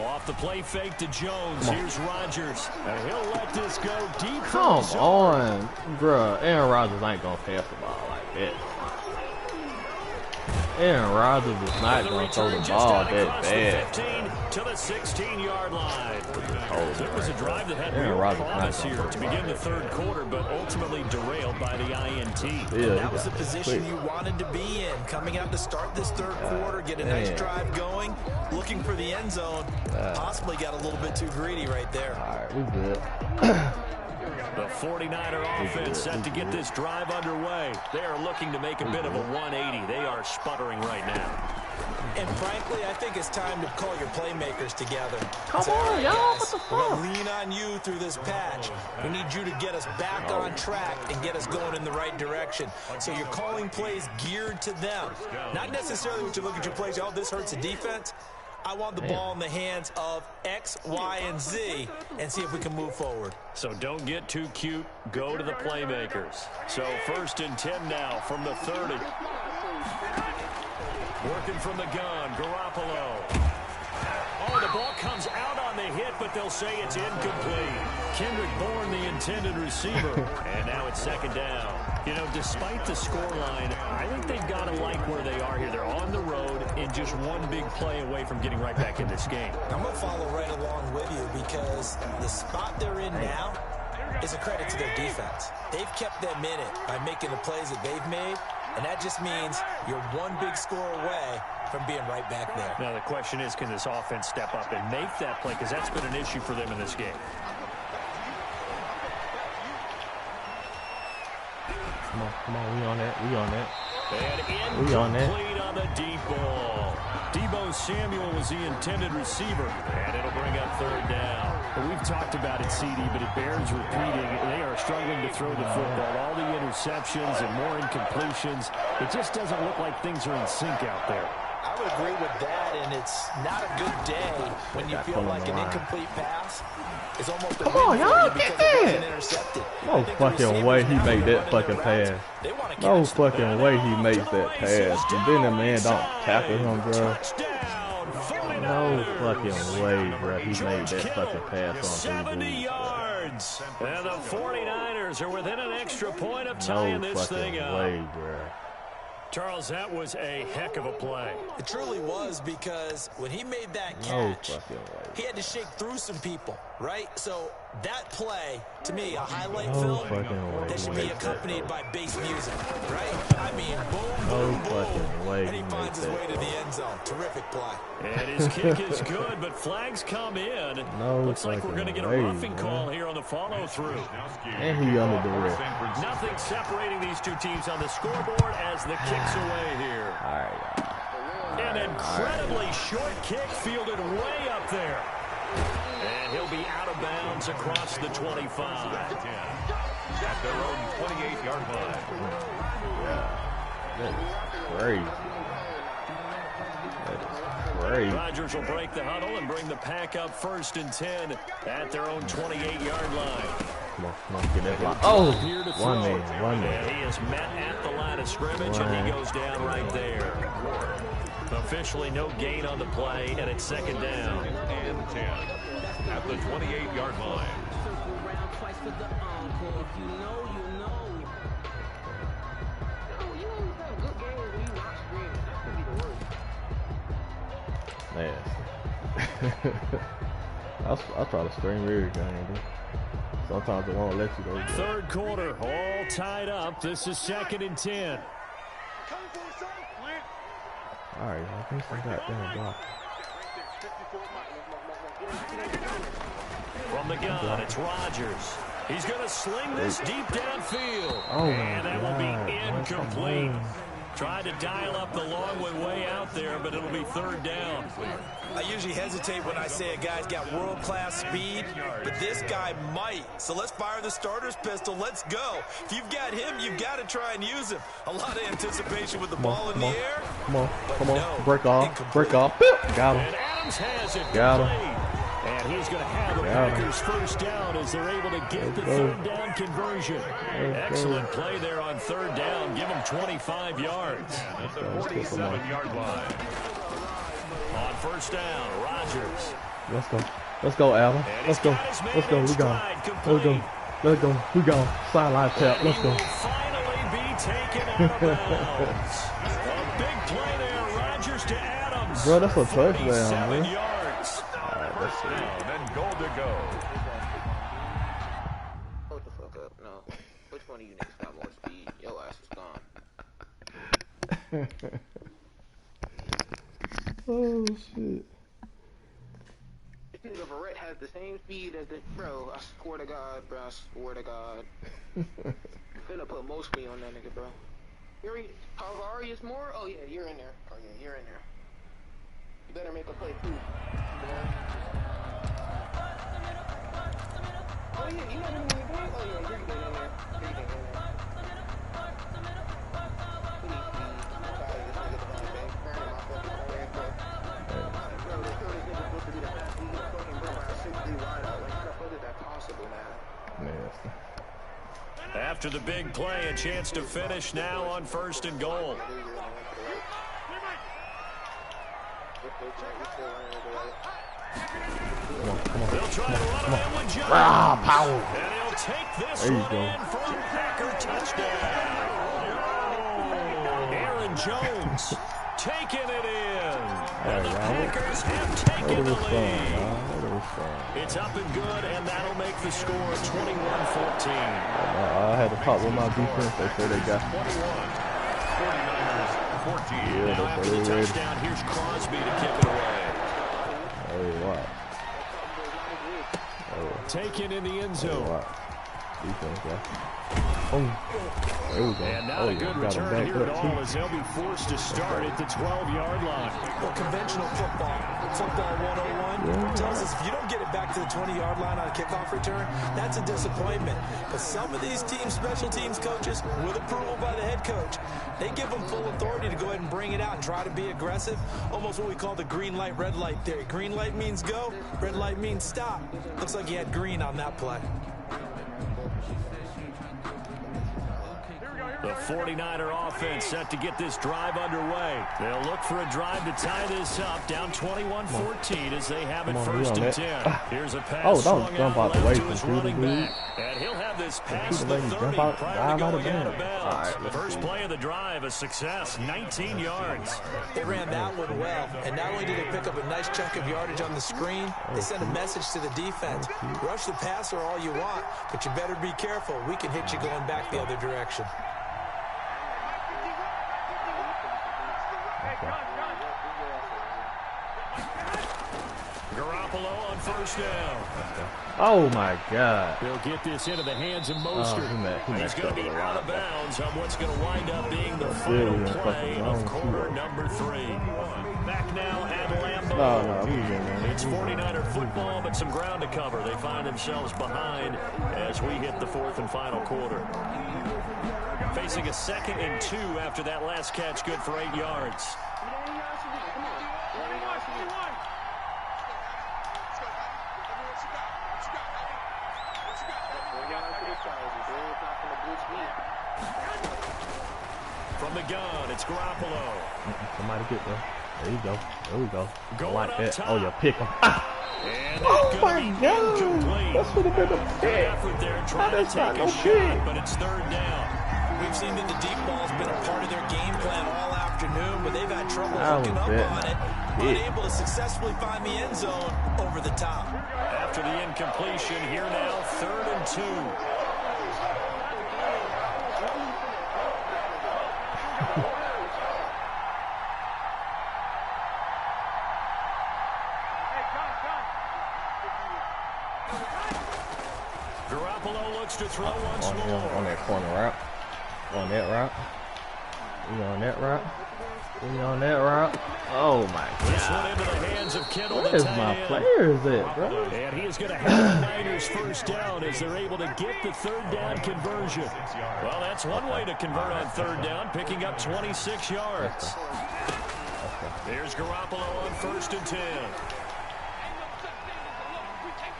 Off the play fake to Jones. Here's Rodgers. And he'll let this go deep. Come on, bruh. Aaron Rodgers ain't going to pass the ball like that. Aaron Rodgers is not going to throw the ball that bad. To the 16-yard line. It was a drive that had real promise here to begin the 3rd quarter, but ultimately derailed by the INT. Yeah, that was the position you wanted to be in. Coming out to start this 3rd quarter, get a nice drive going, looking for the end zone. Possibly got a little bit too greedy right there. All right, we good. The 49er offense set to get this drive underway. They are looking to make a bit of a 180. They are sputtering right now. And frankly, I think it's time to call your playmakers together. Come on, y'all. What the fuck? We're going to lean on you through this patch. We need you to get us back on track and get us going in the right direction. So you're calling plays geared to them. Not necessarily what you look at your plays, oh, this hurts the defense. I want the ball in the hands of X, Y, and Z and see if we can move forward. So don't get too cute. Go to the playmakers. So 1st and 10 now from the 30. Working from the gun, Garoppolo. Oh, the ball comes out on the hit, but they'll say it's incomplete. Kendrick Bourne, the intended receiver. And now it's 2nd down. You know, despite the scoreline, I think they've got to like where they are here. They're on the road and just one big play away from getting right back in this game. I'm going to follow right along with you because the spot they're in now is a credit to their defense. They've kept them in it by making the plays that they've made, and that just means you're one big score away from being right back there. Now, the question is, can this offense step up and make that play? Because that's been an issue for them in this game. Come on, we on that. And we on that. Incomplete on the deep ball. Deebo Samuel was the intended receiver, and it'll bring up 3rd down. Well, we've talked about it, CD, but it bears repeating. They are struggling to throw the football. All the interceptions and more incompletions. It just doesn't look like things are in sync out there. I would agree with that, and it's not a good day when you feel like an incomplete pass is almost a win y'all because it wasn't intercepted. No fucking way he made that fucking pass. No fucking way he makes that pass. And then the man don't tackle him, bro. No fucking way, bro. He made that fucking pass on 70 yards. And the 49ers are within an extra point of tying this thing up. No fucking way, bro. Charles, that was a heck of a play. It truly was, because when he made that catch, he had to shake through some people, right? So that play, to me, a highlight film that should be accompanied by bass music, right? I mean, boom, boom, boom. And he finds his way to the end zone. Terrific play. And his kick is good, but flags come in. Looks like we're going to get a roughing call here on the follow-through. And he under the rim. Nothing separating these two teams on the scoreboard as the kick's away here. All right. An incredibly short kick fielded way up there. And he'll be out of bounds across the 25. At their own 28-yard line. That is crazy. Rodgers will break the huddle and bring the pack up 1st and 10 at their own 28-yard line. Come on, get that block. Oh, one man. And he is met at the line of scrimmage, and he goes down right there. Officially no gain on the play, and it's 2nd down. And 10 at the 28-yard line. Man. I'll try to stream every game, dude. Sometimes it won't let you go. 3rd quarter, all tied up. This is 2nd and 10. All right, I think some goddamn block. From the gun, it's Rodgers. He's going to sling this deep downfield. Oh, and that will be incomplete. Tried to dial up the long one way out there, but it'll be 3rd down. I usually hesitate when I say a guy's got world-class speed, but this guy might. So let's fire the starter's pistol. Let's go. If you've got him, you've got to try and use him. A lot of anticipation with the ball in the air. Come on. Break off. Got him. And Adams has it. Got him. And he's going to have the Packers 1st down as they're able to get the 3rd down conversion. Excellent play there on 3rd down. Give them 25 yards. At the 47-yard line. On 1st down, Rodgers. Let's go, Adam. Let's go. We go. Sideline tap. Let's go. Finally be taken out of bounds. A big play there, Rodgers to Adams. Bro, that's a touchdown, man. 7 yards. First down and goal to go. Hold the fuck up. No. Which one of you niggas got more speed? Your ass is gone. Oh, shit. This nigga Verrett has the same speed as the... Bro, I swear to God, bro. I swear to God. Finna put most speed on that nigga, bro. Tavarius Moore? Oh, yeah, you're in there. Oh, yeah, you're in there. You better make a play, too. Oh, yeah, you not even in the game? Oh, yeah, you're in there. After the big play, a chance to finish now on 1st and goal. They'll try to run it in with Jones. Power. And he'll take this there you one go. in for a Packer touchdown. Aaron Jones taking it in. And the Packers have taken the lead. It's up and good, and that'll make the score 21-14. I had to talk with my defense. They say they got 49ers 14. Yeah, now after the touchdown, here's Crosby to kick it away. Hey, what? Taken in the end zone. Defense, yeah. Oh, there we go. And not a good return here at all, as they'll be forced to start at the 12-yard line. Well, conventional football 101, tells us if you don't get it back to the 20-yard line on a kickoff return, that's a disappointment. But some of these special teams coaches, with approval by the head coach, they give them full authority to go ahead and bring it out and try to be aggressive. Almost what we call the green light, red light theory. Green light means go, red light means stop. Looks like he had green on that play. The 49er offense set to get this drive underway. They'll look for a drive to tie this up, down 21-14 as they have it 1st and 10. Here's a pass swung out left to his running back. And he'll have this past the 30 prior to going out of bounds. First play of the drive, a success, 19 yards. They ran that one well, and not only did they pick up a nice chunk of yardage on the screen, they sent a message to the defense. Rush the passer all you want, but you better be careful. We can hit you going back the other direction. Garoppolo on 1st down. Oh my God. They'll get this into the hands of Mostert. He's going to be out of bounds on what's going to wind up being the final play of quarter number 3. Back now at Lambeau. It's 49er football, but some ground to cover. They find themselves behind as we hit the 4th and final quarter. Facing a 2nd and 2 after that last catch, good for 8 yards. From the gun, it's Garoppolo. Somebody get there. There you go. There we go. Going like that. top. Oh, you pick him. Oh my God! That should have been a pick. Effort there trying to take a shot, but it's 3rd down. We've seen that the deep ball's been a part of their game plan all afternoon, but they've had trouble hooking up on it. Unable to successfully find the end zone over the top. After the incompletion, here now, 3rd and 2. Garoppolo looks to throw once more. On that corner route. On that route. We on that route. We on that route. Oh my God. This one into the hands of Kittle. Where's my players at, bro? And he is going to have the Niners 1st down as they're able to get the 3rd down conversion. Well, that's one way to convert on 3rd down, picking up 26 yards. There's Garoppolo on 1st and 10.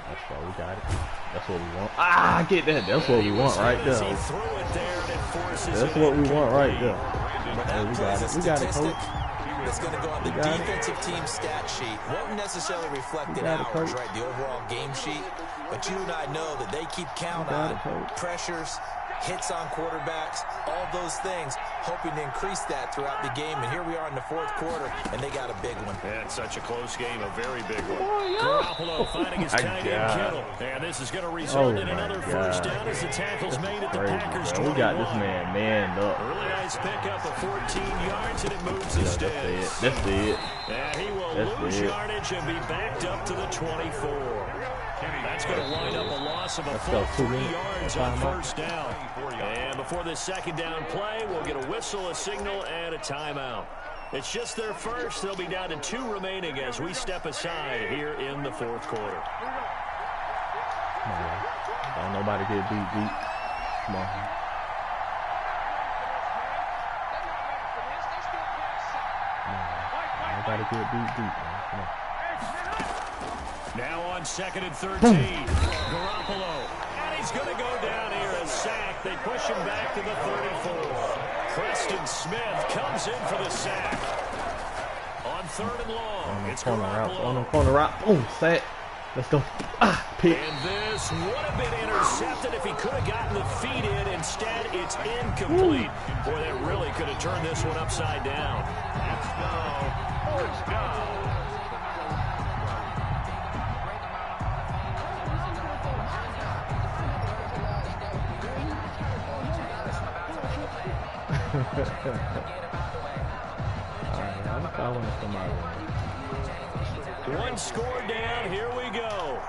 That's why we got it. That's what we want. Ah, get that. That's what we want right there. That's what we want right there. Hey, we got it. We got it, coach. That's going to go on the defensive team stat sheet. Won't necessarily reflect in ours, right, the overall game sheet. But you and I know that they keep count on pressures, hits on quarterbacks, all those things, hoping to increase that throughout the game. And here we are in the 4th quarter, and they got a big one. Yeah, it's such a close game, a very big one. Garoppolo finding his tight end Kittle. And this is going to result in another 1st down as the tackle's made at the Packers 21. We got this man manned up. Really nice pickup of 14 yards, and it moves the sticks. That's it. And he will lose yardage and be backed up to the 24. That's going to wind up a loss of a full 3 yards on 1st down. And before this 2nd down play, we'll get a whistle, a signal, and a timeout. It's just their first. They'll be down to 2 remaining as we step aside here in the 4th quarter. Come on. Don't nobody get beat deep. Come on. Nobody get beat deep, man. Come on. Now on 2nd and 13. Garoppolo. And he he's going to go down here as sacked. They push him back to the 34. Preston Smith comes in for the sack. On 3rd and long, it's corner route. On the corner route. Boom, sack. Let's go. Pick. And this would have been intercepted if he could have gotten the feet in. Instead, it's incomplete. Boy, that really could have turned this one upside down. It's now 4th down. Alright, I'm calling somebody. One score down. Here we go.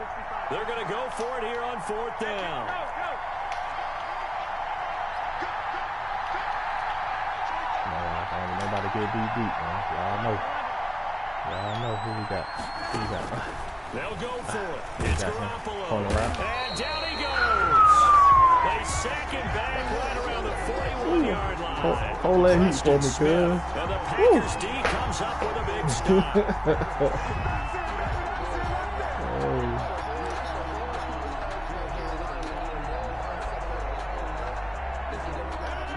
They're going to go for it here on 4th down. Nobody get beat, man. Y'all know who we got. They'll go for it. It's Garoppolo. On the route. And down he goes. They sack him back right around the 41-yard line. Hold that heat for me, cuz. And the Packers D comes up with a big stop.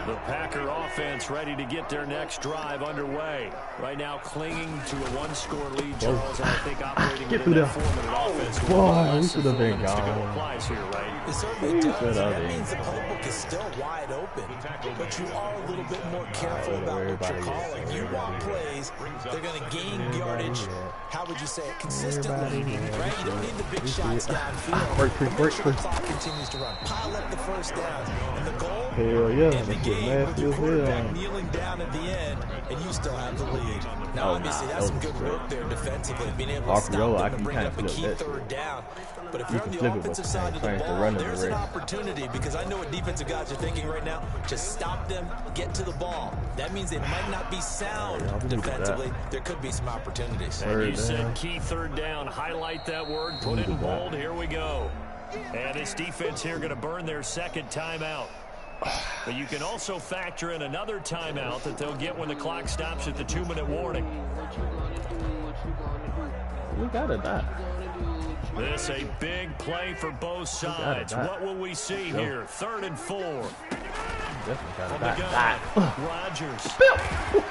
The Packer offense ready to get their next drive underway. Right now clinging to a 1-score lead, Charles, and I think operating within that 4-minute offense. Boy, we should have been gone. Applies here, right? It certainly does. That means the playbook is still wide open, but you are a little bit more careful about what you're calling. You want plays, they're going to gain yardage, how would you say it, consistently, right? You don't need the big shots downfield. Make sure the clock continues to run. Pile up the first downs. And the goal, end the game with your quarterback kneeling down at the end, and you still have the lead. Now, obviously, that's some good work there defensively, being able to stop them and bring up a key 3rd down. But if you're on the offensive side of the ball, there's an opportunity, because I know what defensive guys are thinking right now. Just stop them, get to the ball. That means they might not be sound defensively. There could be some opportunities. And you said key 3rd down. Highlight that word. Put it in bold. Here we go. And this defense here going to burn their 2nd timeout. But you can also factor in another timeout that they'll get when the clock stops at the 2-minute warning. We got it, that. This a big play for both sides. What will we see here? 3rd and 4. From the gun, Rodgers.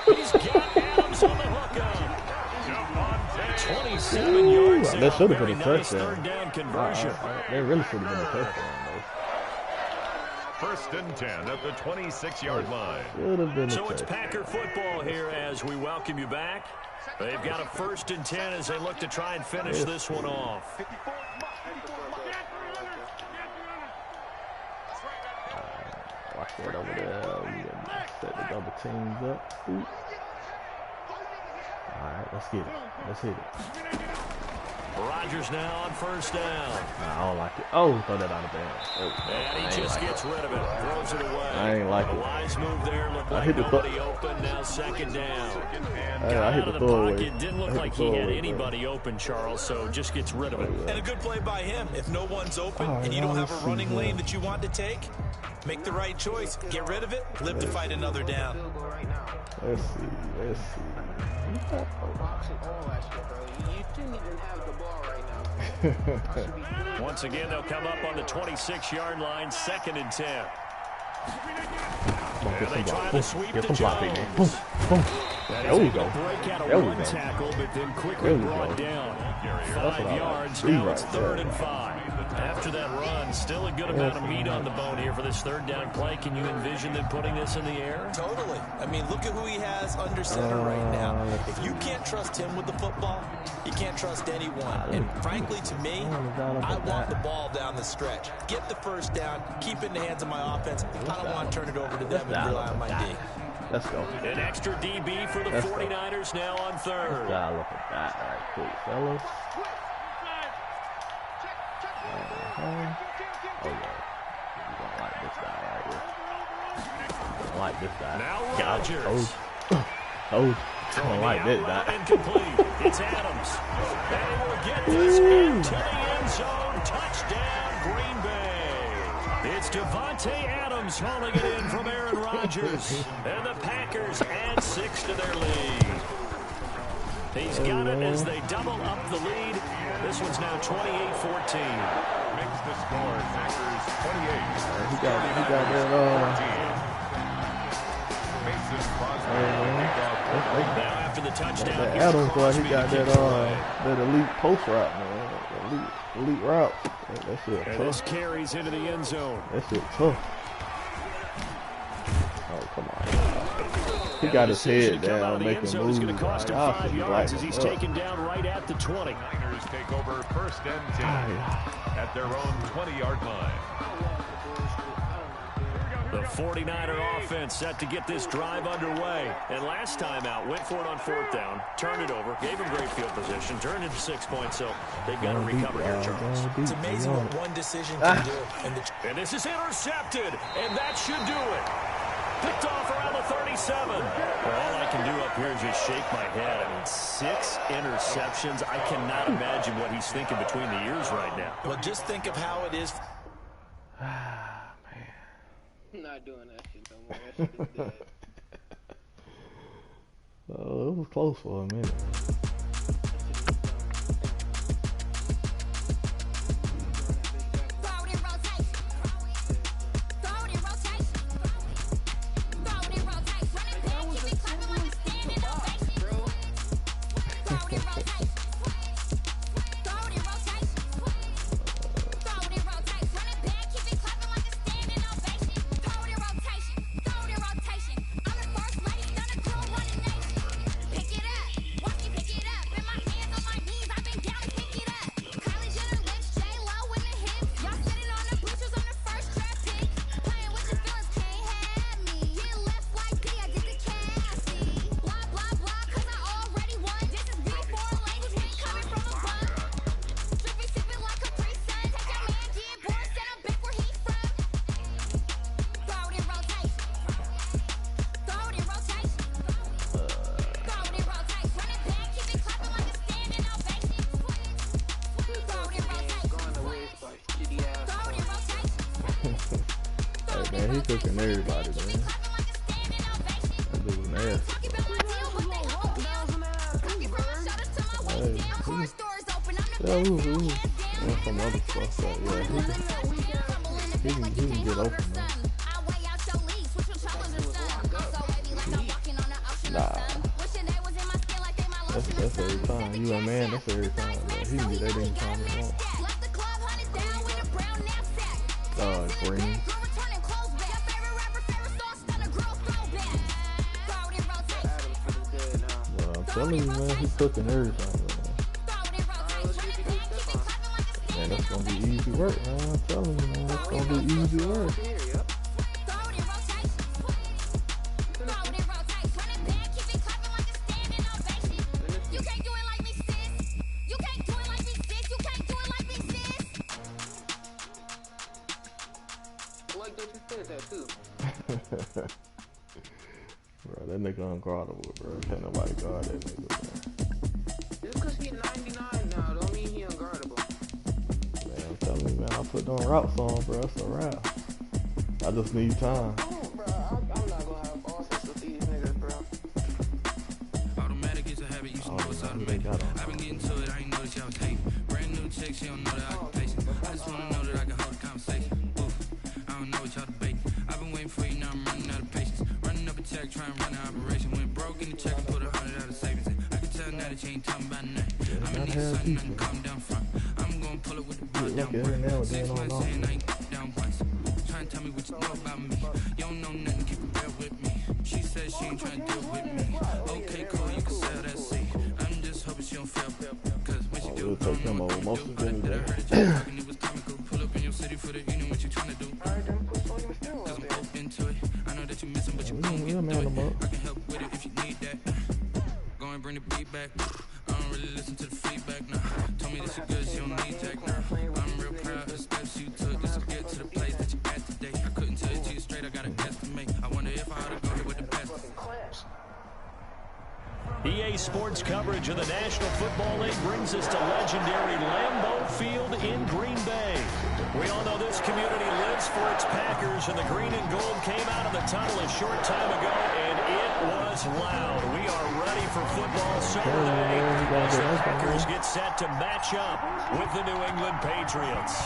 He's got Adams on the hookup. 27 yards. That should have been a nice touchdown. 3rd down conversion. They really should have been a touchdown, though. 1st and 10 at the 26-yard line. So it's Packer football here as we welcome you back. They've got a 1st and 10 as they look to try and finish this one off. Watch that over there. We set the double teams up. Ooh. All right, let's get it. Let's hit it. Rodgers now on 1st down. Nah, I don't like it. Oh, throw that out of bounds. And he just gets rid of it. Throws it away. I ain't like it. Wise move there. Looked like nobody open. Now 2nd down. I hit the throw away. It didn't look like he had anybody open, Charles, so just gets rid of it. And a good play by him. If no one's open and you don't have a running lane that you want to take, make the right choice. Get rid of it. Live to fight another down. Let's see. You didn't even have the ball right now. Once again, they'll come up on the 26-yard line, 2nd and 10. And they try to sweep to Jones. There we go. Break out a one tackle, but then quickly brought down. 5 yards. Now it's 3rd and 5. After that run, still a good amount of meat on the bone here for this 3rd down play. Can you envision them putting this in the air? Totally. I mean, look at who he has under center right now. If you can't trust him with the football, you can't trust anyone. And frankly, to me, I want the ball down the stretch. Get the 1st down, keep it in the hands of my offense. I don't want to turn it over to them and rely on my D. Let's go. An extra DB for the 49ers now on 3rd. Gotta look at that right quick, fellas. Oh, yeah. You don't like this guy right here. You don't like this guy. Now Rodgers. I don't like this guy. Incomplete. It's Adams. And he will get this into the end zone. Touchdown, Green Bay. It's Devontae Adams hauling it in from Aaron Rodgers. And the Packers add 6 to their lead. He's got it as they double up the lead. This this one's now 28-14. Makes the score Packers 28. He got that. Mason Crosby. Now after the touchdown, that Adams boy, he got that elite post route, man. Elite route. That shit tough. This carries into the end zone. That shit tough. Oh, come on. He got his head down, making moves. It's going to cost him 5 yards as he's taken down right at the 20. Niners take over 1st and 10 at their own 20-yard line. The 49er offense set to get this drive underway. And last time out, went for it on 4th down, turned it over, gave him great field position, turned into 6 points, so they've got to recover here, Charles. It's amazing what one decision can do. And this is intercepted, and that should do it. Picked off around the 37. Well, all I can do up here is just shake my head. I mean, 6 interceptions. I cannot imagine what he's thinking between the ears right now. Well, just think of how it is. I'm not doing that shit no more. That shit is dead. Oh, it was close for a minute. Man, he cooking everybody, man. That dude nasty, bro. And some other stuff, but yeah, he can get open, man. Nah. That's every time. You a man, that's every time, bro. He can get that anytime he wants. Green. I'm telling you, man, he's cooking everything, man. Man, that's gonna be easy work, man. I'm telling you, man, that's gonna be easy work. Bro, that nigga unguardable, bro. Can't nobody guard that nigga, man. Just because he's 99 now, don't mean he unguardable. Man, I'm telling you, man, I put them routes on, bro. It's a wrap. I just need time. Oh, bro, I'm not gonna have offense with these niggas, bro. Automatic is a habit, you should know it's automatic. I've been getting to it, I ain't noticed y'all was hating. Brand new chick, she don't know the occupation. I just wanna know that I can hold a conversation. Oof, I don't know what y'all debating. I've been waiting for you, now I'm running out of patience. Running up a check, trying to run an operation. Went broke in the check and put 100 out of savings in. I can tell now that you ain't talking about nothing. I'm gonna need something, nothing calm down front. I'm gonna pull it with the ball down front. 6 months saying I ain't down once. Trying to tell me what you know about me. You don't know nothing, keep it real with me. She said she ain't trying to deal with me. Okay, cool, you can sell that seed. I'm just hoping she don't fail. Cause when she do, I don't know what you do. I heard it, you talking, it was comical. Pull up in your city for the evening, what you trying to do. Cause I'm open to it. I know that you missing, but you gon' get through it. I can help with it if you need that. Go and bring the beat back. I don't really listen to the feedback now. Told me that she good, she don't need Jack now. I'm real proud of the steps you took just to get to the place that you at today. I couldn't tell it to you straight, I got an estimate. I wonder if I ought to go here with the best. EA Sports coverage of the National Football League brings us to legendary Lambeau Field in Green Bay. We all know this community lives for its Packers, and the green and gold came out of the tunnel a short time ago, and it was loud. We are ready for football Sunday as the Packers get set to match up with the New England Patriots.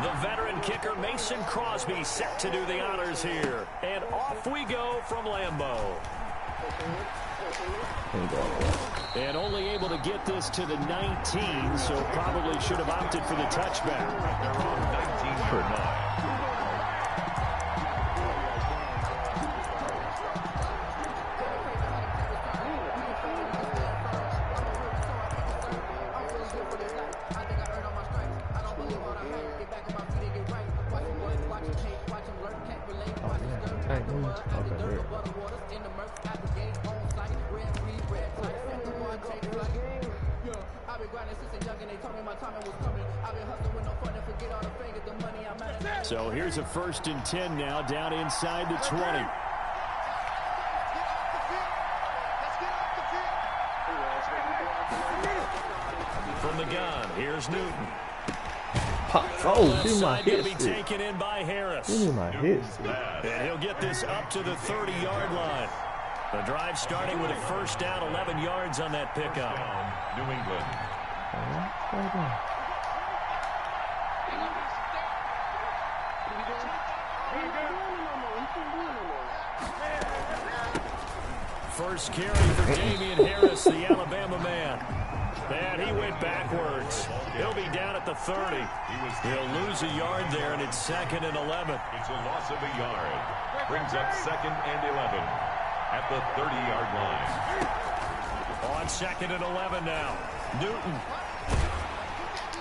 The veteran kicker Mason Crosby set to do the honors here. And off we go from Lambeau. And only able to get this to the 19, so probably should have opted for the touchback. They're on 19 for 9. So here's a 1st and 10 now, down inside the 20. From the gun, here's Newton. Oh, give me my hits. Be taken in by Harris. Give me my hits. And he'll get this up to the 30-yard line. The drive starting with a 1st down, 11 yards on that pickup. New England. First carry for Damian Harris, the Alabama man. And he went backwards. He'll be down at the 30. He'll lose a yard there, and it's 2nd and 11. It's a loss of a yard. Brings up 2nd and 11 at the 30-yard line. On 2nd and 11 now. Newton.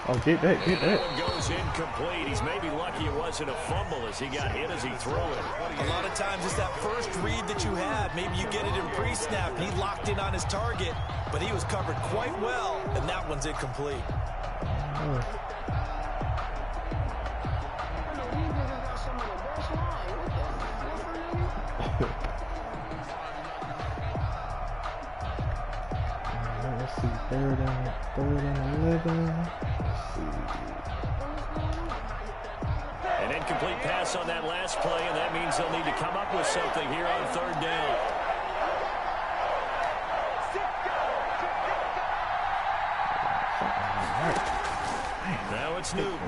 Oh, get that, get that. That one goes incomplete. He's maybe lucky it wasn't a fumble as he got hit as he threw it. A lot of times it's that first read that you have. Maybe you get it in pre-snap, and he locked in on his target, but he was covered quite well, and that one's incomplete. Let's see, 3rd and 11. An incomplete pass on that last play, and that means they'll need to come up with something here on 3rd down. Now it's Newton.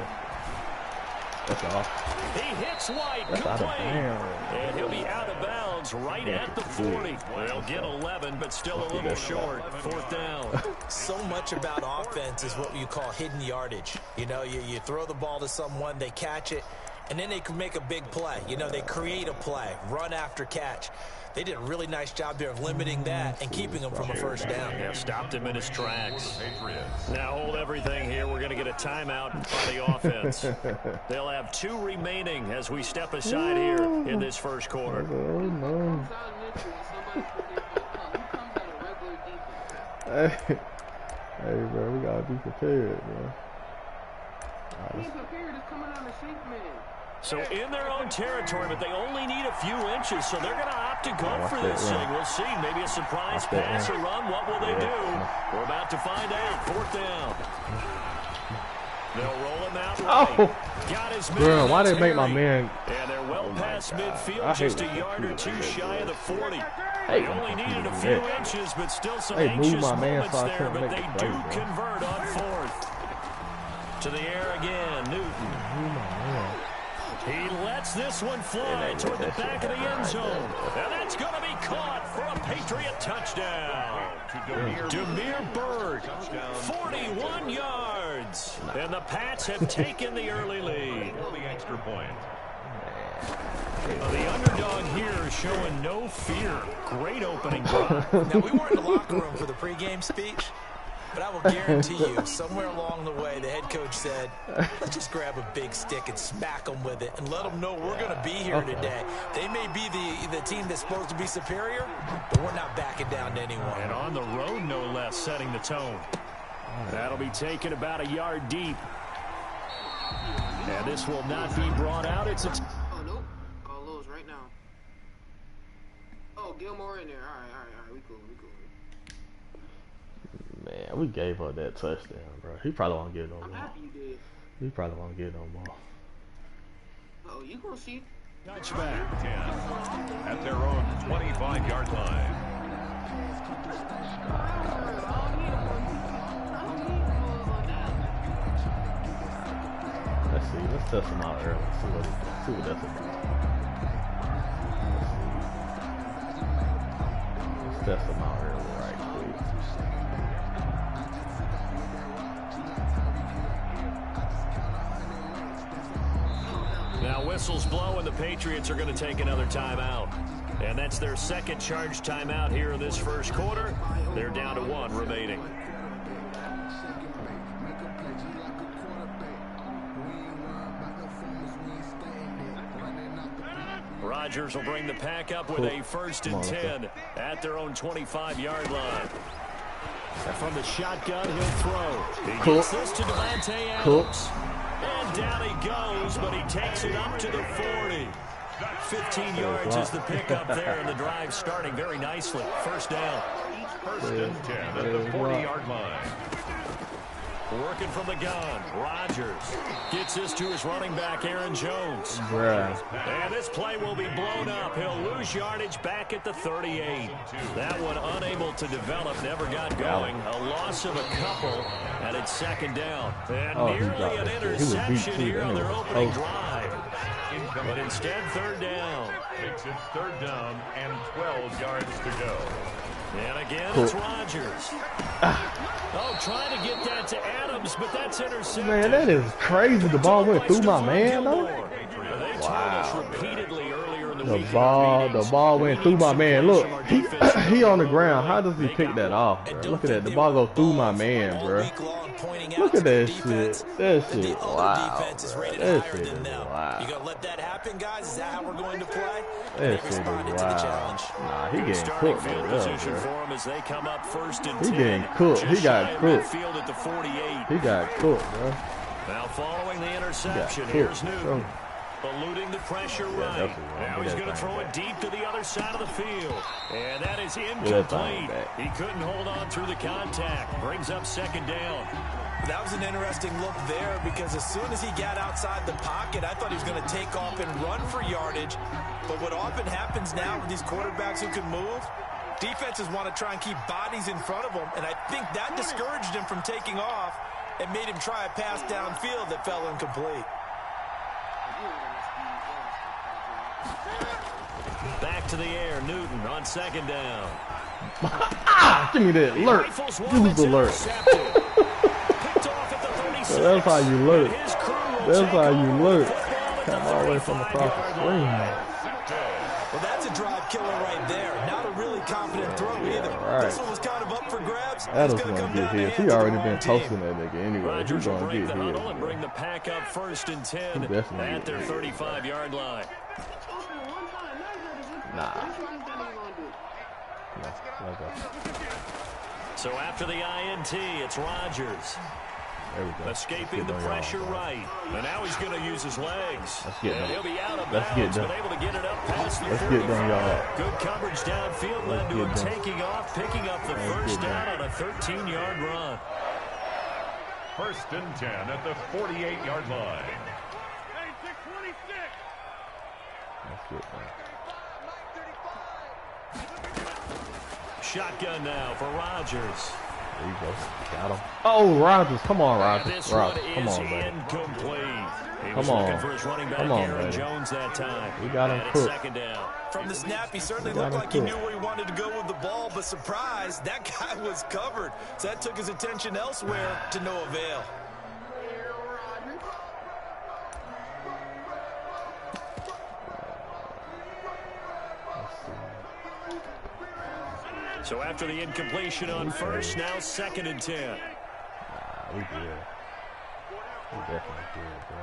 That's off. He hits White. That's out of bounds. And he'll be out of bounds right at the 40. They'll get 11, but still a little short. 4th down. So much about offense is what you call hidden yardage. You know, you throw the ball to someone, they catch it, and then they can make a big play. You know, they create a play, run after catch. They did a really nice job there of limiting that and keeping him from a 1st down. Yeah, stopped him in his tracks. Now hold everything here. We're going to get a timeout by the offense. They'll have 2 remaining as we step aside here in this 1st quarter. Oh, no. Hey, bro, we got to be prepared, bro. Be prepared. It's coming on the shape, man. So in their own territory, but they only need a few inches, so they're going to opt to go for this thing. We'll see. Maybe a surprise pass or run. What will they do? We're about to find out. 4th down. They'll roll him out right. Oh, got his man. bro, why they make my man? And they're well past midfield, just a yard or 2 shy of the 40. Hey, they only needed a few inches, but still some hey, anxious my man moments so I there, can't but make they the play, do bro. convert on 4th. To the air again, Newton. He lets this one fly toward the back of the end zone. And that's going to be caught for a Patriot touchdown. Demir Bird, 41 yards. And the Pats have taken the early lead. The extra point. The underdog here showing no fear. Great opening drive. Now, we weren't in the locker room for the pregame speech, but I will guarantee you, somewhere along the way, the head coach said, let's just grab a big stick and smack them with it and let them know we're going to be here today. They may be the team that's supposed to be superior, but we're not backing down to anyone. And on the road, no less, setting the tone. That'll be taken about a yard deep. And this will not be brought out. It's a... Oh, nope. All those right now. Oh, Gilmore in there. All right. We cool. Man, we gave up that touchdown, bro. He probably won't get no more. I'm happy you did. He probably won't get no more. Oh, you gonna see? Touchback 10 at their own 25-yard line. Let's see. Let's test him out early. See what that's about. Let's test him out early right quick. Now whistles blow and the Patriots are going to take another timeout. And that's their second charge timeout here in this first quarter. They're down to 1 remaining. Rodgers will bring the pack up with a 1st and 10 at their own 25-yard line. And from the shotgun, he'll throw. He gets this to Devontae Adams. And down he goes, but he takes it up to the 40. 15 yards is the pickup there, and the drive starting very nicely. First down. 1st and 10 at the 40-yard line. Working from the gun, Rodgers gets this to his running back, Aaron Jones. And this play will be blown up. He'll lose yardage back at the 38. That one unable to develop, never got going. A loss of a couple, and it's 2nd down. And nearly an interception here on their opening drive. But instead, 3rd down. Makes it 3rd down and 12 yards to go. And again, it's Rodgers. Oh, trying to get that to Adams, but that's intercepted. Man, that is crazy. The ball went through my man, though. Wow. The ball went through my man. Look, he on the ground. How does he pick that off, bro? Look at that. The ball go through my man, bro. Look at that shit. That shit, wow. That shit is wow. You gonna let that happen, guys? Is that how we're going to play? That shit is wow. Nah, he getting cooked, bro. He getting cooked. He got cooked. He got cooked, bro. Now following the interception, here's Newton. Eluding the pressure right. Now he's going to throw it deep to the other side of the field. And that is incomplete. He couldn't hold on through the contact. Brings up 2nd down. That was an interesting look there because as soon as he got outside the pocket, I thought he was going to take off and run for yardage. But what often happens now with these quarterbacks who can move, defenses want to try and keep bodies in front of them. And I think that discouraged him from taking off and made him try a pass downfield that fell incomplete. Back to the air, Newton on 2nd down. Give me that alert. Use alert. That's how you alert. That's how you alert. Come all the way from across the screen. Well, that's a drive killer right there. Not a really confident throw either. Right. This one was kind of up for grabs. Adam's going to get hit. He already been toasting that nigga anyway. He's going to get hit. And bring the pack up 1st and 10 at their 35-yard line. Nah. So after the INT, it's Rodgers. Escaping the pressure right. And now he's going to use his legs. And he'll be out of bounds, but able to get it up past the 45. Good coverage downfield led to him taking off, picking up the 1st down on a 13-yard run. 1st and 10 at the 48-yard line. That's good, man. Shotgun now for Rodgers. There you go. Got him. Oh, Rodgers. Come on, Rodgers. Rodgers. Come on, baby. Come on. For his running back, Come on, Aaron baby. Jones that time. We got him cooked. 2nd down. From the snap, he certainly looked like he knew where he wanted to go with the ball, but surprise, that guy was covered. So that took his attention elsewhere to no avail. So after the incompletion on 1st, now 2nd and 10. Nah, we good. We definitely good, bro.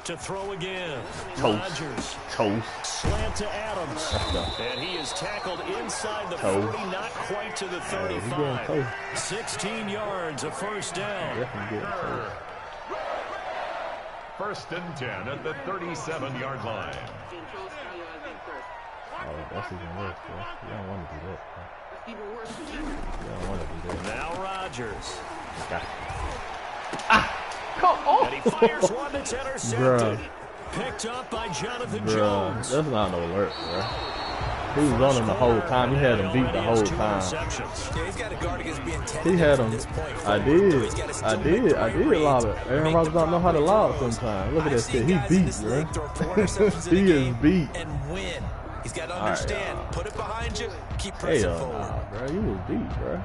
To throw again. Toast. Rodgers. Toast. Slant to Adams. And he is tackled inside the 40, not quite to the 35. 16 yards, a 1st down. Definitely getting toast. 1st and 10 at the 37-yard line. Oh, that's even worse, bro. You don't want to do that, bro. You don't want to do that. Now Rodgers. Come on. And he fires one that's intercepted. Bruh. Picked up by Jonathan Bruh, Jones. that's not no alert, bro. He was running the whole time. He had him beat the whole time. Yeah, he's got to guard against being He had him. this point. I did lob it. Aaron Rodgers don't know how to lob sometimes. Look at that shit. He beat, bro. He is beat. And win. He's got to understand. Put it behind you. Keep pressing forward. Bro, you was beat, bro.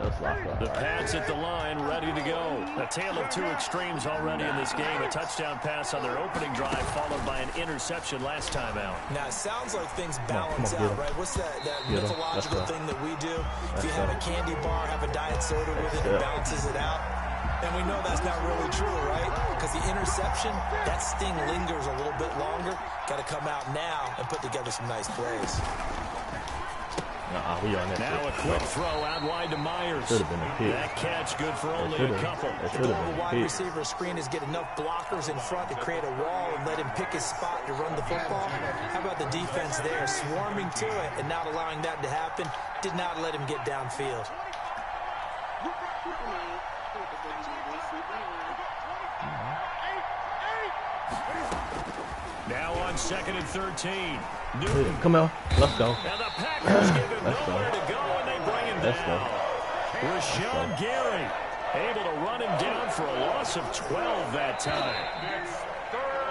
Let's lock up. The Pats at the line, ready to go. A tale of two extremes already in this game. A touchdown pass on their opening drive, followed by an interception last time out. Now, it sounds like things balance out, right? What's that mythological thing that we do? If you have a candy bar, have a diet soda with it, it balances it out. And we know that's not really true, right? Because the interception, that sting lingers a little bit longer. Got to come out now and put together some nice plays. Now a quick throw out wide to Myers. Should have been a pick. That catch good for only a couple. The goal of a wide receiver screen is get enough blockers in front to create a wall and let him pick his spot to run the football. How about the defense there, swarming to it and not allowing that to happen? Did not let him get downfield. Now on 2nd and 13. Newton. Come on, let's go. And the Packers give him nowhere to go, and they bring him down. Rashawn Gary able to run him down for a loss of 12 that time.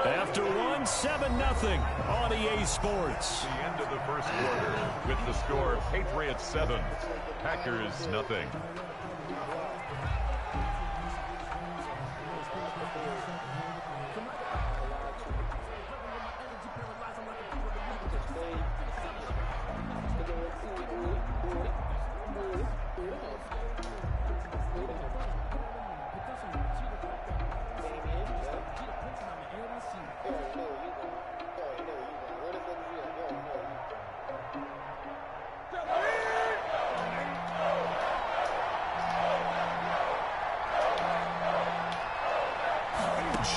After one, 7-0 on EA Sports. The end of the first quarter with the score Patriots 7, Packers nothing.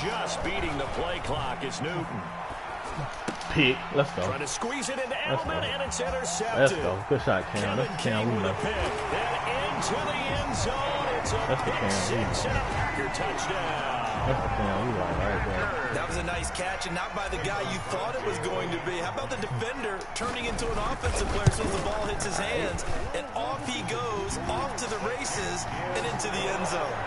Just beating the play clock is Newton. Pick. Let's go. Trying to squeeze it into Edelman, and it's intercepted. Let's go. Good shot, Cam. That's Cam. We know. Then into the end zone. It's a pick six and a Packer touchdown. That's the Cam. We like right there. That was a nice catch, and not by the guy you thought it was going to be. How about the defender turning into an offensive player as soon as the ball hits his hands, and off he goes, off to the races, and into the end zone.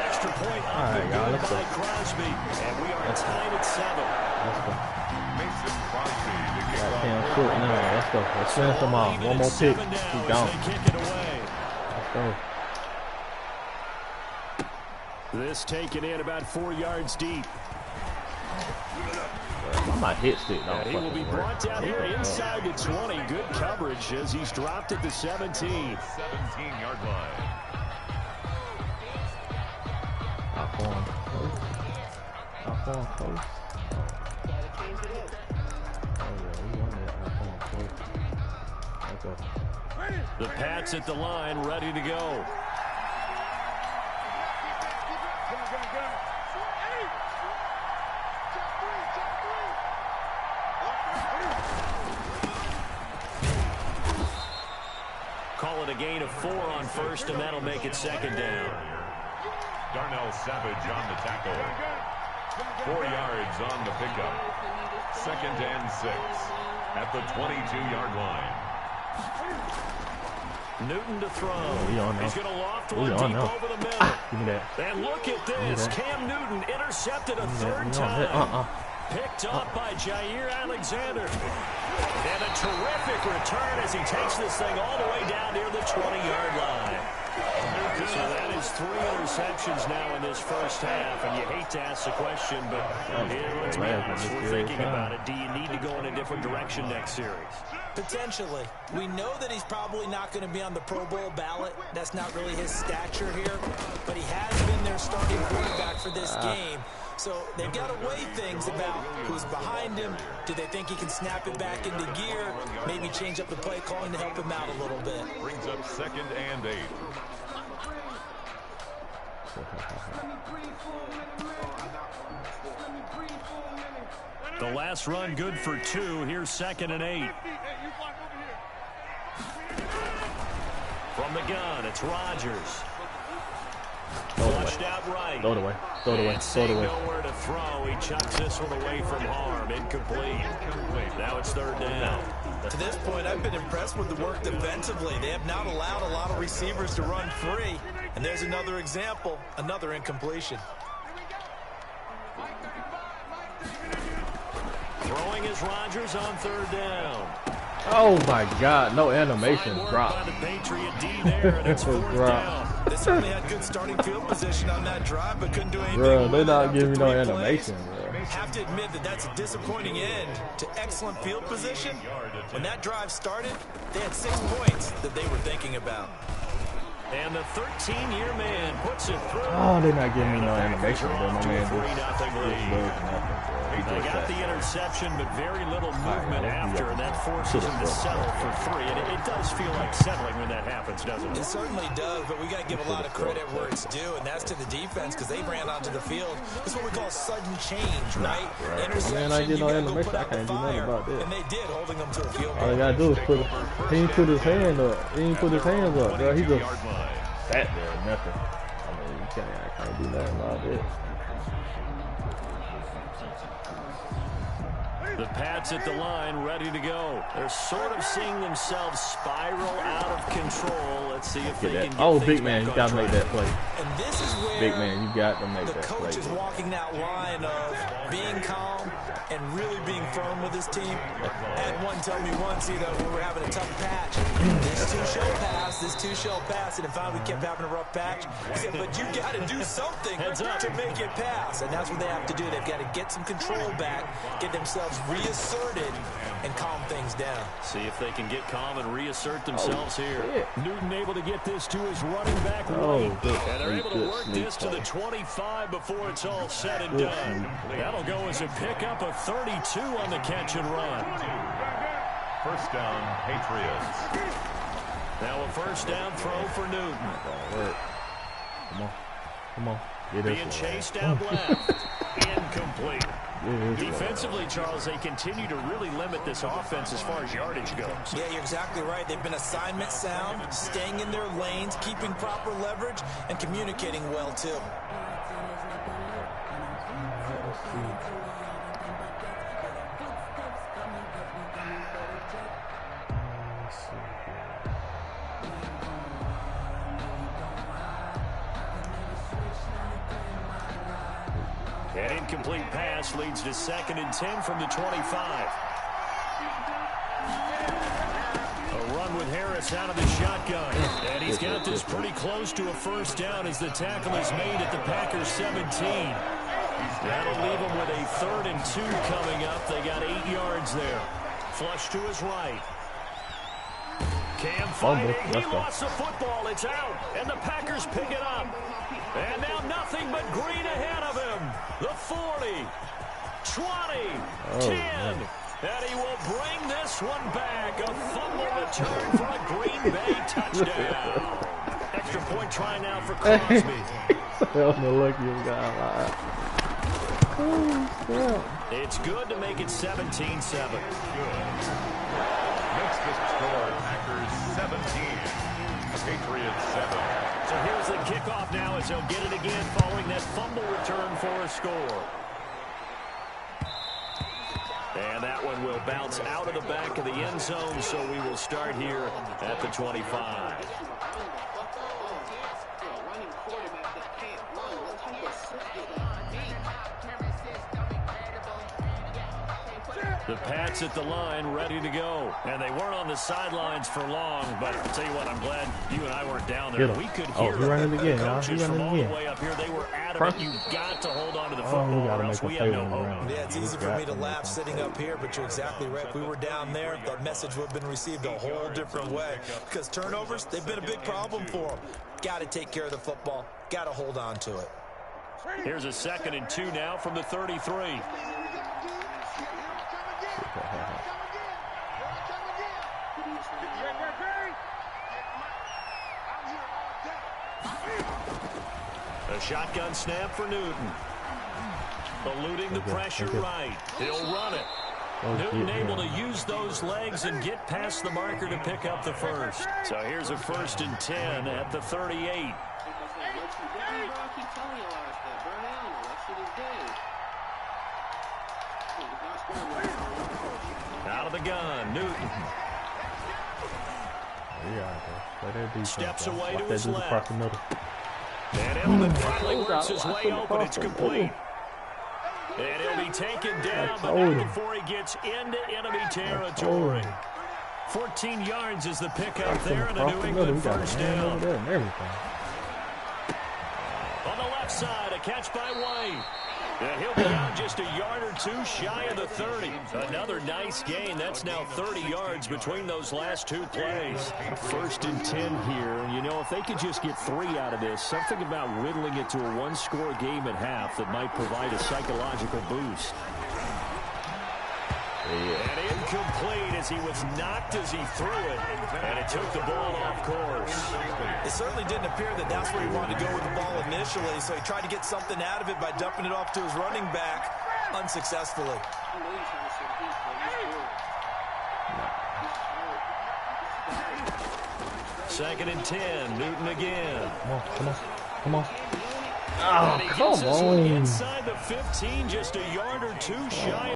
Extra point on the good by Crosby, and we are tied at 7. Let's go. Mason Crosby to kick off. Can't shoot now. Let's go. Let's finish them off. One more pick. Keep going. Let's go. This taken in about 4 yards deep. I might hit stick. And he will be brought down here inside the 20. Good coverage as he's dropped at the 17. 17-yard line. Up on close. Up on close. Oh yeah, we won that up on close. Okay. The Pats at the line, ready to go. Call it a gain of 4 on first, and that'll make it 2nd down. Darnell Savage on the tackle. 4 yards on the pickup. 2nd and 6 at the 22-yard line. Newton to throw. He's going to loft one deep over the middle. Give me that. And look at this. Cam Newton intercepted a 3rd time. Picked up by Jair Alexander. And a terrific return as he takes this thing all the way down near the 20-yard line. So that is 3 interceptions now in this first half. And you hate to ask the question, but let's be honest, we're thinking about it. Do you need to go in a different direction next series? Potentially. We know that he's probably not going to be on the Pro Bowl ballot. That's not really his stature here. But he has been their starting quarterback for this game. So they've got to weigh things about who's behind him. Do they think he can snap it back into gear? Maybe change up the play calling to help him out a little bit. Brings up 2nd and 8. The last run good for 2. Here's 2nd and 8. From the gun, it's Rodgers. Flushed out right. Throw it away. Throw it away. Throw it away. Nowhere to throw. He chucks this one away from harm. Incomplete. Now it's third down. To this point, I've been impressed with the work defensively. They have not allowed a lot of receivers to run free. And there's another example, another incompletion. Throwing is Rodgers on third down. Oh my God, no animation drop. The Patriot D there, and it's fourth down. They certainly had good starting field position on that drive, but couldn't do anything. Bro, they're not giving me no animation, bro. Have to admit that that's a disappointing end to excellent field position. When that drive started, they had 6 points that they were thinking about. And the 13-year man puts it through. Oh, they're not giving me no animation, bro. My man They got the interception, but very little movement after, and that forces him to settle for 3. And it does feel like settling when that happens, doesn't it? It certainly does, but we got to give a lot of credit where it's due, and that's to the defense because they ran onto the field. It's what we call sudden change, right? Man, I get no animation. I can't do nothing about that. And they did, holding them to a field goal. All they gotta do is he ain't put his hand up. He ain't put his hands up, bro. He just sat there and nothing. I mean, I can't do nothing about that. The Pats at the line, ready to go. They're sort of seeing themselves spiral out of control. Let's see if they can get Oh, big man, you got to make that play. And this is where big man, you got to make that play. The coach is walking that line of being calm and really being firm with his team. I had one tell me once, when we were having a tough patch, this two shall pass, and if we kept having a rough patch, he said, but you got to do something to make it pass. And that's what they have to do. They've got to get some control back, get themselves reasserted, and calm things down. See if they can get calm and reassert themselves here. Newton able to get this to his running back right. And they're able to work this to the 25 before it's all said and done. That'll go as a pickup of 32 on the catch and run. First down, Patriots. Now a first down throw for Newton. Come on. Being chased out left. Incomplete. Defensively, Charles, they continue to really limit this offense as far as yardage goes. Yeah, you're exactly right. They've been assignment sound, staying in their lanes, keeping proper leverage, and communicating well, too. An incomplete pass leads to 2nd and 10 from the 25. A run with Harris out of the shotgun. And he's got this pretty close to a first down as the tackle is made at the Packers 17. That'll leave them with a 3rd and 2 coming up. They got 8 yards there. Flush to his right. Cam fighting. He lost the football. It's out. And the Packers pick it up. And now nothing but green ahead of him. The 40, 20, 10. And he will bring this one back. A fumble return for a Green Bay touchdown. Extra point try now for Crosby. It's good to make it 17-7. Good. Makes the score Packers 17. Patriots 7. So here's the kickoff now as they'll get it again following that fumble return for a score. And that one will bounce out of the back of the end zone, so we will start here at the 25. The Pats at the line, ready to go. And they weren't on the sidelines for long, but I'll tell you what, I'm glad you and I weren't down there. We could hear the coaches from all the way up here. They were adamant. You got to hold on to the football or else we have no hope. Yeah, it's easy for me to laugh sitting up here, but you're exactly right. If we were down there, that message would have been received a whole different way. Because turnovers, they've been a big problem for them. Got to take care of the football. Got to hold on to it. Here's a 2nd and 2 now from the 33. A shotgun snap for Newton. Eluding the pressure right. He'll run it. Newton able to use those legs and get past the marker to pick up the first. So here's a 1st and 10 at the 38. I keep telling you all that, bro. They don't know that shit is dead. Out of the gun, Newton. Steps away to his left. And Edelman finally works his way open. It's complete. And he'll be taken down, but not before he gets into enemy territory. 14 yards is the pickup there, and a New England first down. On the left side, a catch by White. Yeah, he'll be out just a yard or two shy of the 30. Another nice gain. That's now 30 yards between those last two plays. 1st and 10 here. You know, if they could just get 3 out of this, something about whittling it to a one-score game at half that might provide a psychological boost. And incomplete as he was knocked as he threw it, and it took the ball off course. It certainly didn't appear that that's where he wanted to go with the ball initially, so he tried to get something out of it by dumping it off to his running back unsuccessfully. 2nd and 10, Newton again. Come on. Oh, come on. Inside the 15, just a yard or two shy.